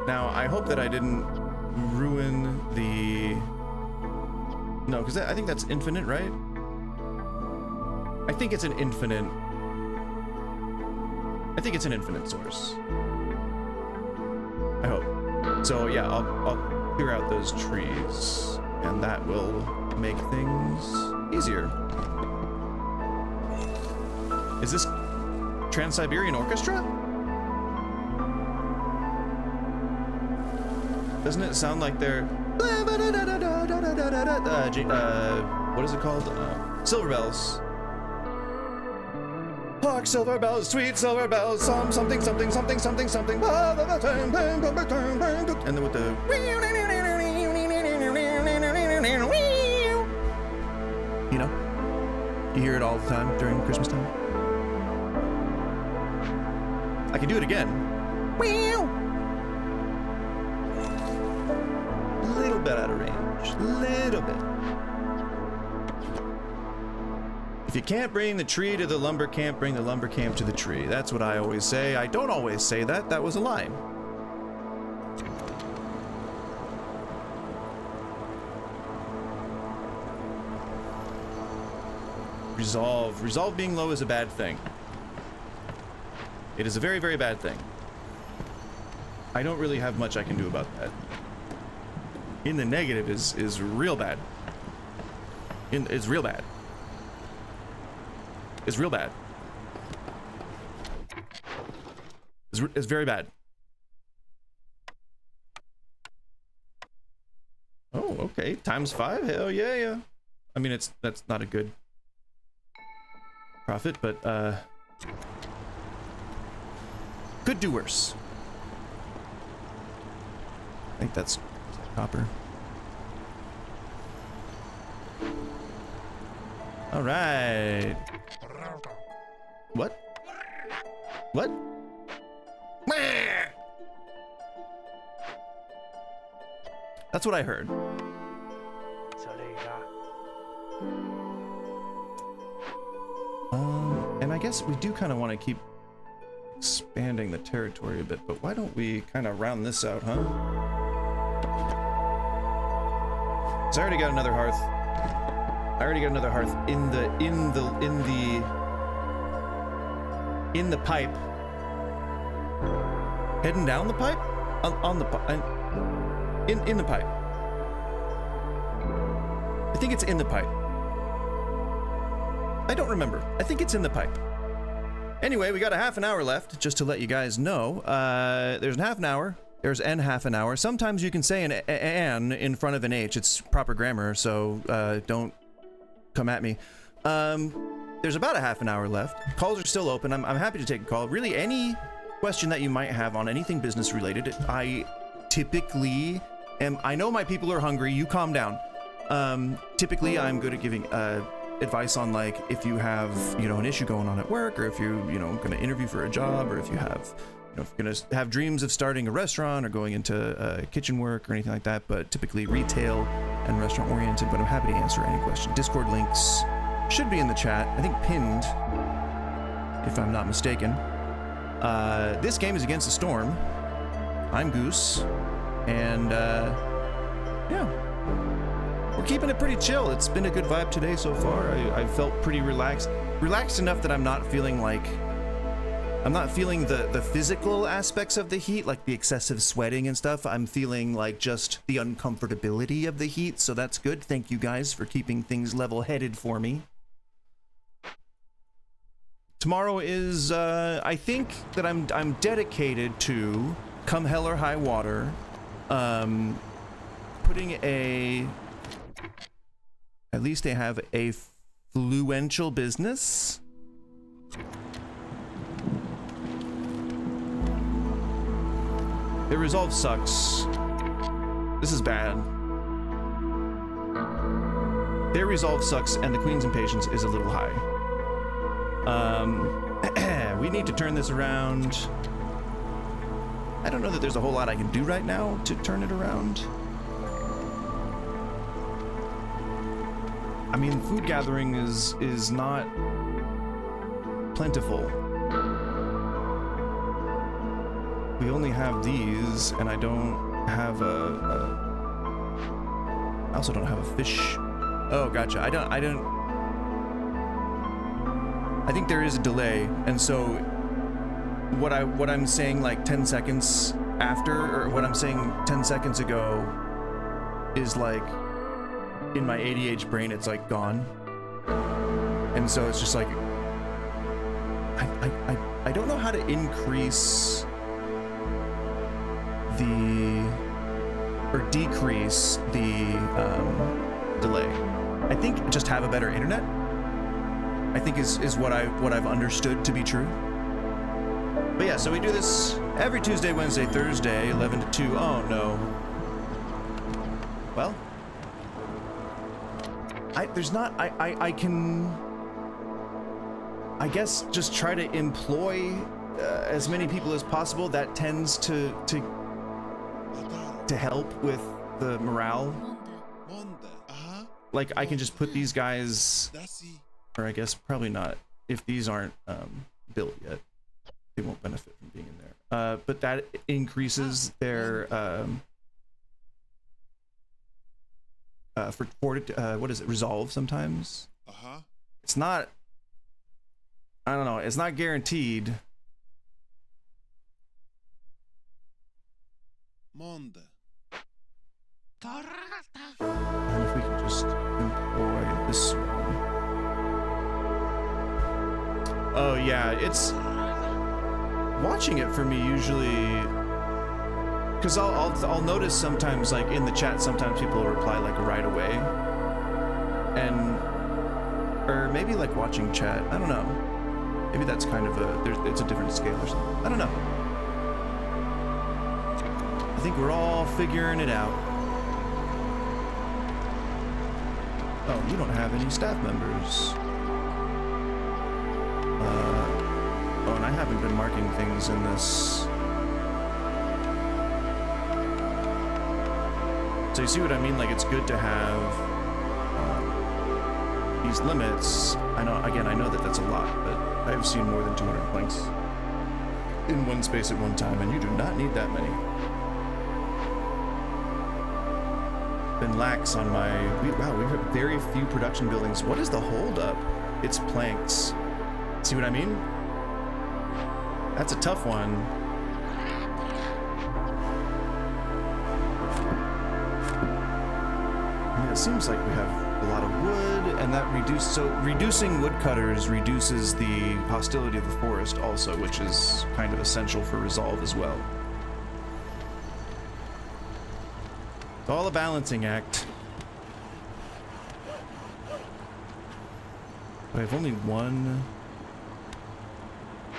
Now, I hope that I didn't ruin the... No, because I think that's infinite, right? I think it's an infinite source. I hope. So yeah, I'll clear out those trees, and that will make things easier. Is this Trans-Siberian Orchestra? Doesn't it sound like they're what is it called? Silver bells. Hark, silver bells, sweet silver bells, something, something, something, something, something. And then with the... You know? You hear it all the time during Christmas time. I can do it again. Little bit out of range. Little bit. If you can't bring the tree to the lumber camp, bring the lumber camp to the tree. That's what I always say. I don't always say that. That was a line. Resolve. Resolve being low is a bad thing. It is a very, very bad thing. I don't really have much I can do about that. In the negative is real bad. It's real bad. It's real bad. It's very bad. Oh, okay. Times 5? Hell yeah, yeah. I mean, that's not a good profit, but could do worse. I think that's copper. All right. What? What? That's what I heard. And I guess we do kind of want to keep expanding the territory a bit, but why don't we kind of round this out, huh? So I already got another hearth. I already got another hearth in the pipe. Heading down the pipe? On the pipe. In the pipe. I think it's in the pipe. I don't remember. I think it's in the pipe. Anyway, we got a half an hour left, just to let you guys know. There's an half an hour. There's n half an hour. Sometimes you can say an n in front of an h. It's proper grammar, so don't come at me. There's about a half an hour left. Calls are still open. I'm happy to take a call. Really, any question that you might have on anything business related. I typically am. I know my people are hungry. You calm down. Typically, I'm good at giving advice on, like, if you have, you know, an issue going on at work, or if you're, you know, going to interview for a job, or if you have, you know, if you're going to have dreams of starting a restaurant or going into kitchen work or anything like that, but typically retail and restaurant oriented. But I'm happy to answer any question. Discord links should be in the chat. I think pinned, if I'm not mistaken. This game is Against the Storm. I'm Goose, and yeah. We're keeping it pretty chill. It's been a good vibe today so far. I felt pretty relaxed. Relaxed enough that I'm not feeling the physical aspects of the heat, like the excessive sweating and stuff. I'm feeling like just the uncomfortability of the heat, so that's good. Thank you guys for keeping things level-headed for me. Tomorrow is, I think that I'm dedicated to, come hell or high water, putting at least they have a fluential business. Their resolve sucks. This is bad. Their resolve sucks, and the Queen's impatience is a little high. We need to turn this around. I don't know that there's a whole lot I can do right now to turn it around. I mean, food gathering is not plentiful. We only have these, and I don't have I also don't have a fish. Oh, gotcha. I think there is a delay, and so what I'm saying like 10 seconds after, or what I'm saying 10 seconds ago, is like, in my ADH brain, it's like gone. And so it's just like, I don't know how to increase or decrease the delay. I think just have a better internet, I think is what I've understood to be true. But yeah, so we do this every Tuesday, Wednesday, Thursday, 11 to 2. Oh no. Well, I can, I guess, just try to employ as many people as possible. That tends to help with the morale. Like, I can just put these guys, or I guess probably not, if these aren't built yet, they won't benefit from being in there. But that increases their what is it, resolve sometimes. It's not, I don't know, it's not guaranteed. And if we can just employ this one. Oh yeah, it's watching it for me usually, because I'll notice sometimes, like in the chat, sometimes people will reply like right away, or maybe like watching chat, I don't know, maybe that's kind of it's a different scale or something, I don't know. I think we're all figuring it out. Oh, you don't have any staff members. Oh, and I haven't been marking things in this. So you see what I mean? Like, it's good to have these limits. I know that that's a lot, but I've seen more than 200 planks in one space at one time, and you do not need that many. Been lax on my, wow, we have very few production buildings. What is the holdup? It's planks. See what I mean? That's a tough one. I mean, it seems like we have a lot of wood, and that reducing woodcutters reduces the hostility of the forest also, which is kind of essential for resolve as well. It's all a balancing act. I have only one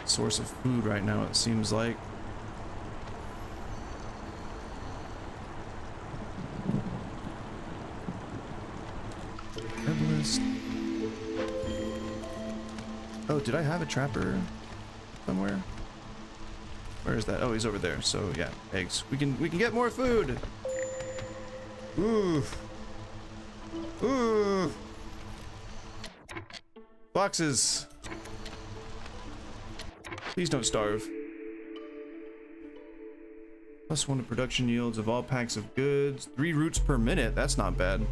source of food right now, it seems like. Herbalist. Oh, did I have a trapper somewhere? Where is that? Oh, he's over there. So yeah, eggs. We can get more food. Ooh. Ooh. Foxes. Please don't starve. +1 to production yields of all packs of goods. 3 roots per minute. That's not bad.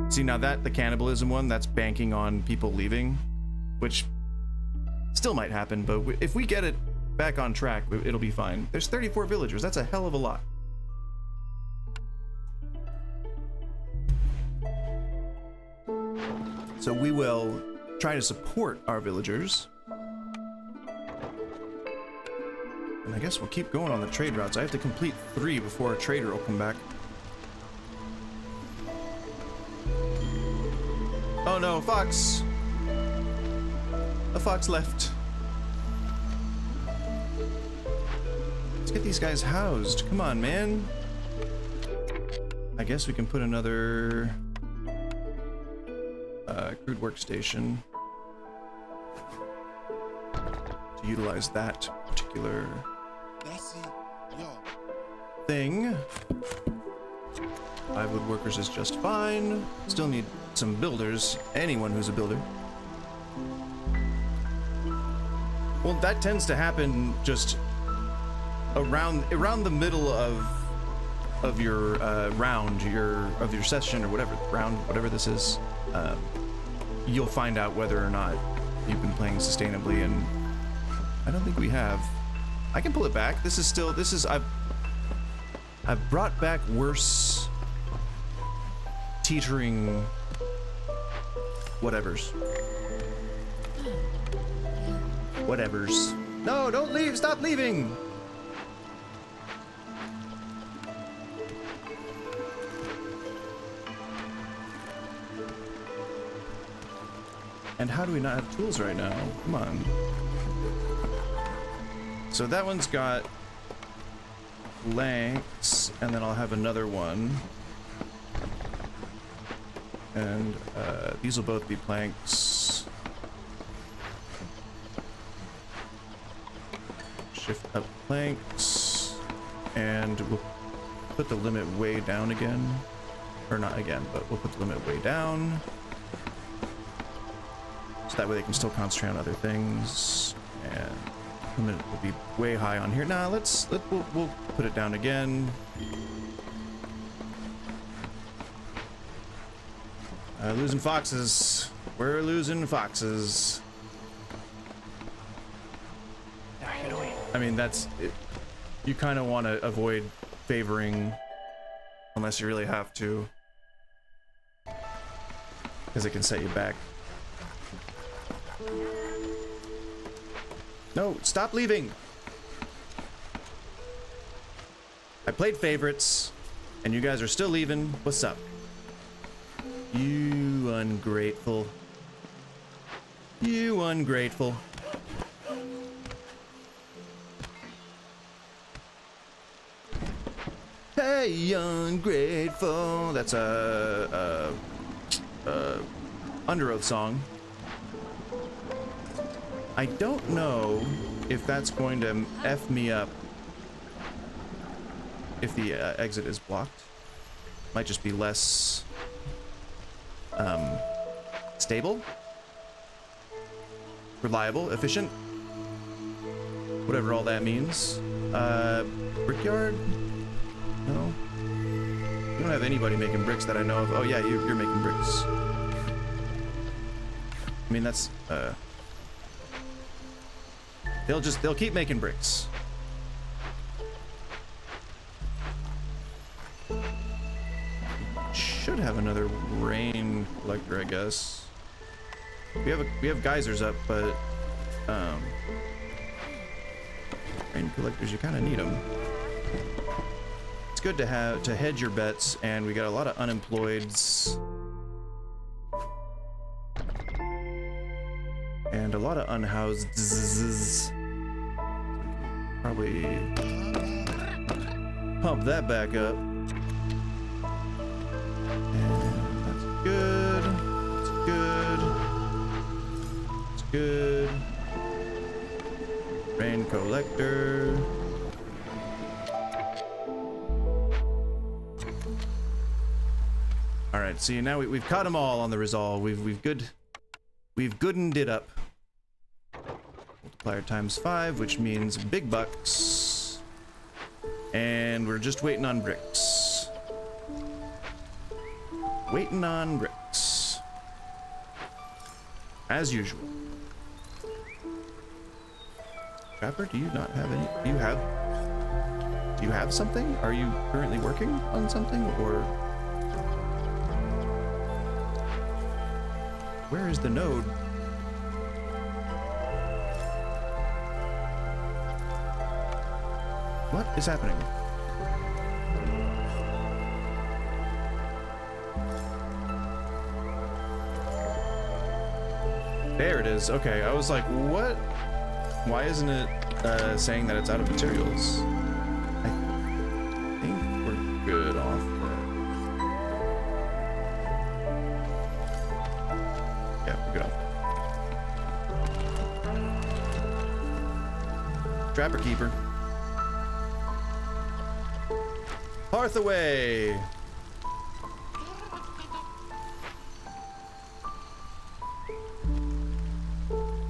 See, now that the cannibalism one, that's banking on people leaving, which still might happen, but if we get it back on track, it'll be fine. There's 34 villagers. That's a hell of a lot. So we will try to support our villagers. And I guess we'll keep going on the trade routes. I have to complete 3 before a trader will come back. Oh no, fox! A fox left. Let's get these guys housed. Come on, man. I guess we can put another crude workstation to utilize that particular thing. 5 woodworkers is just fine. Still need some builders. Anyone who's a builder. Well, that tends to happen just around the middle of your round, of your session or whatever round, whatever this is. You'll find out whether or not you've been playing sustainably, and I don't think we have. I can pull it back. I've brought back worse teetering whatevers. No, don't leave! Stop leaving! And how do we not have tools right now? Come on. So that one's got planks, and then I'll have another one. And these will both be planks. Shift up planks, and we'll put the limit way down again. Or not again, but we'll put the limit way down. So that way they can still concentrate on other things. And limit will be way high on here. Nah, we'll put it down again. Losing foxes. We're losing foxes. I mean, that's it. You kind of want to avoid favoring unless you really have to, because it can set you back. No, stop leaving. I played favorites and you guys are still leaving. What's up? You ungrateful. You ungrateful. Hey, ungrateful. That's a Under Oath song. I don't know if that's going to F me up if the exit is blocked. Might just be less stable, reliable, efficient, whatever all that means. Brickyard? No. We don't have anybody making bricks that I know of. Oh yeah, you're making bricks. I mean, that's they'll keep making bricks. Shh. should have another rain collector, I guess. We have geysers up, but rain collectors, you kind of need them. It's good to hedge your bets, and we got a lot of unemployeds and a lot of unhoused. Probably pump that back up. And that's good. That's good. That's good. Rain collector. All right, see, now we've caught them all on the resolve. We've goodened it up. Multiplier times 5, which means big bucks. And we're just waiting on bricks. Waiting on bricks. As usual. Trapper, do you not have any? Do you have something? Are you currently working on something, or where is the node? What is happening? There it is. Okay, I was like, what? Why isn't it saying that it's out of materials? I think we're good off there. Yeah, we're good off. Trapper keeper. Hearth away!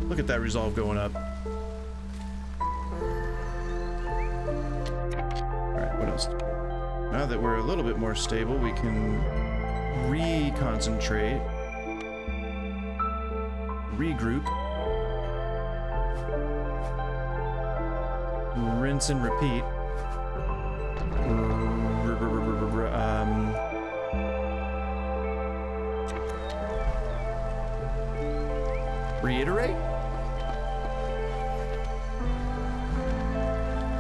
Look at that resolve going up. Alright, what else? Now that we're a little bit more stable, we can reconcentrate, regroup, rinse and repeat. Reiterate?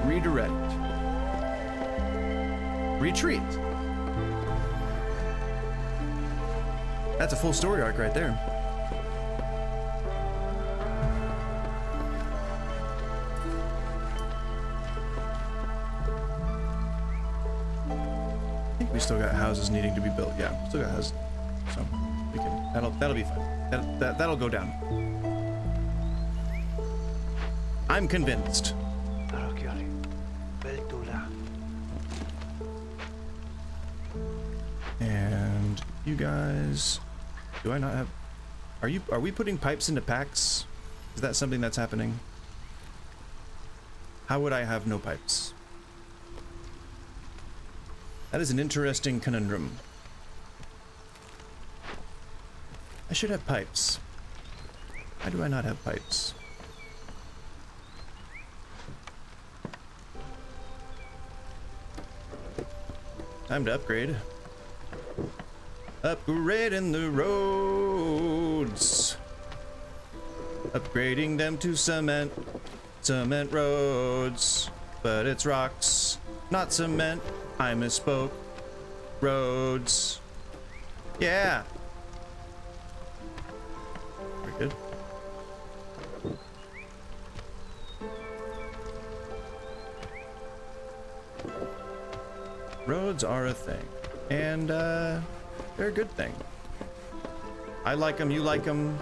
Redirect. Retreat. That's a full story arc right there. I think we still got houses needing to be built. Yeah, still got houses. So we can. That'll be fine. That'll go down. I'm convinced. And you guys, do I not have? Are we putting pipes into packs? Is that something that's happening? How would I have no pipes? That is an interesting conundrum. I should have pipes. Why do I not have pipes? Time to upgrade. Upgrading the roads. Upgrading them to cement. Cement roads. But it's rocks, not cement. I misspoke. Roads. Yeah. Very good. Roads are a thing, and they're a good thing. I like them, you like them.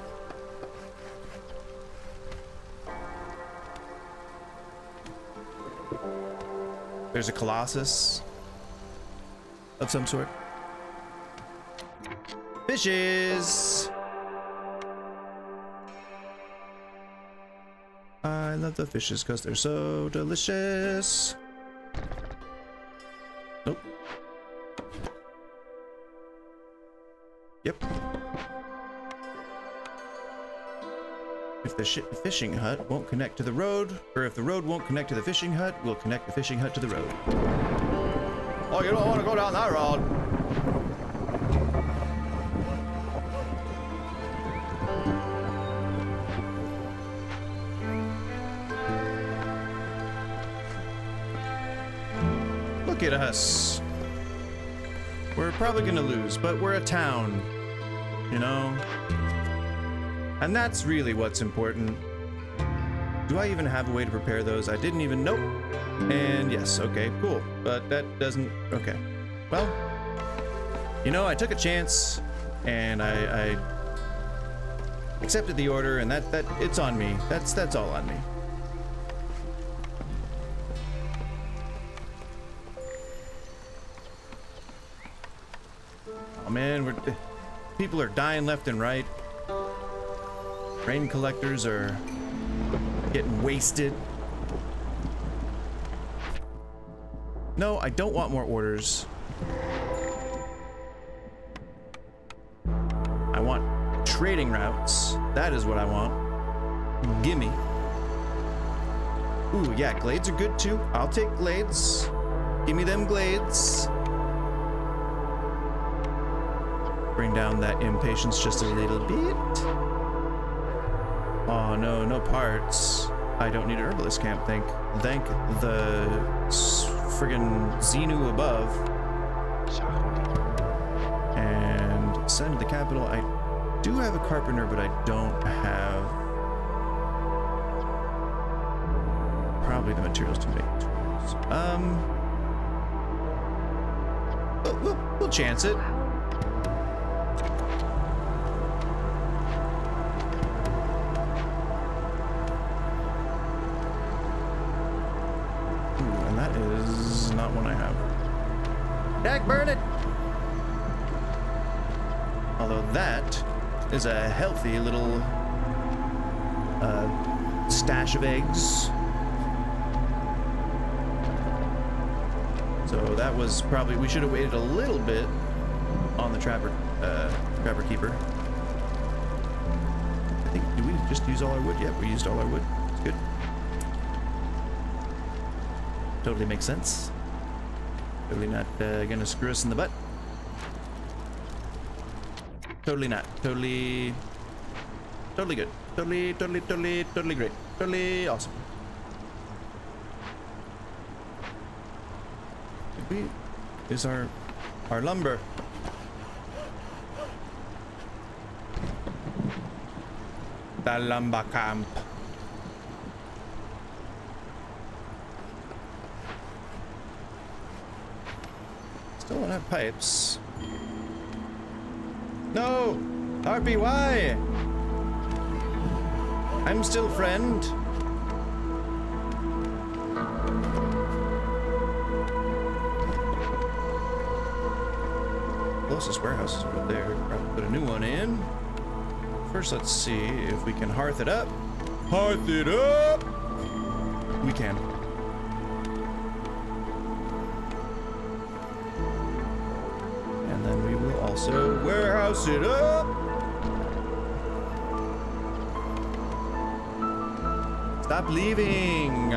There's a colossus of some sort. Fishes! I love the fishes because they're so delicious. Nope. Yep. If the fishing hut won't connect to the road, or if the road won't connect to the fishing hut, we'll connect the fishing hut to the road. Oh, you don't want to go down that road. Look at us. We're probably gonna lose, but we're a town, you know? And that's really what's important. Do I even have a way to prepare those? I didn't even know. And yes, okay, cool. But that doesn't, okay. Well, you know, I took a chance and I accepted the order, and that it's on me. That's all on me. Oh man, people are dying left and right. Rain collectors are getting wasted. No, I don't want more orders. I want trading routes. That is what I want. Gimme. Ooh, yeah, glades are good too. I'll take glades. Gimme them glades. Bring down that impatience just a little bit. Oh no, no parts. I don't need an herbalist camp, thank the friggin' Xenu above. And send to the capital. I do have a carpenter, but I don't have probably the materials to make tools. We'll chance it. Is not one I have. Jack, burn it! Although that is a healthy little stash of eggs. So that was probably, we should have waited a little bit on the trapper keeper. I think, did we just use all our wood? Yep, we used all our wood. It's good. Totally makes sense. Totally not gonna screw us in the butt. Totally not. Totally good. Totally great. Totally awesome. Is our lumber. The lumber camp. Still don't have pipes. No! RPY! I'm still friend. Closest warehouse is right there. Probably put a new one in. First, let's see if we can hearth it up. Hearth it up! We can. So warehouse it up. Stop leaving.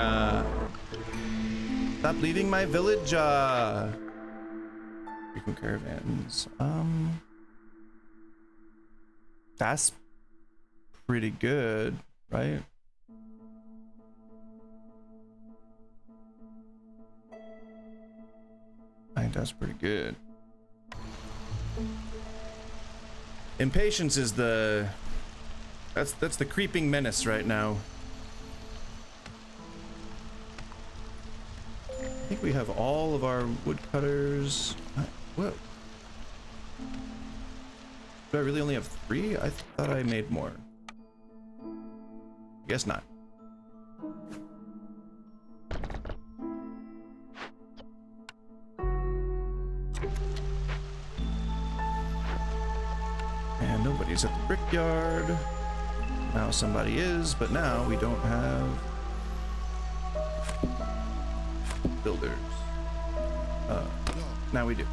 Stop leaving my village. Frequent caravans. That's pretty good, right? I think that's pretty good. Impatience is that's the creeping menace right now. I think we have all of our woodcutters. What? Do I really only have 3? I thought I made more. Guess not. And nobody's at the brickyard. Now somebody is, but now we don't have builders. Now we do.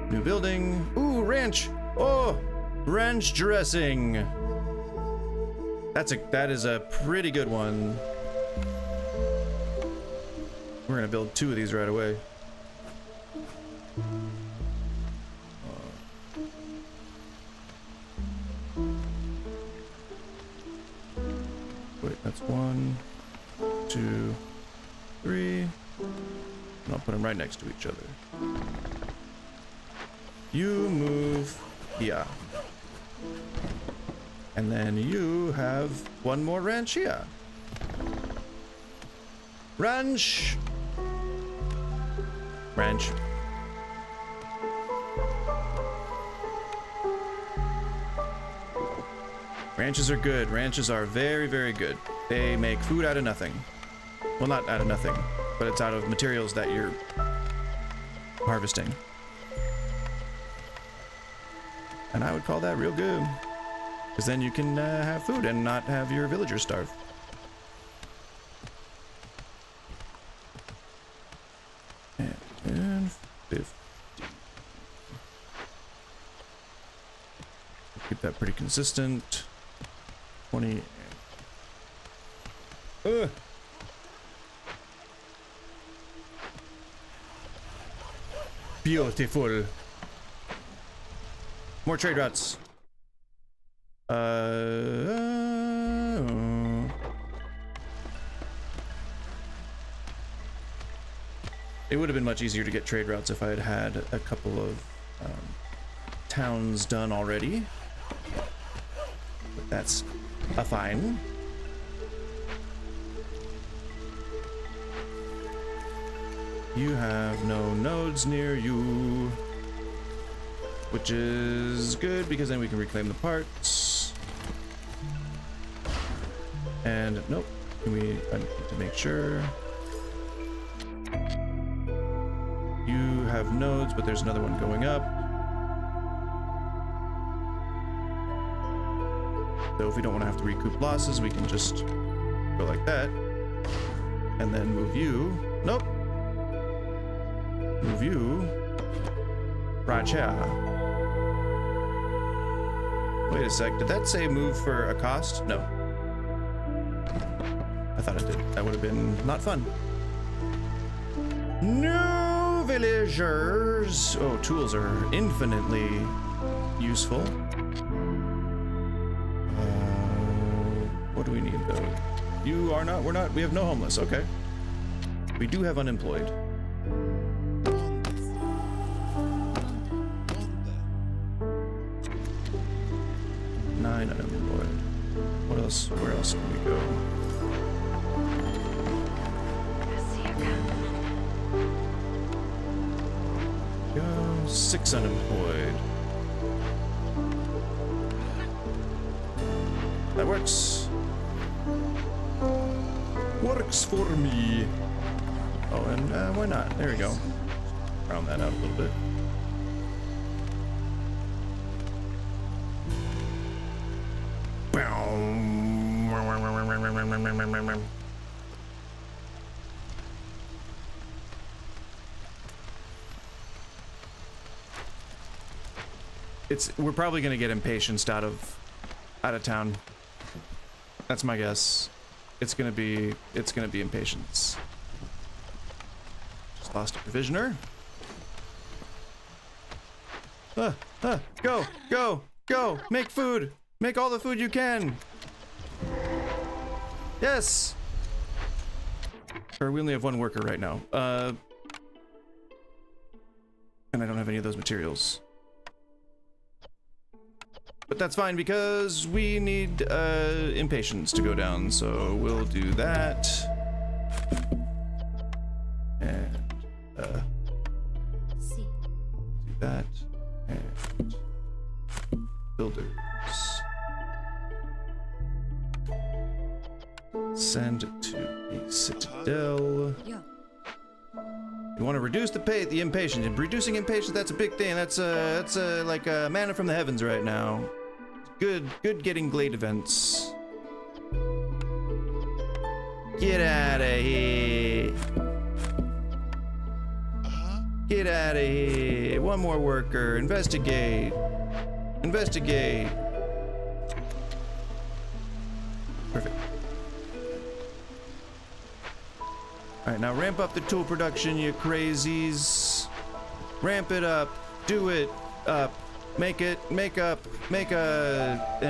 New building. Ooh, ranch. Oh, ranch dressing. That is a pretty good one. We're gonna build 2 of these right away. Wait, that's 1, 2, 3. And I'll put them right next to each other. You move here. And then you have one more ranch here. Ranch! Ranch. Ranches are good. Ranches are very, very good. They make food out of nothing. Well, not out of nothing, but it's out of materials that you're harvesting. And I would call that real good. Because then you can have food and not have your villagers starve. And 50. Keep that pretty consistent. 20. Beautiful. More trade routes. It would have been much easier to get trade routes if I had had a couple of towns done already. But that's a fine. You have no nodes near you, which is good because then we can reclaim the parts. And nope, I need to make sure. You have nodes, but there's another one going up. So if we don't want to have to recoup losses, we can just go like that. And then move you. Nope. Move you. Right here. Wait a sec. Did that say move for a cost? No. I thought it did. That would have been not fun. No villagers. Oh, tools are infinitely useful. What do we need though? You are not. We're not. We have no homeless. Okay. We do have unemployed. 9 unemployed. What else? Where else can we go? Go 6 unemployed. That works. Works for me. Oh, and why not? There we go. Round that out a little bit. We're probably gonna get impatience out of town. That's my guess. It's gonna be impatience. Just lost a provisioner. Go! Make food! Make all the food you can! Yes! Or we only have one worker right now. And I don't have any of those materials. But that's fine because we need impatience to go down, so we'll do that. And do that. And builders. Send to the citadel. Yeah. You want to reduce the impatience. And reducing impatience, that's a big thing. That's like manna from the heavens right now. Good getting glade events. Get out of here. Get out of here. One more worker. Investigate. Investigate. Perfect. Alright, now ramp up the tool production, you crazies. Ramp it up. Do it up. Make an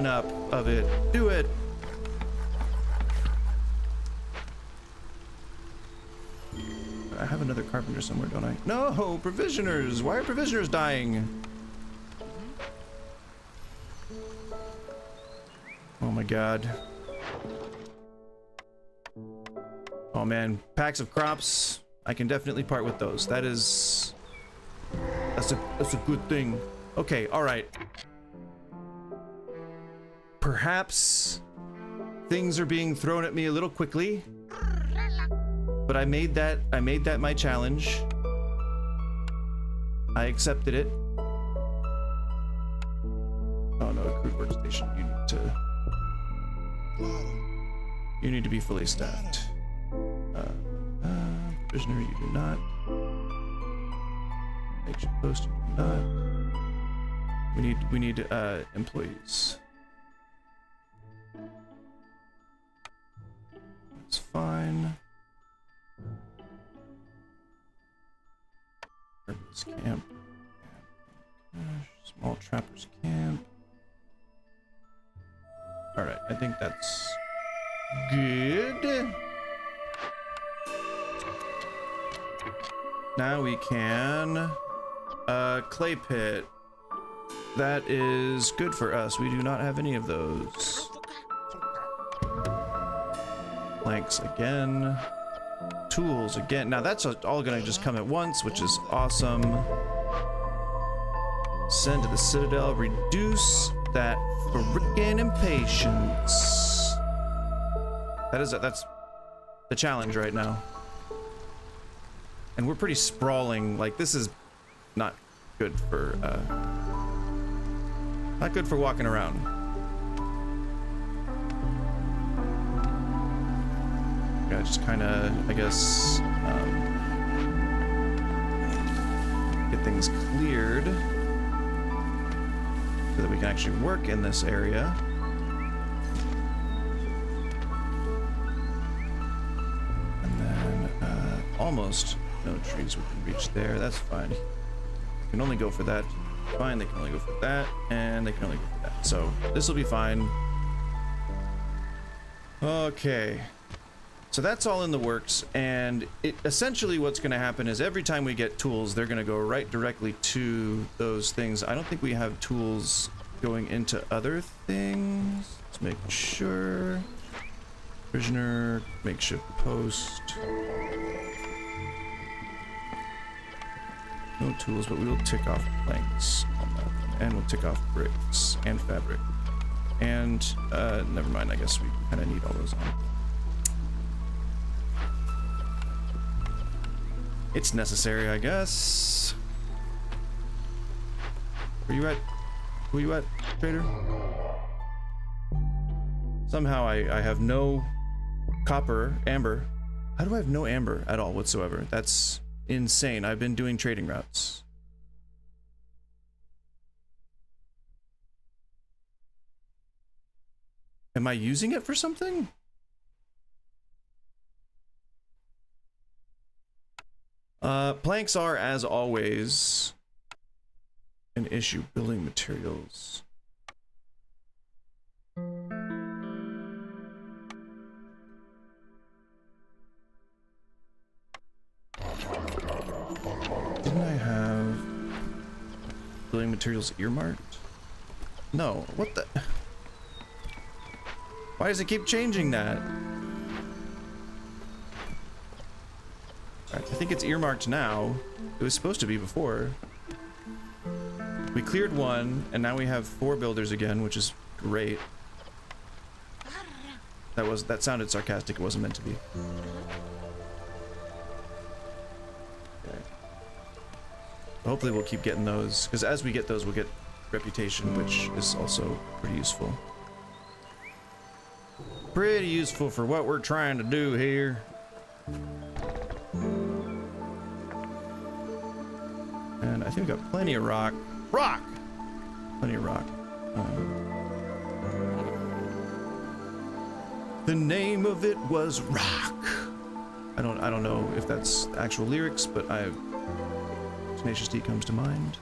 up of it. Do it. I have another carpenter somewhere, don't I? No, provisioners. Why are provisioners dying? Oh my god. Oh man, packs of crops. I can definitely part with those. That's a good thing. Okay, all right. Perhaps things are being thrown at me a little quickly, but I made that my challenge. I accepted it. Oh no, a crude workstation. You need to be fully staffed. Prisoner, you do not. Makeshift post, you do not. We need employees. That's fine. Herbalist camp. Small trappers camp. Alright, I think that's good. Now we can clay pit. That is good for us. We do not have any of those. Planks again. Tools again. Now that's all gonna just come at once, which is awesome. Send to the Citadel. Reduce that frickin' impatience. That's the challenge right now. And we're pretty sprawling. Like, this is not good for walking around. Yeah, just kind of, I guess, get things cleared so that we can actually work in this area. And then almost no trees we can reach there. That's fine. We can only go for that. Fine, they can only go for that, and they can only go for that. So this will be fine. Okay. So that's all in the works, and essentially what's going to happen is every time we get tools, they're going to go right directly to those things. I don't think we have tools going into other things. Let's make sure. Prisoner, makeshift post. No tools, but we will tick off planks on that. And we'll tick off bricks and fabric. And, never mind, I guess we kind of need all those on. It's necessary, I guess. Where you at? Who you at, trader? Somehow I have no amber. How do I have no amber at all whatsoever? That's insane. I've been doing trading routes. Am I using it for something? Planks are, as always, an issue. Building materials. Didn't I have building materials earmarked? No. What the? Why does it keep changing that? Right, I think it's earmarked now. It was supposed to be before. We cleared one, and now we have 4 builders again, which is great. That sounded sarcastic. It wasn't meant to be. Okay. Hopefully we'll keep getting those, because as we get those, we'll get reputation, which is also pretty useful. Pretty useful for what we're trying to do here. And I think we got plenty of rock. Rock! Plenty of rock. The name of it was Rock. I don't know if that's actual lyrics, but Tenacious D comes to mind.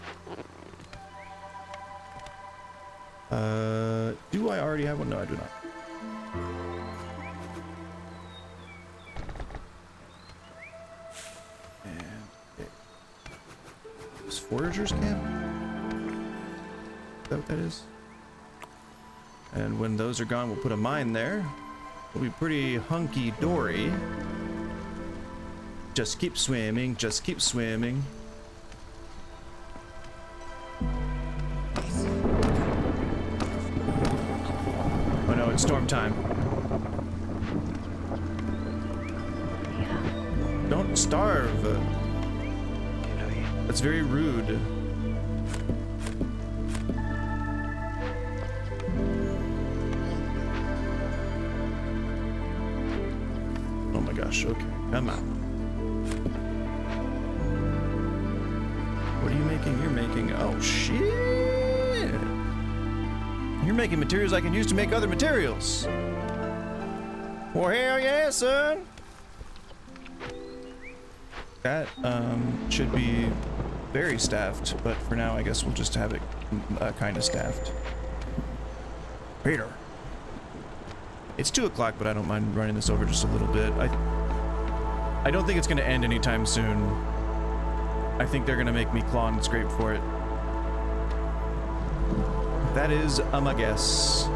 Do I already have one? No, I do not. foragers camp? Is that what that is? And when those are gone, we'll put a mine there. We'll be pretty hunky-dory. Just keep swimming, just keep swimming. Oh no, it's storm time. Don't starve. That's very rude. Oh my gosh, okay, come on. What are you making? You're making, oh shit! You're making materials I can use to make other materials. Well, hell yeah, son! That should be very staffed, but for now I guess we'll just have it kind of staffed. Peter. It's 2 o'clock, but I don't mind running this over just a little bit. I don't think it's going to end anytime soon. I think they're going to make me claw and scrape for it. That is my guess.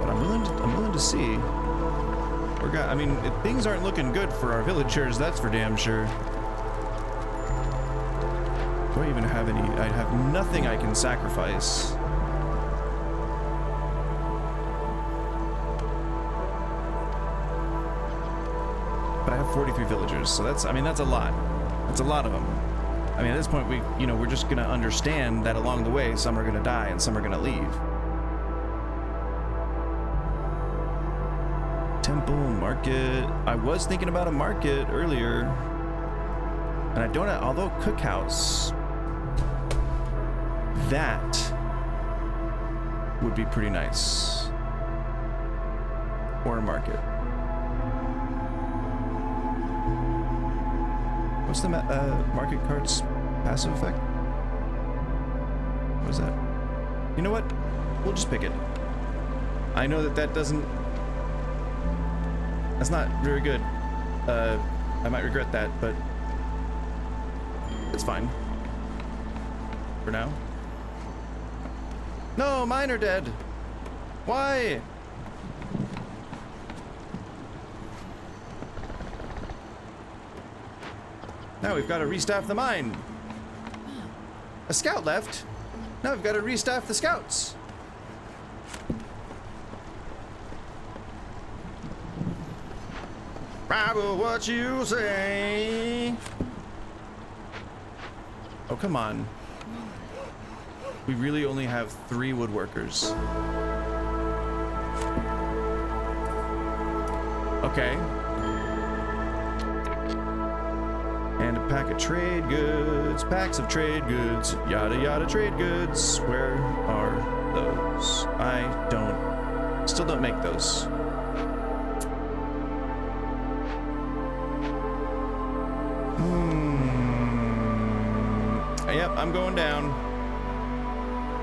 But I'm willing to see. I mean, things aren't looking good for our villagers, that's for damn sure. Do I even have any? I have nothing I can sacrifice. But I have 43 villagers, so that's, I mean, that's a lot. That's a lot of them. I mean, at this point, we're just gonna understand that along the way, some are gonna die and some are gonna leave. Temple, market. I was thinking about a market earlier. And I don't, although cookhouse, that would be pretty nice. Or a market. What's the market cart's passive effect? What is that? You know what? We'll just pick it. I know that doesn't... That's not very good. I might regret that, but it's fine. For now. No, mine are dead. Why? Now we've got to restaff the mine. A scout left. Now we've got to restaff the scouts. Bible, what you say? Oh, come on. We really only have 3 woodworkers. Okay. And a pack of trade goods, packs of trade goods, yada yada trade goods. Where are those? Still don't make those. Yep, I'm going down.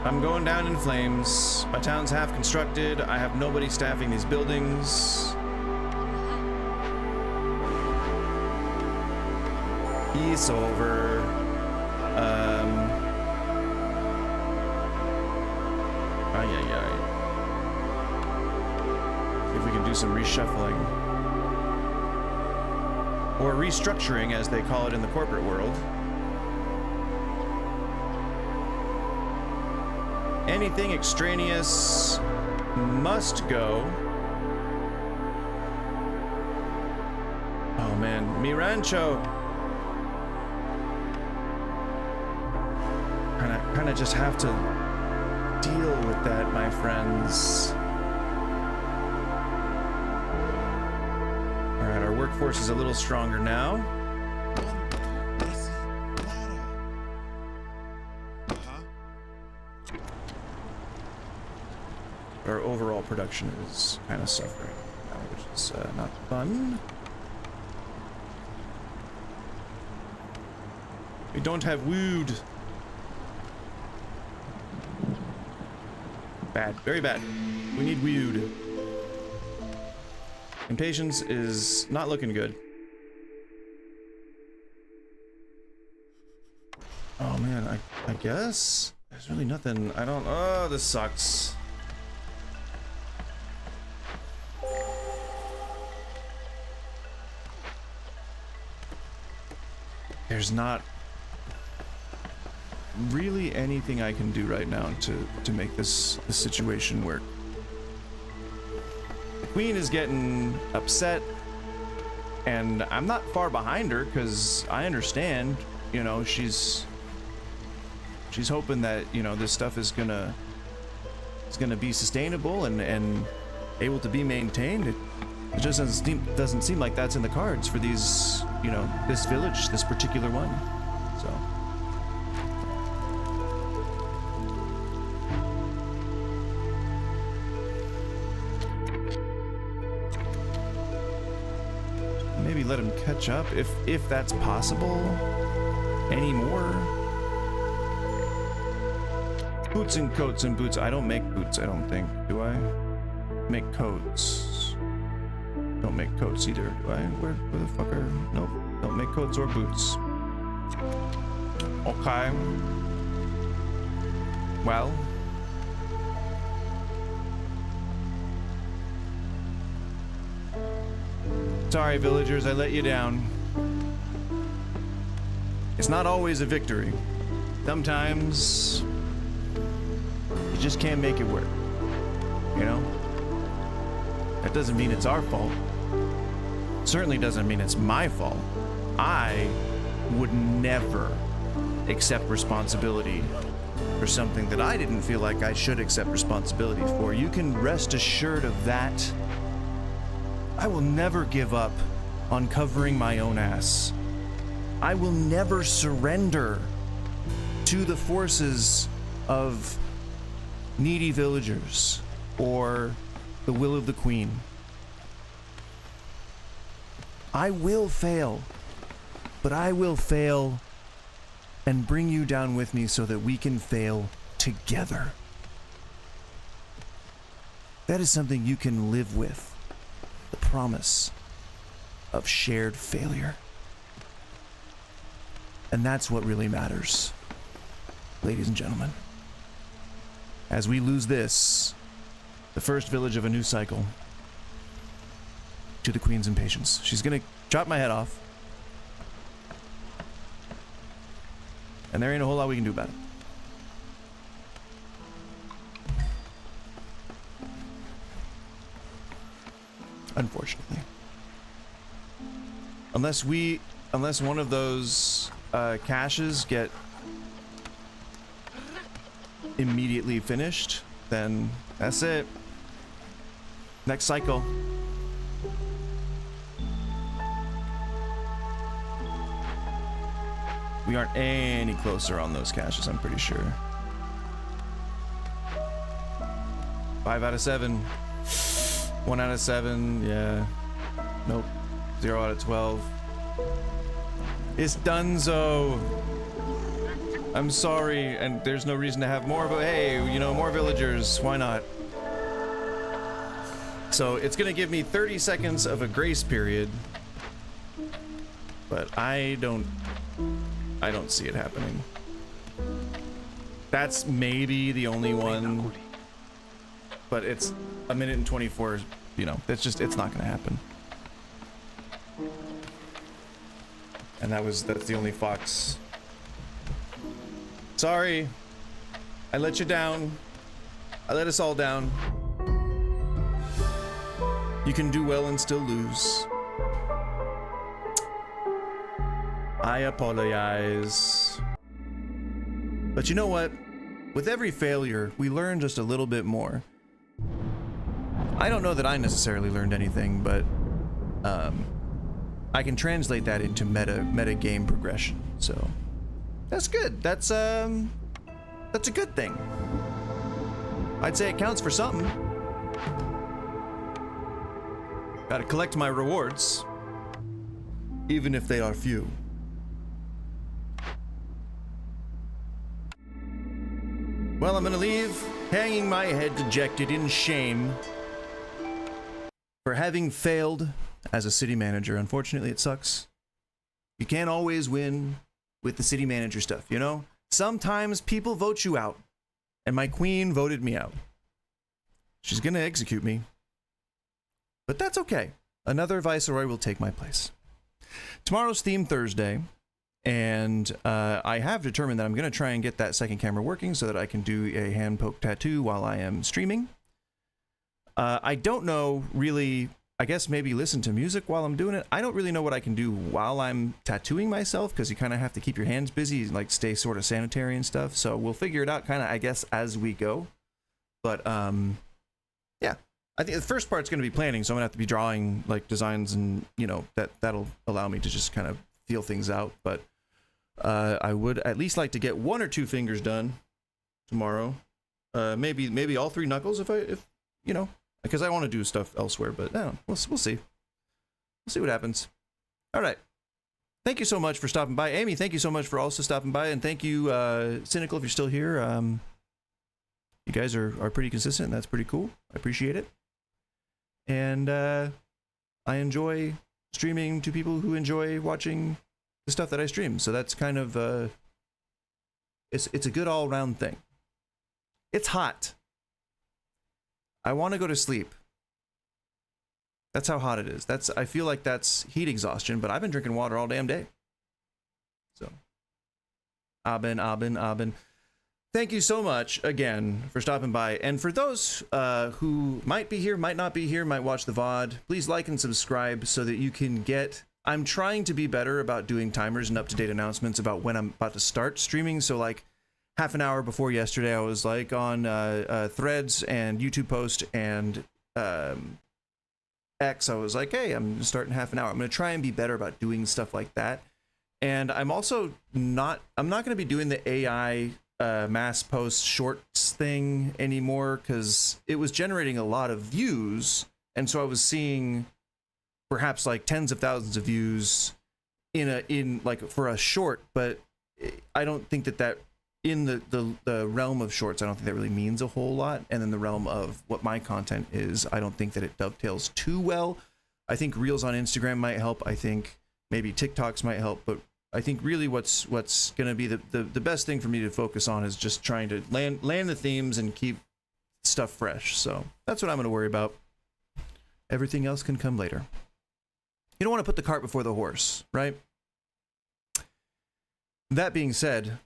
I'm going down in flames. My town's half constructed. I have nobody staffing these buildings. It's over. See if we can do some reshuffling. Or restructuring, as they call it in the corporate world. Anything extraneous must go. Oh man, mi rancho. Kind of just have to deal with that, my friends. All right, our workforce is a little stronger now. Our overall production is kind of suffering now, which is not fun. We don't have wood. Bad, very bad. We need wood. Impatience is not looking good. I guess there's really nothing. I don't. Oh, this sucks. There's not really anything I can do right now to make this situation work. The queen is getting upset, and I'm not far behind her because I understand, you know, she's hoping that, you know, this stuff is gonna be sustainable and able to be maintained. It just doesn't seem like that's in the cards for these, you know, this village, this particular one. So maybe let him catch up if that's possible anymore. Boots and coats and boots. I don't make boots, I don't think. Do I? Make coats. Don't make coats either, do I? Where the fuck are... Nope. Don't make coats or boots. Okay. Well. Sorry, villagers, I let you down. It's not always a victory. Sometimes you just can't make it work. You know? That doesn't mean it's our fault. Certainly doesn't mean it's my fault. I would never accept responsibility for something that I didn't feel like I should accept responsibility for. You can rest assured of that. I will never give up on covering my own ass. I will never surrender to the forces of needy villagers or the will of the queen. I will fail, but I will fail and bring you down with me so that we can fail together. That is something you can live with. The promise of shared failure. And that's what really matters, ladies and gentlemen. As we lose this, the first village of a new cycle, to the queen's impatience. She's gonna chop my head off. And there ain't a whole lot we can do about it. Unfortunately. Unless one of those caches get immediately finished, then that's it. Next cycle. We aren't any closer on those caches, I'm pretty sure. 5 out of 7. 1 out of 7, yeah. Nope. 0 out of 12. It's donezo. I'm sorry, and there's no reason to have more, but hey, you know, more villagers, why not? So it's gonna give me 30 seconds of a grace period, but I don't see it happening. That's maybe the only one, but it's a minute and 24, you know, it's not gonna happen. And that's the only fox. Sorry, I let you down. I let us all down. You can do well and still lose. I apologize. But you know what? With every failure, we learn just a little bit more. I don't know that I necessarily learned anything, but I can translate that into meta game progression. So that's good. That's a good thing. I'd say it counts for something. Gotta collect my rewards, even if they are few. Well, I'm gonna leave, hanging my head dejected in shame for having failed as a city manager. Unfortunately, it sucks. You can't always win with the city manager stuff, you know? Sometimes people vote you out, and my queen voted me out. She's gonna execute me, but that's okay. Another viceroy will take my place. Tomorrow's theme Thursday, and I have determined that I'm gonna try and get that second camera working so that I can do a hand poke tattoo while I am streaming. I don't know really. I guess maybe listen to music while I'm doing it. I don't really know what I can do while I'm tattooing myself, because you kind of have to keep your hands busy, like stay sort of sanitary and stuff. So we'll figure it out kind of, I guess, as we go. But yeah, I think the first part's going to be planning. So I'm going to have to be drawing like designs, and you know, that'll allow me to just kind of feel things out. But I would at least like to get 1 or 2 fingers done tomorrow. Maybe all 3 knuckles if you know. Because I want to do stuff elsewhere, but no, we'll see. We'll see what happens. All right. Thank you so much for stopping by. Amy, thank you so much for also stopping by. And thank you, Cynical, if you're still here. You guys are pretty consistent, and that's pretty cool. I appreciate it. And I enjoy streaming to people who enjoy watching the stuff that I stream. So that's kind of, it's a good all-around thing. It's hot. I want to go to sleep. That's how hot it is. I feel like that's heat exhaustion, but I've been drinking water all damn day. So, Abin. Thank you so much again for stopping by. And for those who might be here, might not be here, might watch the VOD, please like and subscribe so that you can get... I'm trying to be better about doing timers and up-to-date announcements about when I'm about to start streaming. So like, half an hour before yesterday, I was like on Threads and YouTube post and X. I was like, hey, I'm starting half an hour. I'm going to try and be better about doing stuff like that. And I'm also not going to be doing the AI mass post shorts thing anymore, because it was generating a lot of views. And so I was seeing perhaps like tens of thousands of views in like for a short, but I don't think that in the realm of shorts, I don't think that really means a whole lot. And in the realm of what my content is, I don't think that it dovetails too well. I think Reels on Instagram might help. I think maybe TikToks might help. But I think really what's going to be the best thing for me to focus on is just trying to land the themes and keep stuff fresh. So that's what I'm going to worry about. Everything else can come later. You don't want to put the cart before the horse, right? That being said,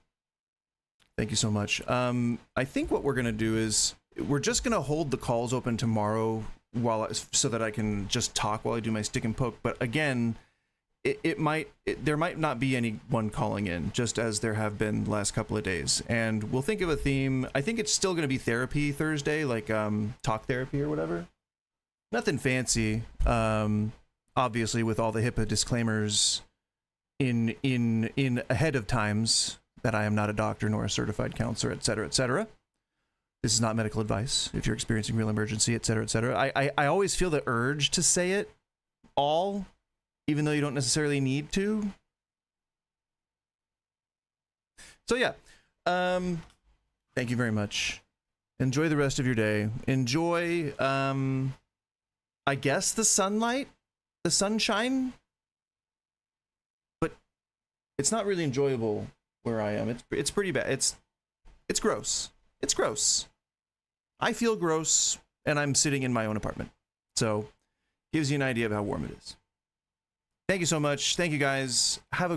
thank you so much. I think what we're going to do is we're just going to hold the calls open tomorrow so that I can just talk while I do my stick and poke. But again, there might not be anyone calling in, just as there have been the last couple of days. And we'll think of a theme. I think it's still going to be therapy Thursday, like talk therapy or whatever. Nothing fancy. Obviously, with all the HIPAA disclaimers in ahead of times, that I am not a doctor nor a certified counselor, etc., etc. This is not medical advice. If you're experiencing real emergency, etc., etc. I always feel the urge to say it all, even though you don't necessarily need to. So yeah, thank you very much. Enjoy the rest of your day. Enjoy, I guess, the sunlight, the sunshine, but it's not really enjoyable where I am. It's pretty bad. It's gross. It's gross. I feel gross, and I'm sitting in my own apartment. So, gives you an idea of how warm it is. Thank you so much. Thank you guys. Have a